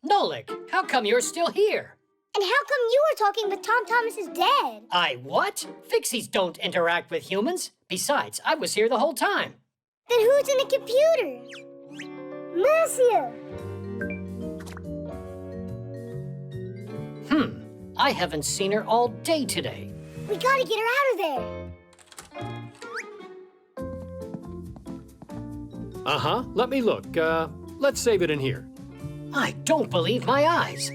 Nolik, how come you're still here? And how come you were talking with Tom Thomas's dad? I what? Fixies don't interact with humans. Besides, I was here the whole time. Then who's in the computers? Marcia! I haven't seen her all day today. We gotta get her out of there. Uh-huh, let me look. Let's save it in here. I don't believe my eyes.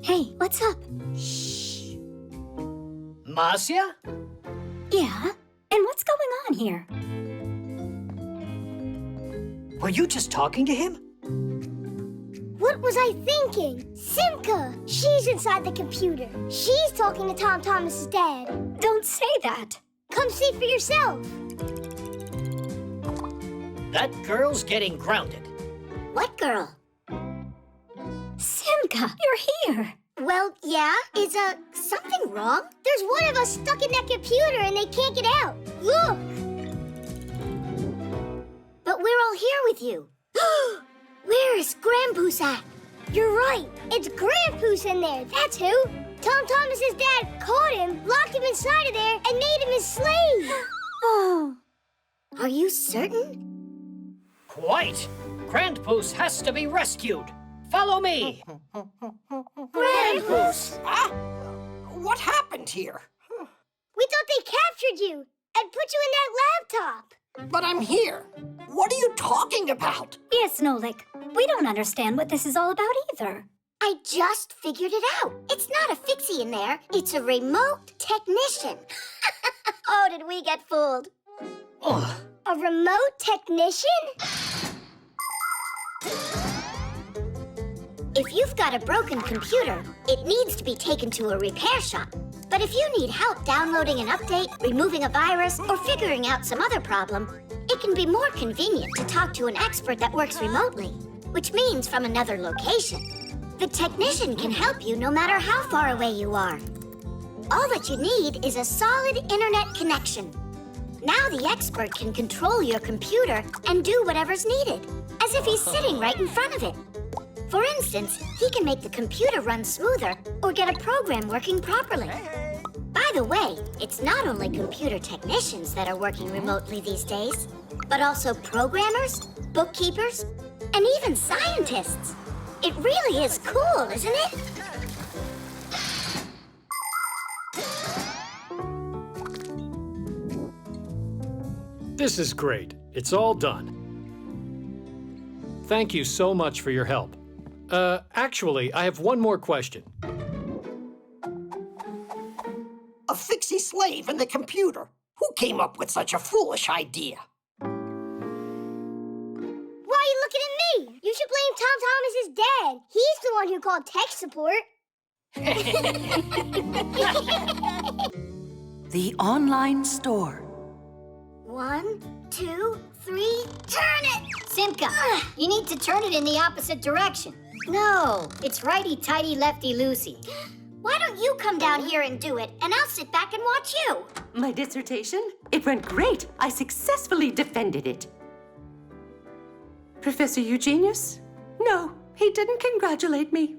Hey, what's up? Shh. Marcia? Yeah? And what's going on here? Were you just talking to him? What was I thinking? Simka! She's inside the computer. She's talking to Tom Thomas's dad. Don't say that. Come see for yourself. That girl's getting grounded. What girl? Simka, you're here. Well, yeah. Is, something wrong? There's one of us stuck in that computer and they can't get out. Look! But we're all here with you. Where is Grandpoos at? You're right. It's Grandpoos in there. That's who. Tom Thomas's dad caught him, locked him inside of there, and made him his slave. Oh. Are you certain? Quite. Grandpoos has to be rescued. Follow me. Grandpoos! What happened here? We thought they captured you and put you in that laptop. But I'm here. What are you talking about? Yes, Nolik. We don't understand what this is all about either. I just figured it out. It's not a fixie in there. It's a remote technician. Oh, did we get fooled? Ugh. A remote technician? If you've got a broken computer, it needs to be taken to a repair shop. But if you need help downloading an update, removing a virus, or figuring out some other problem, it can be more convenient to talk to an expert that works remotely, which means from another location. The technician can help you no matter how far away you are. All that you need is a solid internet connection. Now the expert can control your computer and do whatever's needed, as if he's sitting right in front of it. For instance, he can make the computer run smoother or get a program working properly. By the way, it's not only computer technicians that are working remotely these days, but also programmers, bookkeepers, and even scientists. It really is cool, isn't it? This is great. It's all done. Thank you so much for your help. Actually, I have one more question. A fixie slave in the computer. Who came up with such a foolish idea? think Tom Thomas is dead. He's the one who called tech support. The online store. 1, 2, 3, turn it! Simka, you need to turn it in the opposite direction. No, it's righty-tighty, lefty-loosey. Why don't you come down here and do it, and I'll sit back and watch you? My dissertation? It went great. I successfully defended it. Professor Eugenius? No, he didn't congratulate me.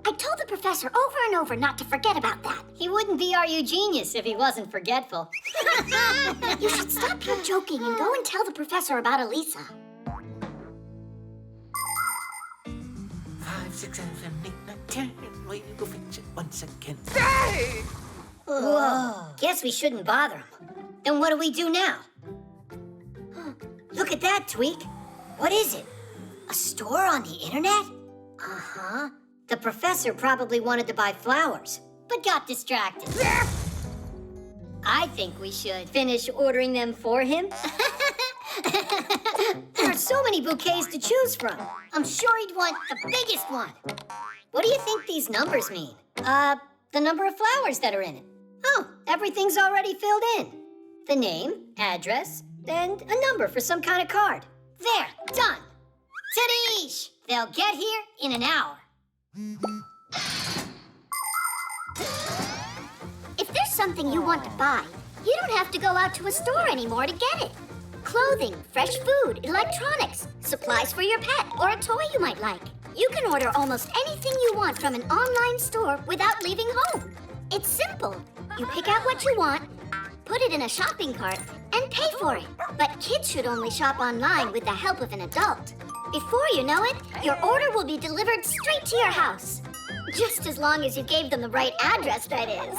I told the professor over and over not to forget about that. He wouldn't be our Eugenius if he wasn't forgetful. You should stop your joking and go and tell the professor about Elisa. 5, 6, 7, 8, 9, 10. We will fix it once again. Whoa. Guess we shouldn't bother him. Then what do we do now? Look at that, Tweak. What is it? A store on the internet? Uh-huh. The professor probably wanted to buy flowers, but got distracted. I think we should finish ordering them for him. There are so many bouquets to choose from. I'm sure he'd want the biggest one. What do you think these numbers mean? The number of flowers that are in it. Oh, everything's already filled in. The name, address, and a number for some kind of card. There, done. Tadeish! They'll get here in an hour. If there's something you want to buy, you don't have to go out to a store anymore to get it. Clothing, fresh food, electronics, supplies for your pet, or a toy you might like. You can order almost anything you want from an online store without leaving home. It's simple. You pick out what you want, put it in a shopping cart, and pay for it. But kids should only shop online with the help of an adult. Before you know it, your order will be delivered straight to your house. Just as long as you gave them the right address, that is.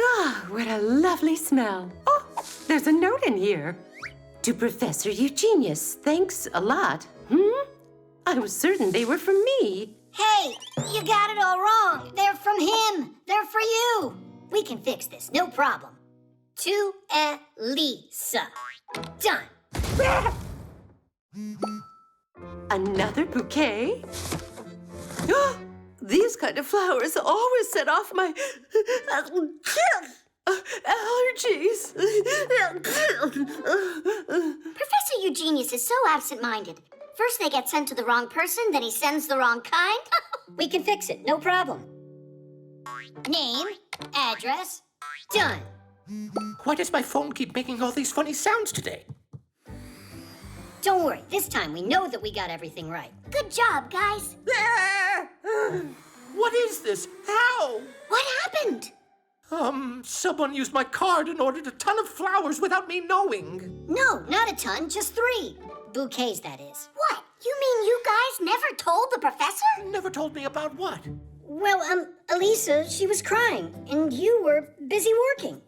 Ah, what a lovely smell. Oh, there's a note in here. To Professor Eugenius, thanks a lot. I was certain they were from me. Hey, you got it all wrong. They're from him. They're for you. We can fix this, no problem. To Elisa. Done. Another bouquet? These kind of flowers always set off my allergies. Professor Eugenius is so absent-minded. First they get sent to the wrong person, then he sends the wrong kind. We can fix it, no problem. Name, address, done. Why does my phone keep making all these funny sounds today? Don't worry, this time we know that we got everything right. Good job, guys. What is this? How? What happened? Someone used my card and ordered a ton of flowers without me knowing. No, not a ton, just 3. Bouquets, that is. What? You mean you guys never told the professor? Never told me about what? Well, Elisa, she was crying, and you were busy working.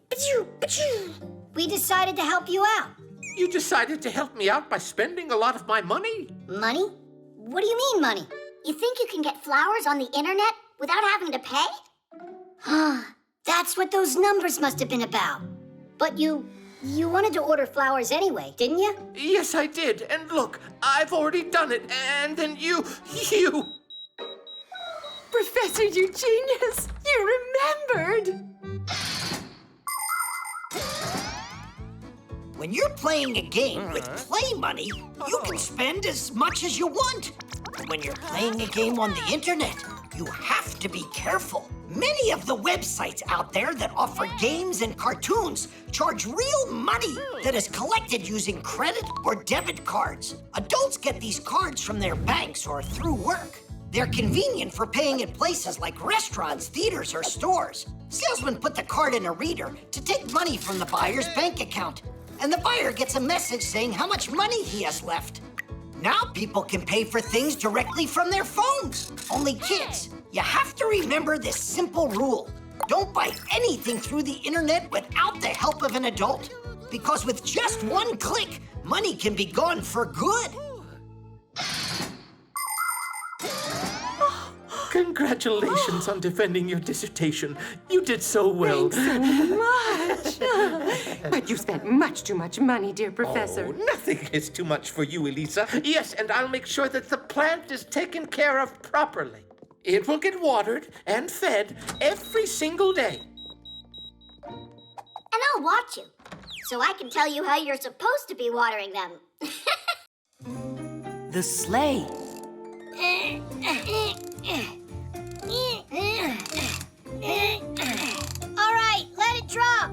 We decided to help you out. You decided to help me out by spending a lot of my money? Money? What do you mean, money? You think you can get flowers on the internet without having to pay? That's what those numbers must have been about. But you wanted to order flowers anyway, didn't you? Yes, I did. And look, I've already done it. And then you... Professor Eugenius, you remembered. When you're playing a game with play money, you can spend as much as you want. When you're playing a game on the internet, you have to be careful. Many of the websites out there that offer games and cartoons charge real money that is collected using credit or debit cards. Adults get these cards from their banks or through work. They're convenient for paying at places like restaurants, theaters, or stores. Salesmen put the card in a reader to take money from the buyer's bank account, and the buyer gets a message saying how much money he has left. Now people can pay for things directly from their phones. Only kids, you have to remember this simple rule. Don't buy anything through the internet without the help of an adult. Because with just one click, money can be gone for good. Congratulations on defending your dissertation. You did so well. Thanks so much. But you spent much too much money, dear Professor. Oh, nothing is too much for you, Elisa. Yes, and I'll make sure that the plant is taken care of properly. It will get watered and fed every single day. And I'll watch you, so I can tell you how you're supposed to be watering them. The sleigh. All right, let it drop.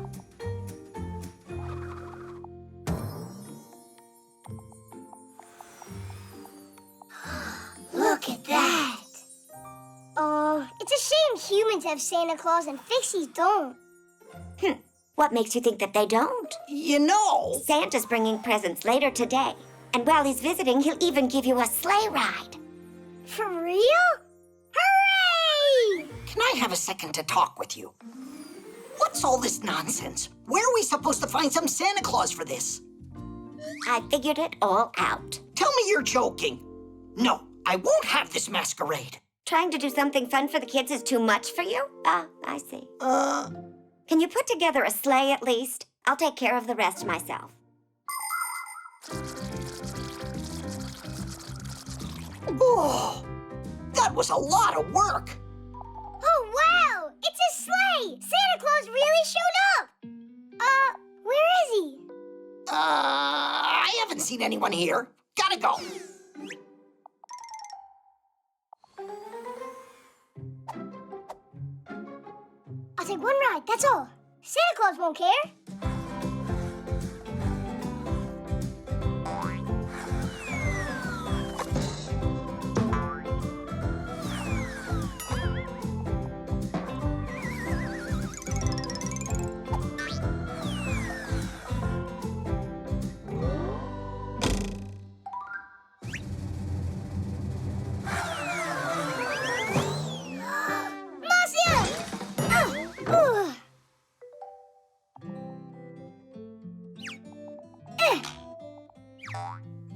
Look at that. Oh, it's a shame humans have Santa Claus and Fixies don't. What makes you think that they don't? You know, Santa's bringing presents later today. And while he's visiting, he'll even give you a sleigh ride. For real? Hooray! Can I have a second to talk with you? What's all this nonsense? Where are we supposed to find some Santa Claus for this? I figured it all out. Tell me you're joking. No, I won't have this masquerade. Trying to do something fun for the kids is too much for you? Ah, I see. Can you put together a sleigh at least? I'll take care of the rest myself. Oh, that was a lot of work. Oh, wow! It's a sleigh! Santa Claus really showed up! Where is he? I haven't seen anyone here. Gotta go. I'll take one ride, that's all. Santa Claus won't care.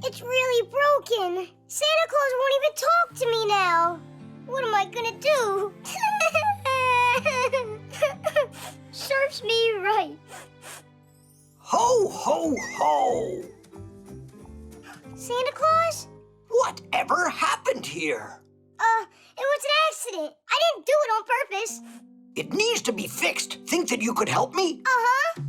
It's really broken. Santa Claus won't even talk to me now. What am I gonna do? Serves me right. Ho, ho, ho. Santa Claus? Whatever happened here? It was an accident. I didn't do it on purpose. It needs to be fixed. Think that you could help me? Uh-huh.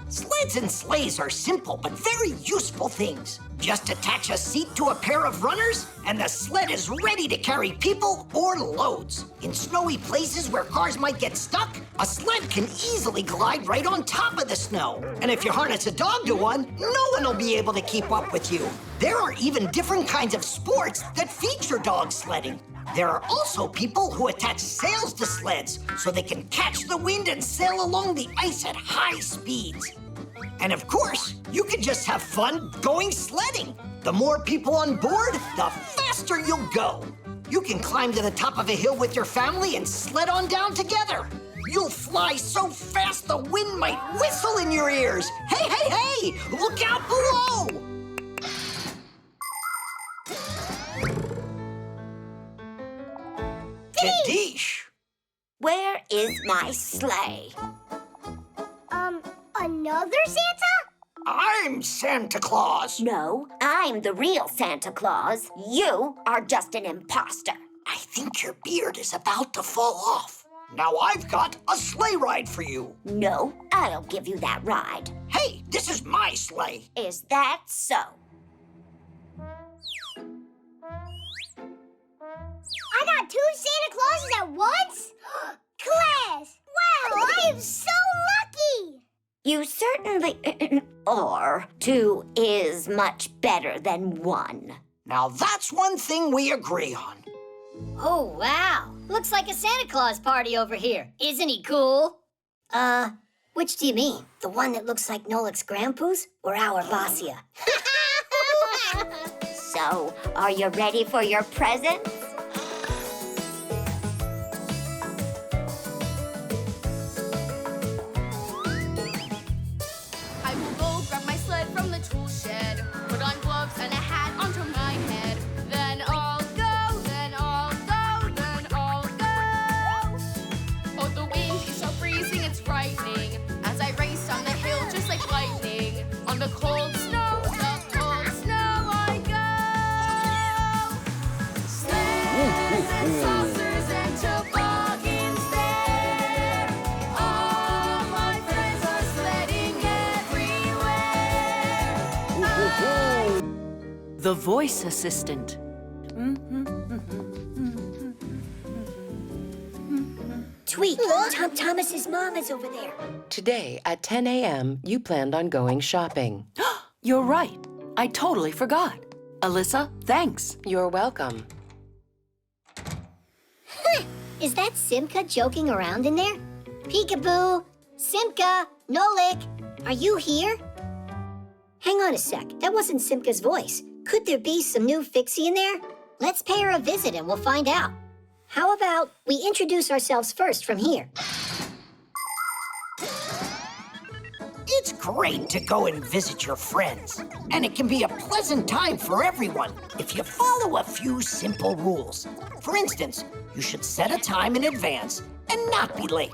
Sleds and sleighs are simple but very useful things. Just attach a seat to a pair of runners, and the sled is ready to carry people or loads. In snowy places where cars might get stuck, a sled can easily glide right on top of the snow. And if you harness a dog to one, no one will be able to keep up with you. There are even different kinds of sports that feature dog sledding. There are also people who attach sails to sleds so they can catch the wind and sail along the ice at high speeds. And of course, you can just have fun going sledding. The more people on board, the faster you'll go. You can climb to the top of a hill with your family and sled on down together. You'll fly so fast the wind might whistle in your ears. Hey, hey, hey! Look out below! Kadish! Where is my sleigh? Another Santa? I'm Santa Claus. No, I'm the real Santa Claus. You are just an imposter. I think your beard is about to fall off. Now I've got a sleigh ride for you. No, I'll give you that ride. Hey, this is my sleigh. Is that so? I got 2 Santa Clauses at once? Class! Wow, I am so lucky! You certainly are. 2 is much better than 1. Now that's one thing we agree on. Oh, wow. Looks like a Santa Claus party over here. Isn't he cool? Which do you mean? The one that looks like Nolik's grandpa's or our Basia? So, are you ready for your presents? I will go grab my sleigh. the voice assistant. Tweet, Tom Thomas's mom is over there. Today at 10 a.m., you planned on going shopping. You're right. I totally forgot. Alyssa, thanks. You're welcome. Is that Simka joking around in there? Peekaboo! Simka! Nolik! Are you here? Hang on a sec. That wasn't Simka's voice. Could there be some new Fixie in there? Let's pay her a visit and we'll find out. How about we introduce ourselves first from here? It's great to go and visit your friends, and it can be a pleasant time for everyone if you follow a few simple rules. For instance, you should set a time in advance and not be late.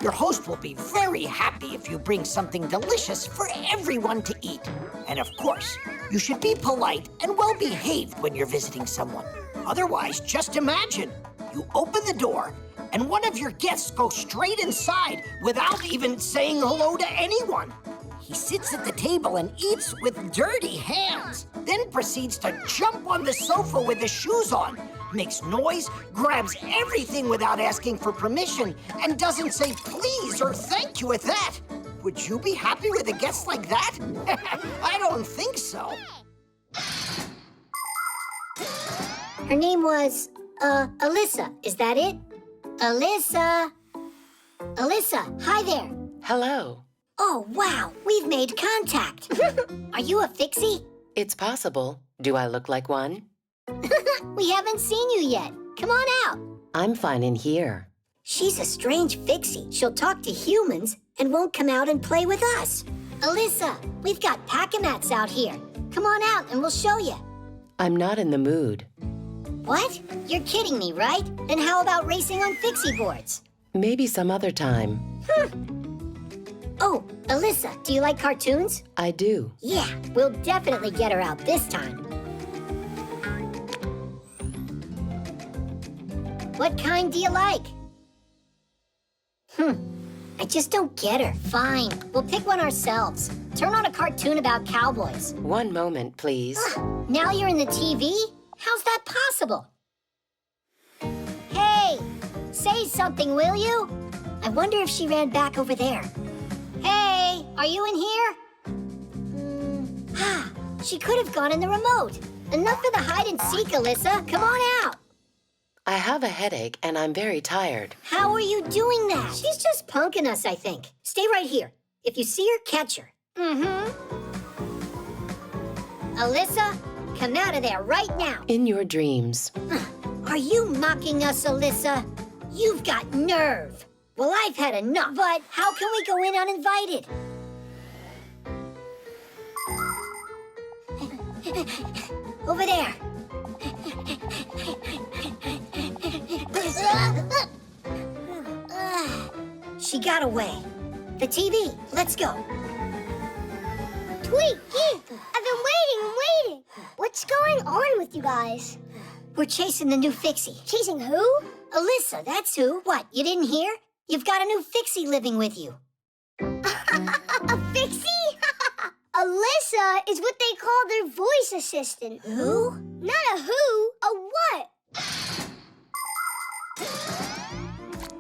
Your host will be very happy if you bring something delicious for everyone to eat. And of course, you should be polite and well-behaved when you're visiting someone. Otherwise, just imagine, you open the door and one of your guests goes straight inside without even saying hello to anyone. He sits at the table and eats with dirty hands, then proceeds to jump on the sofa with his shoes on, makes noise, grabs everything without asking for permission, and doesn't say please or thank you at that. Would you be happy with a guest like that? I don't think so. Her name was, Alyssa. Is that it? Alyssa! Alyssa, hi there. Hello. Oh, wow, we've made contact. Are you a Fixie? It's possible. Do I look like one? We haven't seen you yet. Come on out. I'm fine in here. She's a strange Fixie. She'll talk to humans and won't come out and play with us. Alyssa, we've got pack-a-mats out here. Come on out and we'll show you. I'm not in the mood. What? You're kidding me, right? Then how about racing on Fixie boards? Maybe some other time. Oh, Alyssa, do you like cartoons? I do. Yeah, we'll definitely get her out this time. What kind do you like? I just don't get her. Fine, we'll pick one ourselves. Turn on a cartoon about cowboys. One moment, please. Now you're in the TV? How's that possible? Hey, say something, will you? I wonder if she ran back over there. Hey, are you in here? She could have gone in the remote. Enough of the hide and seek, Alyssa. Come on out. I have a headache and I'm very tired. How are you doing that? She's just punking us, I think. Stay right here. If you see her, catch her. Alyssa, come out of there right now. In your dreams. Are you mocking us, Alyssa? You've got nerve. Well, I've had enough, but how can we go in uninvited? Over there. She got away. The TV, let's go. Tweet, I've been waiting. What's going on with you guys? We're chasing the new Fixie. Chasing who? Alyssa, that's who. What, you didn't hear? You've got a new Fixie living with you. A Fixie? Alyssa is what they call their voice assistant. Who? Not a who, a what?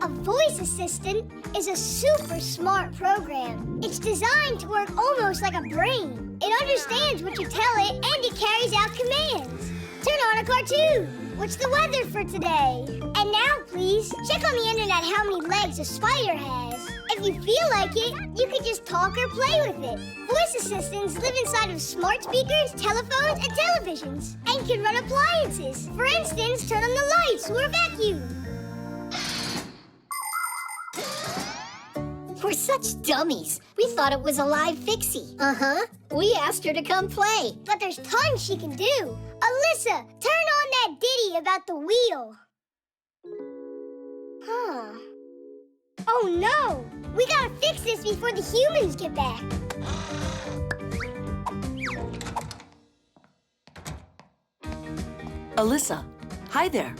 A voice assistant is a super smart program. It's designed to work almost like a brain. It understands what you tell it and it carries out commands. Turn on a cartoon. What's the weather for today? And now, please, check on the internet how many legs a spider has. If you feel like it, you can just talk or play with it. Voice assistants live inside of smart speakers, telephones, and televisions, and can run appliances. For instance, turn on the lights or vacuum. We're such dummies. We thought it was a live Fixie. We asked her to come play. But there's tons she can do. Alyssa, turn on that ditty about the wheel. Oh no! We gotta fix this before the humans get back. Alyssa, hi there.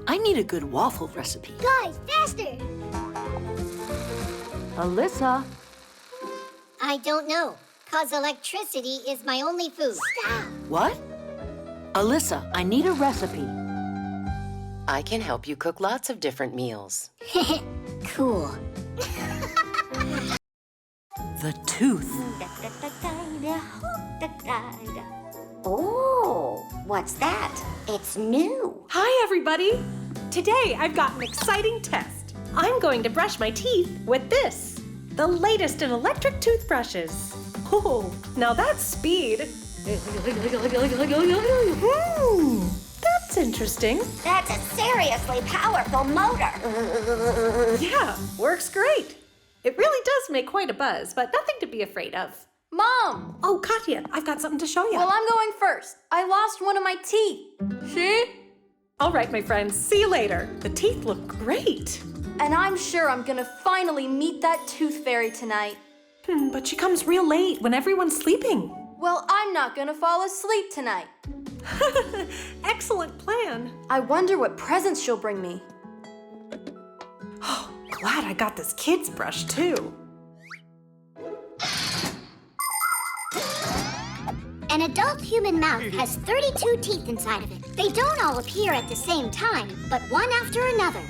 I need a good waffle recipe. Guys, faster! Alyssa. I don't know, 'cause electricity is my only food. Stop! What? Alyssa, I need a recipe. I can help you cook lots of different meals. Cool. The tooth. Oh, what's that? It's new. Hi, everybody. Today, I've got an exciting test. I'm going to brush my teeth with this, the latest in electric toothbrushes. Oh, now that's speed. That's interesting. That's a seriously powerful motor. Yeah, works great. It really does make quite a buzz, but nothing to be afraid of. Mom! Oh, Katya, I've got something to show you. Well, I'm going first. I lost one of my teeth. See? All right, my friends, see you later. The teeth look great. And I'm sure I'm gonna finally meet that tooth fairy tonight. But she comes real late when everyone's sleeping. Well, I'm not gonna fall asleep tonight. Excellent plan. I wonder what presents she'll bring me. Oh, glad I got this kid's brush, too. An adult human mouth has 32 teeth inside of it. They don't all appear at the same time, but one after another.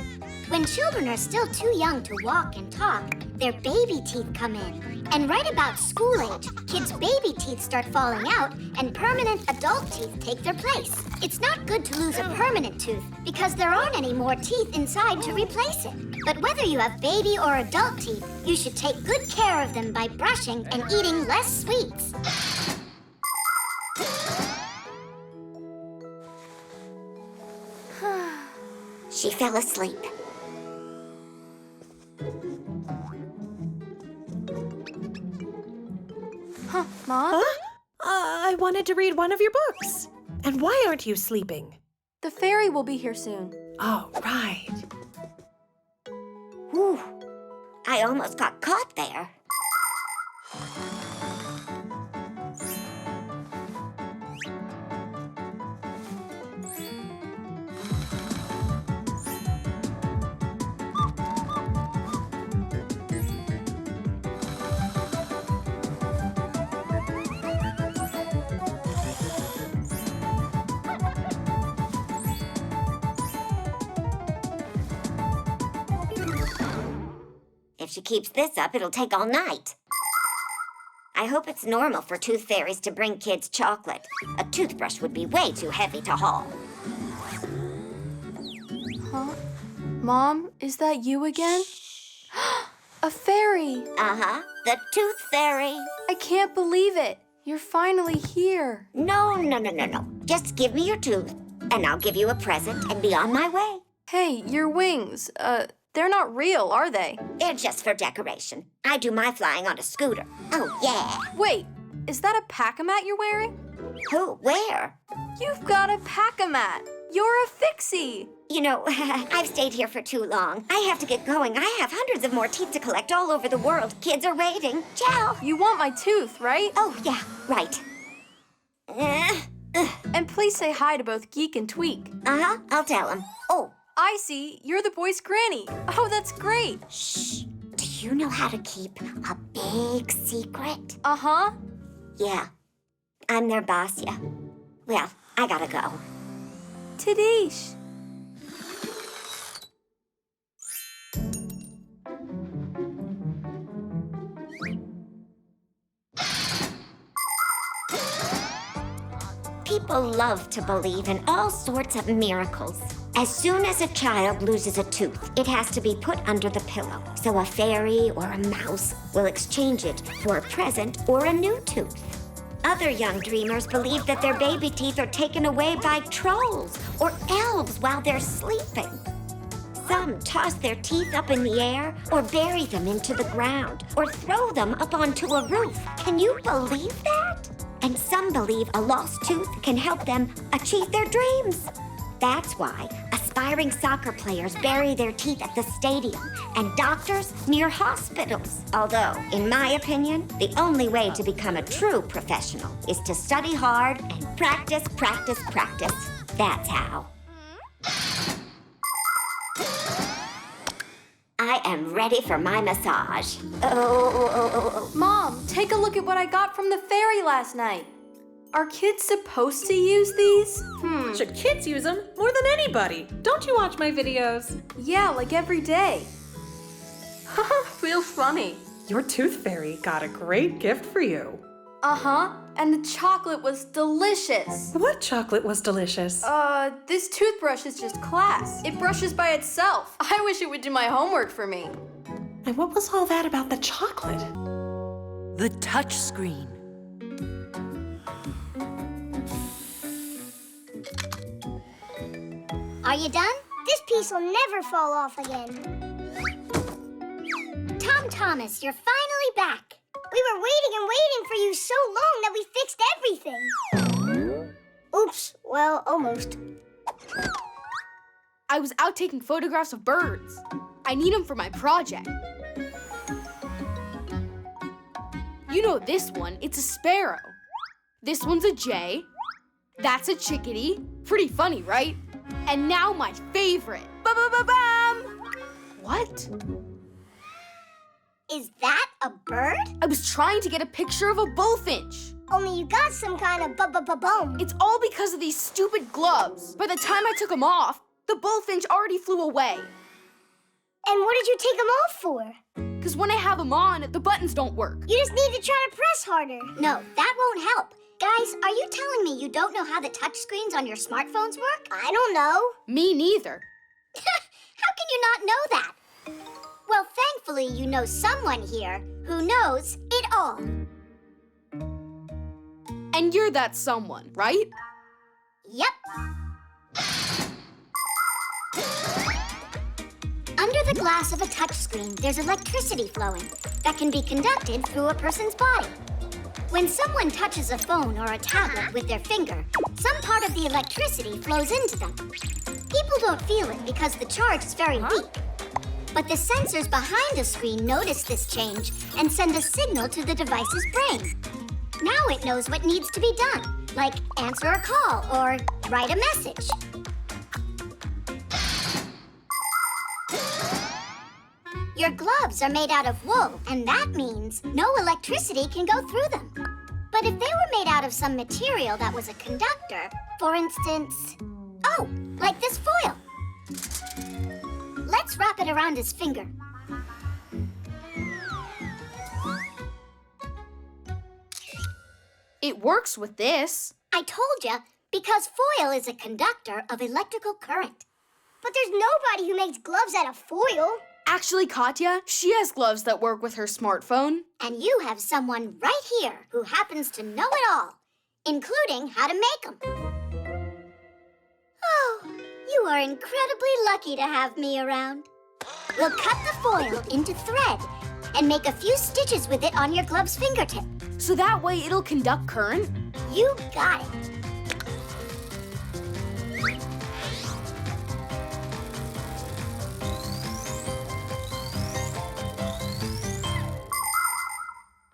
When children are still too young to walk and talk, their baby teeth come in. And right about school age, kids' baby teeth start falling out and permanent adult teeth take their place. It's not good to lose a permanent tooth because there aren't any more teeth inside to replace it. But whether you have baby or adult teeth, you should take good care of them by brushing and eating less sweets. She fell asleep. Huh, Mom? Huh? I wanted to read one of your books. And why aren't you sleeping? The fairy will be here soon. Oh, right. Whew. I almost got caught there. If she keeps this up, it'll take all night. I hope it's normal for tooth fairies to bring kids chocolate. A toothbrush would be way too heavy to haul. Huh? Mom, is that you again? A fairy! Uh-huh, the tooth fairy. I can't believe it. You're finally here. No. Just give me your tooth, and I'll give you a present and be on my way. Hey, your wings, they're not real, are they? They're just for decoration. I do my flying on a scooter. Oh, yeah. Wait, is that a pack-a-mat you're wearing? Who? Where? You've got a pack-a-mat. You're a Fixie. You know, I've stayed here for too long. I have to get going. I have hundreds of more teeth to collect all over the world. Kids are waiting. Ciao. You want my tooth, right? Oh, yeah, right. And please say hi to both Geek and Tweak. Uh-huh, I'll tell them. Oh. I see. You're the boy's granny. Oh, that's great. Shh. Do you know how to keep a big secret? Uh-huh. Yeah. I'm their boss, yeah. Well, I gotta go. Tadish. People love to believe in all sorts of miracles. As soon as a child loses a tooth, it has to be put under the pillow. So a fairy or a mouse will exchange it for a present or a new tooth. Other young dreamers believe that their baby teeth are taken away by trolls or elves while they're sleeping. Some toss their teeth up in the air or bury them into the ground or throw them up onto a roof. Can you believe that? And some believe a lost tooth can help them achieve their dreams. That's why aspiring soccer players bury their teeth at the stadium and doctors near hospitals. Although, in my opinion, the only way to become a true professional is to study hard and practice. That's how. I am ready for my massage. Oh. Mom, take a look at what I got from the fairy last night. Are kids supposed to use these? Should kids use them more than anybody? Don't you watch my videos? Yeah, like every day. Haha, feels funny. Your tooth fairy got a great gift for you. Uh-huh, and the chocolate was delicious. What chocolate was delicious? This toothbrush is just class. It brushes by itself. I wish it would do my homework for me. And what was all that about the chocolate? The touch screen. Are you done? This piece will never fall off again. Tom Thomas, you're finally back. We were waiting and waiting for you so long that we fixed everything. Oops, well, almost. I was out taking photographs of birds. I need them for my project. You know this one, it's a sparrow. This one's a jay. That's a chickadee. Pretty funny, right? And now my favorite. Ba-ba-ba-bam! What? Is that a bird? I was trying to get a picture of a bullfinch. Only you got some kind of bu-bu-bu-bum. It's all because of these stupid gloves. By the time I took them off, the bullfinch already flew away. And what did you take them off for? Because when I have them on, the buttons don't work. You just need to try to press harder. No, that won't help. Guys, are you telling me you don't know how the touch screens on your smartphones work? I don't know. Me neither. How can you not know that? Well, thankfully, you know someone here who knows it all. And you're that someone, right? Yep. Under the glass of a touchscreen, there's electricity flowing that can be conducted through a person's body. When someone touches a phone or a tablet with their finger, some part of the electricity flows into them. People don't feel it because the charge is very weak. But the sensors behind the screen notice this change and send a signal to the device's brain. Now it knows what needs to be done, like answer a call or write a message. Your gloves are made out of wool, and that means no electricity can go through them. But if they were made out of some material that was a conductor, for instance, oh, like this foil. Let's wrap it around his finger. It works with this. I told you, because foil is a conductor of electrical current. But there's nobody who makes gloves out of foil. Actually, Katya, she has gloves that work with her smartphone. And you have someone right here who happens to know it all, including how to make them. Oh, you are incredibly lucky to have me around. We'll cut the foil into thread and make a few stitches with it on your glove's fingertip. So that way it'll conduct current? You got it.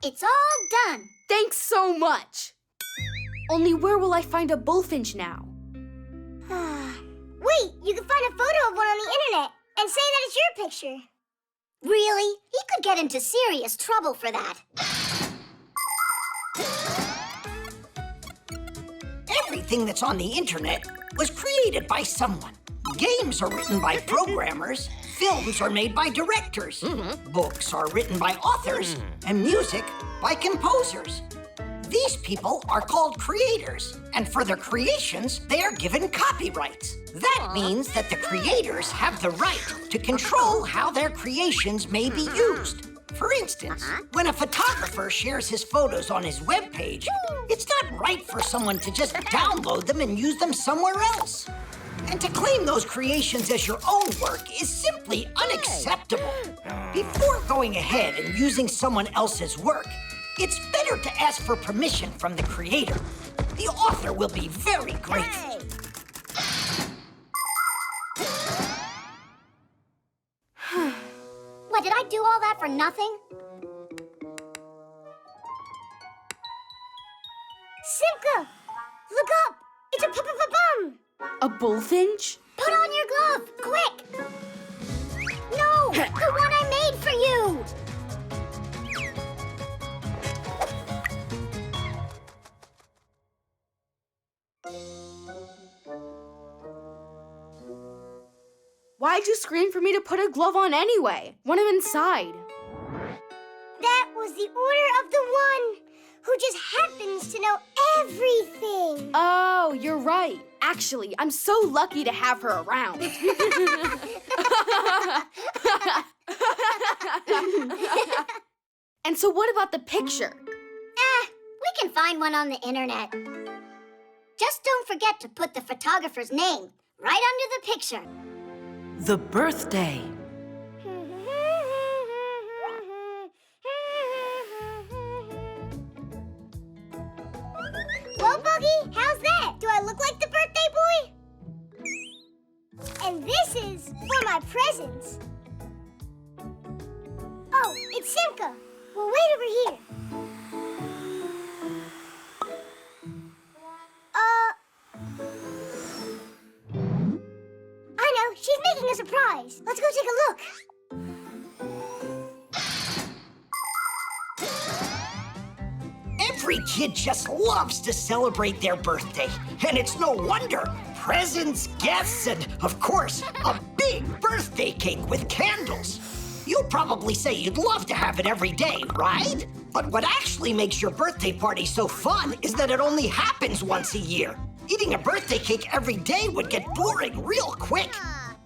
It's all done. Thanks so much. Only where will I find a bullfinch now? Wait, you can find a photo of one on the internet and say that it's your picture. Really? He could get into serious trouble for that. Everything that's on the internet was created by someone. Games are written by programmers, films are made by directors, books are written by authors, and music by composers. These people are called creators, and for their creations, they are given copyrights. That means that the creators have the right to control how their creations may be used. For instance, when a photographer shares his photos on his webpage, it's not right for someone to just download them and use them somewhere else. And to claim those creations as your own work is simply unacceptable. Before going ahead and using someone else's work, it's better to ask for permission from the creator. The author will be very grateful. What, did I do all that for nothing? Simka! Look up! It's a bum! A bullfinch? Put on your glove, quick! No, the one I made for you! Why'd you scream for me to put a glove on anyway? Want him inside. That was the order of the one who just happens to know everything. Oh, you're right. Actually, I'm so lucky to have her around. And so what about the picture? We can find one on the internet. Just don't forget to put the photographer's name right under the picture. The birthday. Well, Buggy, how's that? Do I look like the birthday boy? And this is for my presents. Oh, it's Simka. Well, wait over here. I know, she's making a surprise. Let's go take a look. Every kid just loves to celebrate their birthday. And it's no wonder. Presents, guests, and, of course, a big birthday cake with candles. You'll probably say you'd love to have it every day, right? But what actually makes your birthday party so fun is that it only happens once a year. Eating a birthday cake every day would get boring real quick.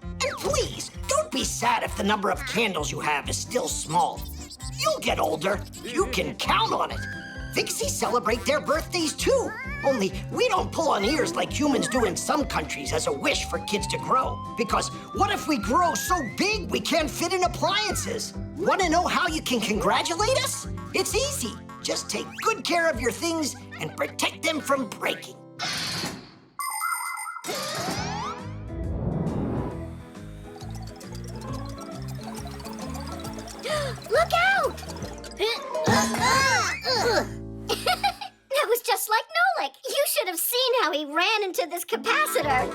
And please, don't be sad if the number of candles you have is still small. You'll get older. You can count on it. Fixies celebrate their birthdays too. Only we don't pull on ears like humans do in some countries as a wish for kids to grow. Because what if we grow so big we can't fit in appliances? Want to know how you can congratulate us? It's easy. Just take good care of your things and protect them from breaking. Look out! That was just like Nolik. You should have seen how he ran into this capacitor.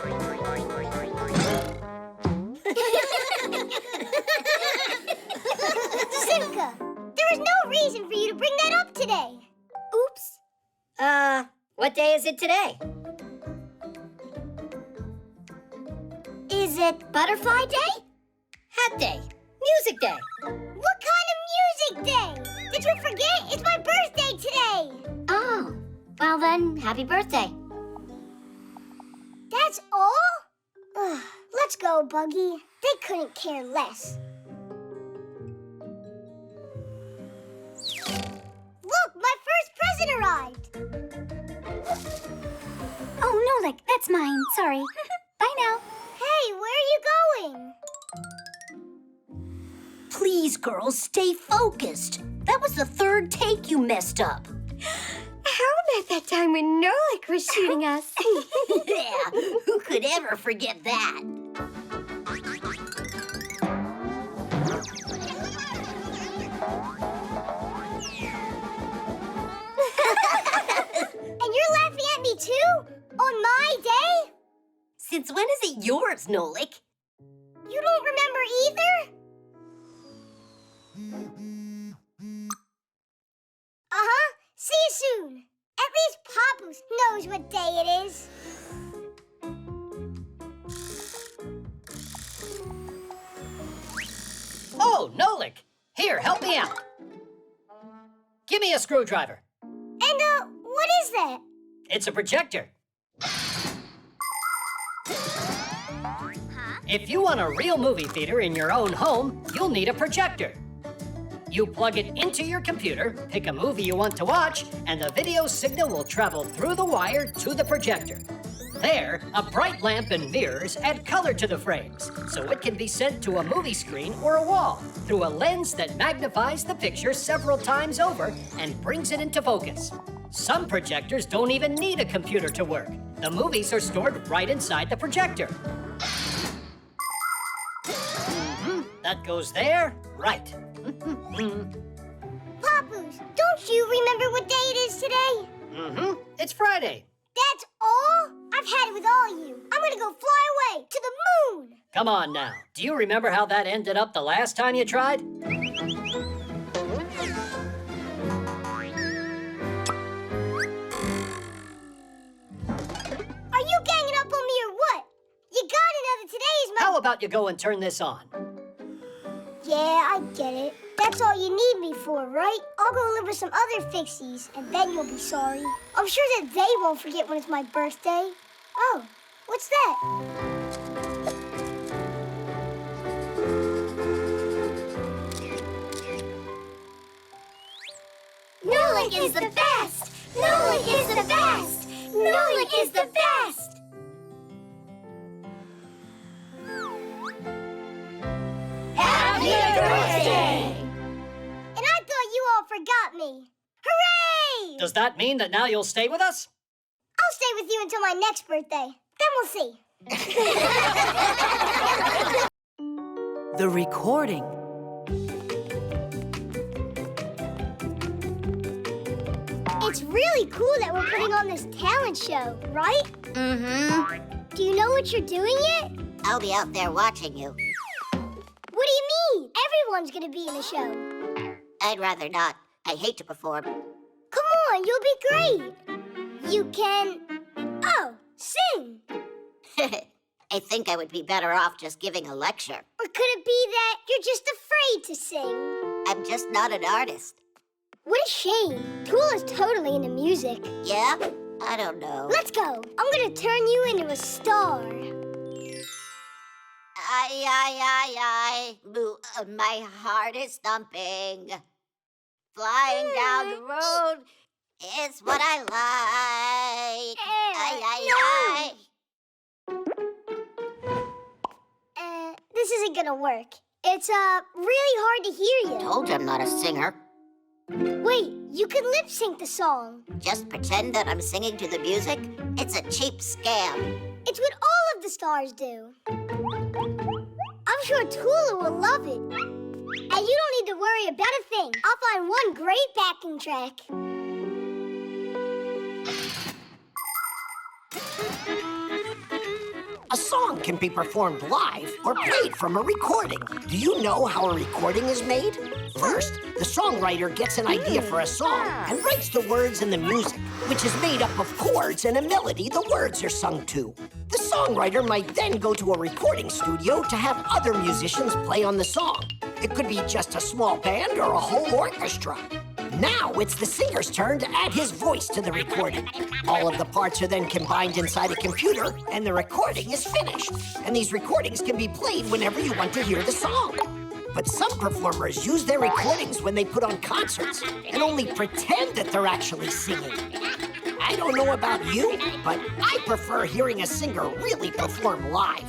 Simka, there was no reason for you to bring that up today. Oops. What day is it today? Is it Butterfly Day? Hat day. Music day. What kind of music day? Did you forget? It's my birthday today. Oh, well then, happy birthday. That's all? Ugh, let's go, Buggy. They couldn't care less. Look, my first present arrived. Oh, Nolik, that's mine. Sorry. Bye now. Hey, where are you going? Please, girls, stay focused. That was the third take you messed up. How about that time when Nolik was shooting us? Yeah, who could ever forget that? And you're laughing at me too? On my day? Since when is it yours, Nolik? You don't remember either? Uh-huh. See you soon. At least Papoose knows what day it is. Oh, Nolik! Here, help me out. Give me a screwdriver. And, what is that? It's a projector. If you want a real movie theater in your own home, you'll need a projector. You plug it into your computer, pick a movie you want to watch, and the video signal will travel through the wire to the projector. There, a bright lamp and mirrors add color to the frames, so it can be sent to a movie screen or a wall through a lens that magnifies the picture several times over and brings it into focus. Some projectors don't even need a computer to work. The movies are stored right inside the projector. That goes there, right. Papoose, don't you remember what day it is today? It's Friday. That's all? I've had it with all you. I'm gonna go fly away to the moon. Come on now. Do you remember how that ended up the last time you tried? Are you ganging up on me or what? You gotta know that today is my about you go and turn this on? Yeah, I get it. That's all you need me for, right? I'll go live with some other Fixies, and then you'll be sorry. I'm sure that they won't forget when it's my birthday. Oh, what's that? Nolik is the best! Nolik is the best! Nolik is the best! Happy birthday! And I thought you all forgot me. Hooray! Does that mean that now you'll stay with us? I'll stay with you until my next birthday. Then we'll see. The recording. It's really cool that we're putting on this talent show, right? Mm-hmm. Do you know what you're doing yet? I'll be out there watching you. What do you mean? Everyone's gonna be in the show. I'd rather not. I hate to perform. Come on, you'll be great. You can... Oh, sing. I think I would be better off just giving a lecture. Or could it be that you're just afraid to sing? I'm just not an artist. What a shame. Tool is totally into music. Yeah? I don't know. Let's go. I'm gonna turn you into a star. Aye. My heart is thumping. Flying down the road is what I like. Aye. This isn't gonna work. It's, really hard to hear you. Told you I'm not a singer. Wait, you can lip sync the song. Just pretend that I'm singing to the music? It's a cheap scam. It's what all of the stars do. I'm sure Tula will love it. And you don't need to worry about a thing. I'll find one great backing track. A song can be performed live or played from a recording. Do you know how a recording is made? First, the songwriter gets an idea for a song and writes the words and the music, which is made up of chords and a melody the words are sung to. The songwriter might then go to a recording studio to have other musicians play on the song. It could be just a small band or a whole orchestra. Now it's the singer's turn to add his voice to the recording. All of the parts are then combined inside a computer, and the recording is finished. And these recordings can be played whenever you want to hear the song. But some performers use their recordings when they put on concerts and only pretend that they're actually singing. I don't know about you, but I prefer hearing a singer really perform live.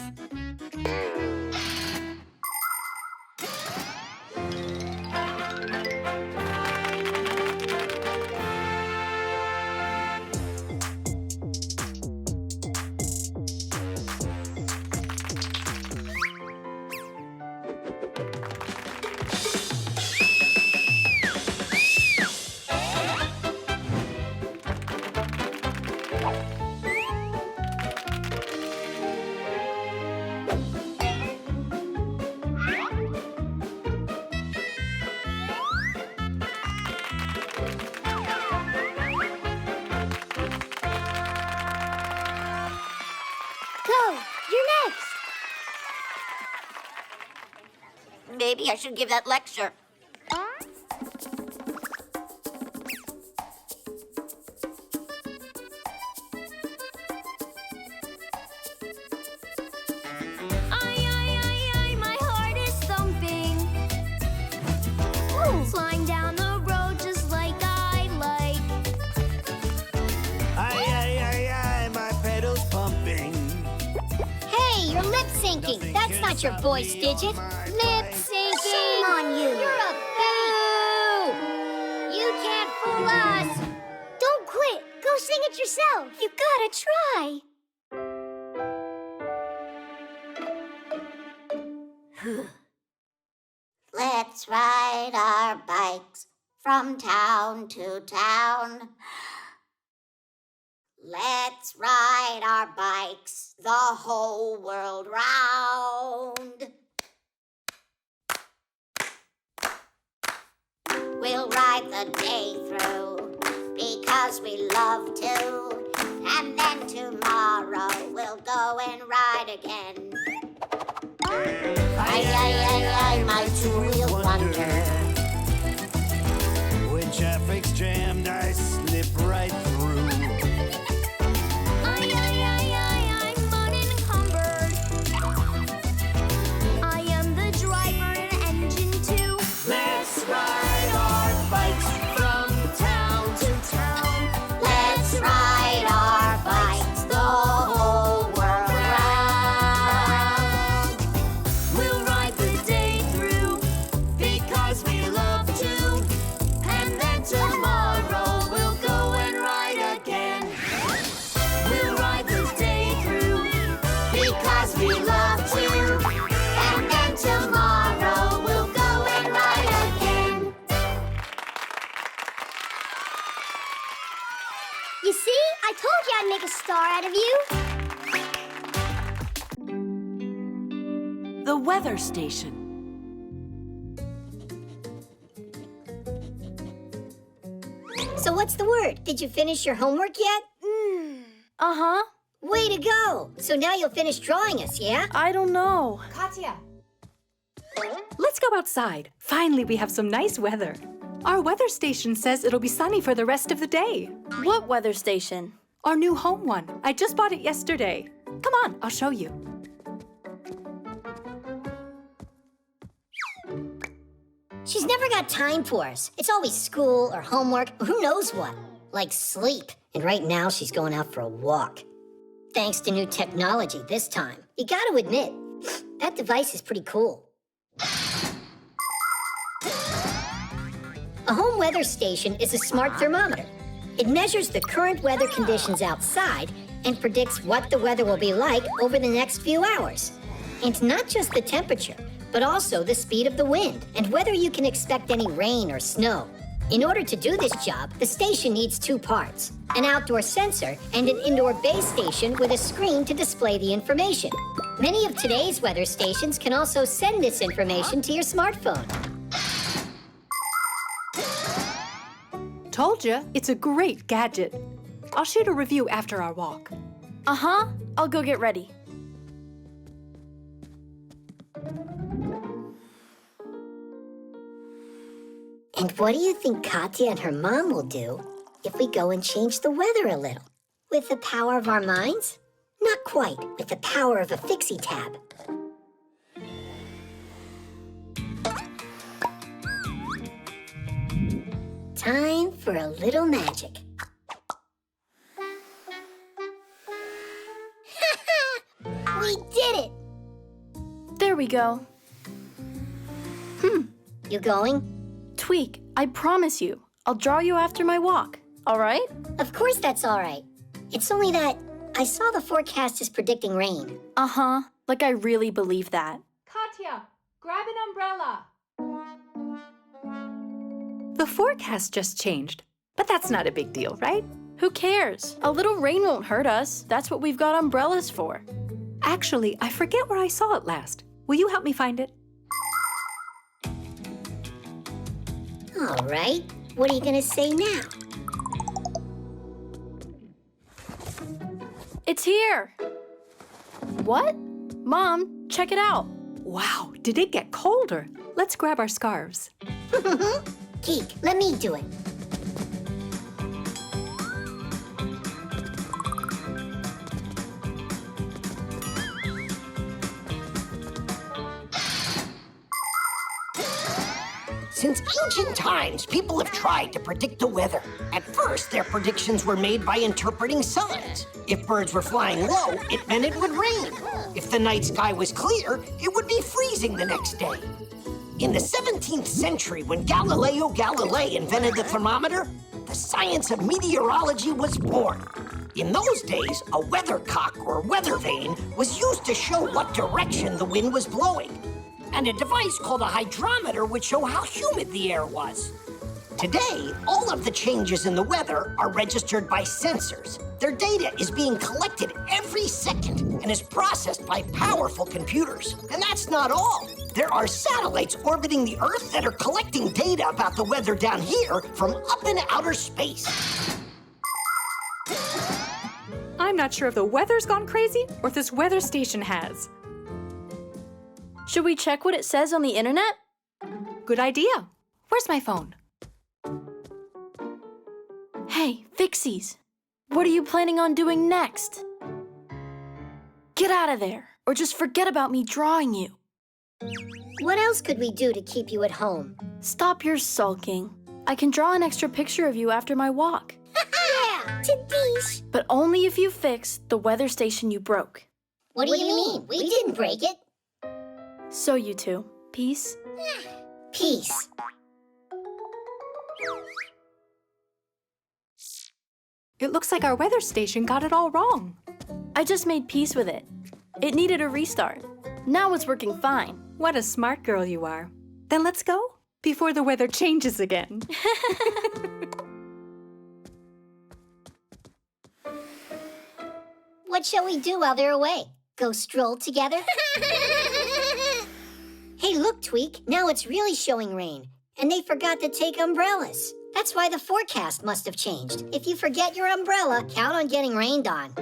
Maybe I should give that lecture. My heart is thumping. Flying down the road just like I like. My pedals pumping. Hey, you're lip syncing. That's not your voice, digit. Lip syncing. Shame on you. You're a fake. You can't fool us. Don't quit. Go sing it yourself. You gotta try. Let's ride our bikes from town to town. Let's ride our bikes the whole world round. We'll ride the day through because we love to. And then tomorrow we'll go and ride again. I, my two-wheel wonder. When traffic's jammed, I slip right through. I'm unencumbered. I am the driver and engine too. Let's ride our bikes from town to town. Let's ride our bikes the whole world round. We'll ride the day through because we love to. And then tomorrow we'll go and ride again. We'll ride the day through Because we love to. And then tomorrow we'll go and ride again. You see? I told you I'd make a star out of you. The weather station. So what's the word? Did you finish your homework yet? Uh-huh. Way to go! So now you'll finish drawing us, yeah? I don't know. Katya. Let's go outside. Finally, we have some nice weather. Our weather station says it'll be sunny for the rest of the day. What weather station? Our new home one. I just bought it yesterday. Come on, I'll show you. She's never got time for us. It's always school or homework or who knows what. Like sleep. And right now she's going out for a walk. Thanks to new technology this time. You gotta admit, that device is pretty cool. A home weather station is a smart thermometer. It measures the current weather conditions outside and predicts what the weather will be like over the next few hours. And not just the temperature, but also the speed of the wind and whether you can expect any rain or snow. In order to do this job, the station needs two parts, an outdoor sensor and an indoor base station with a screen to display the information. Many of today's weather stations can also send this information to your smartphone. Told you, it's a great gadget. I'll shoot a review after our walk. Uh-huh. I'll go get ready. And what do you think Katya and her mom will do if we go and change the weather a little? With the power of our minds? Not quite, with the power of a Fixie tab. Time for a little magic. We did it! There we go. You going? Tweak, I promise you, I'll draw you after my walk, all right? Of course that's all right. It's only that I saw the forecast is predicting rain. Uh-huh, like I really believe that. Katya, grab an umbrella. The forecast just changed, but that's not a big deal, right? Who cares? A little rain won't hurt us. That's what we've got umbrellas for. Actually, I forget where I saw it last. Will you help me find it? All right. What are you gonna say now? It's here. What? Mom, check it out. Wow, did it get colder? Let's grab our scarves. Geek, let me do it. Since ancient times, people have tried to predict the weather. At first, their predictions were made by interpreting signs. If birds were flying low, it meant it would rain. If the night sky was clear, it would be freezing the next day. In the 17th century, when Galileo Galilei invented the thermometer, the science of meteorology was born. In those days, a weathercock or weather vane was used to show what direction the wind was blowing. And a device called a hydrometer would show how humid the air was. Today, all of the changes in the weather are registered by sensors. Their data is being collected every second and is processed by powerful computers. And that's not all. There are satellites orbiting the Earth that are collecting data about the weather down here from up in outer space. I'm not sure if the weather's gone crazy or if this weather station has. Should we check what it says on the internet? Good idea. Where's my phone? Hey, Fixies, what are you planning on doing next? Get out of there, or just forget about me drawing you. What else could we do to keep you at home? Stop your sulking. I can draw an extra picture of you after my walk. Yeah, Tadish. But only if you fix the weather station you broke. What do you mean? We didn't break it. So you two, peace? Peace. It looks like our weather station got it all wrong. I just made peace with it. It needed a restart. Now it's working fine. What a smart girl you are. Then let's go before the weather changes again. What shall we do while they're away? Go stroll together? Hey, look, Tweak. Now it's really showing rain. And they forgot to take umbrellas. That's why the forecast must have changed. If you forget your umbrella, count on getting rained on.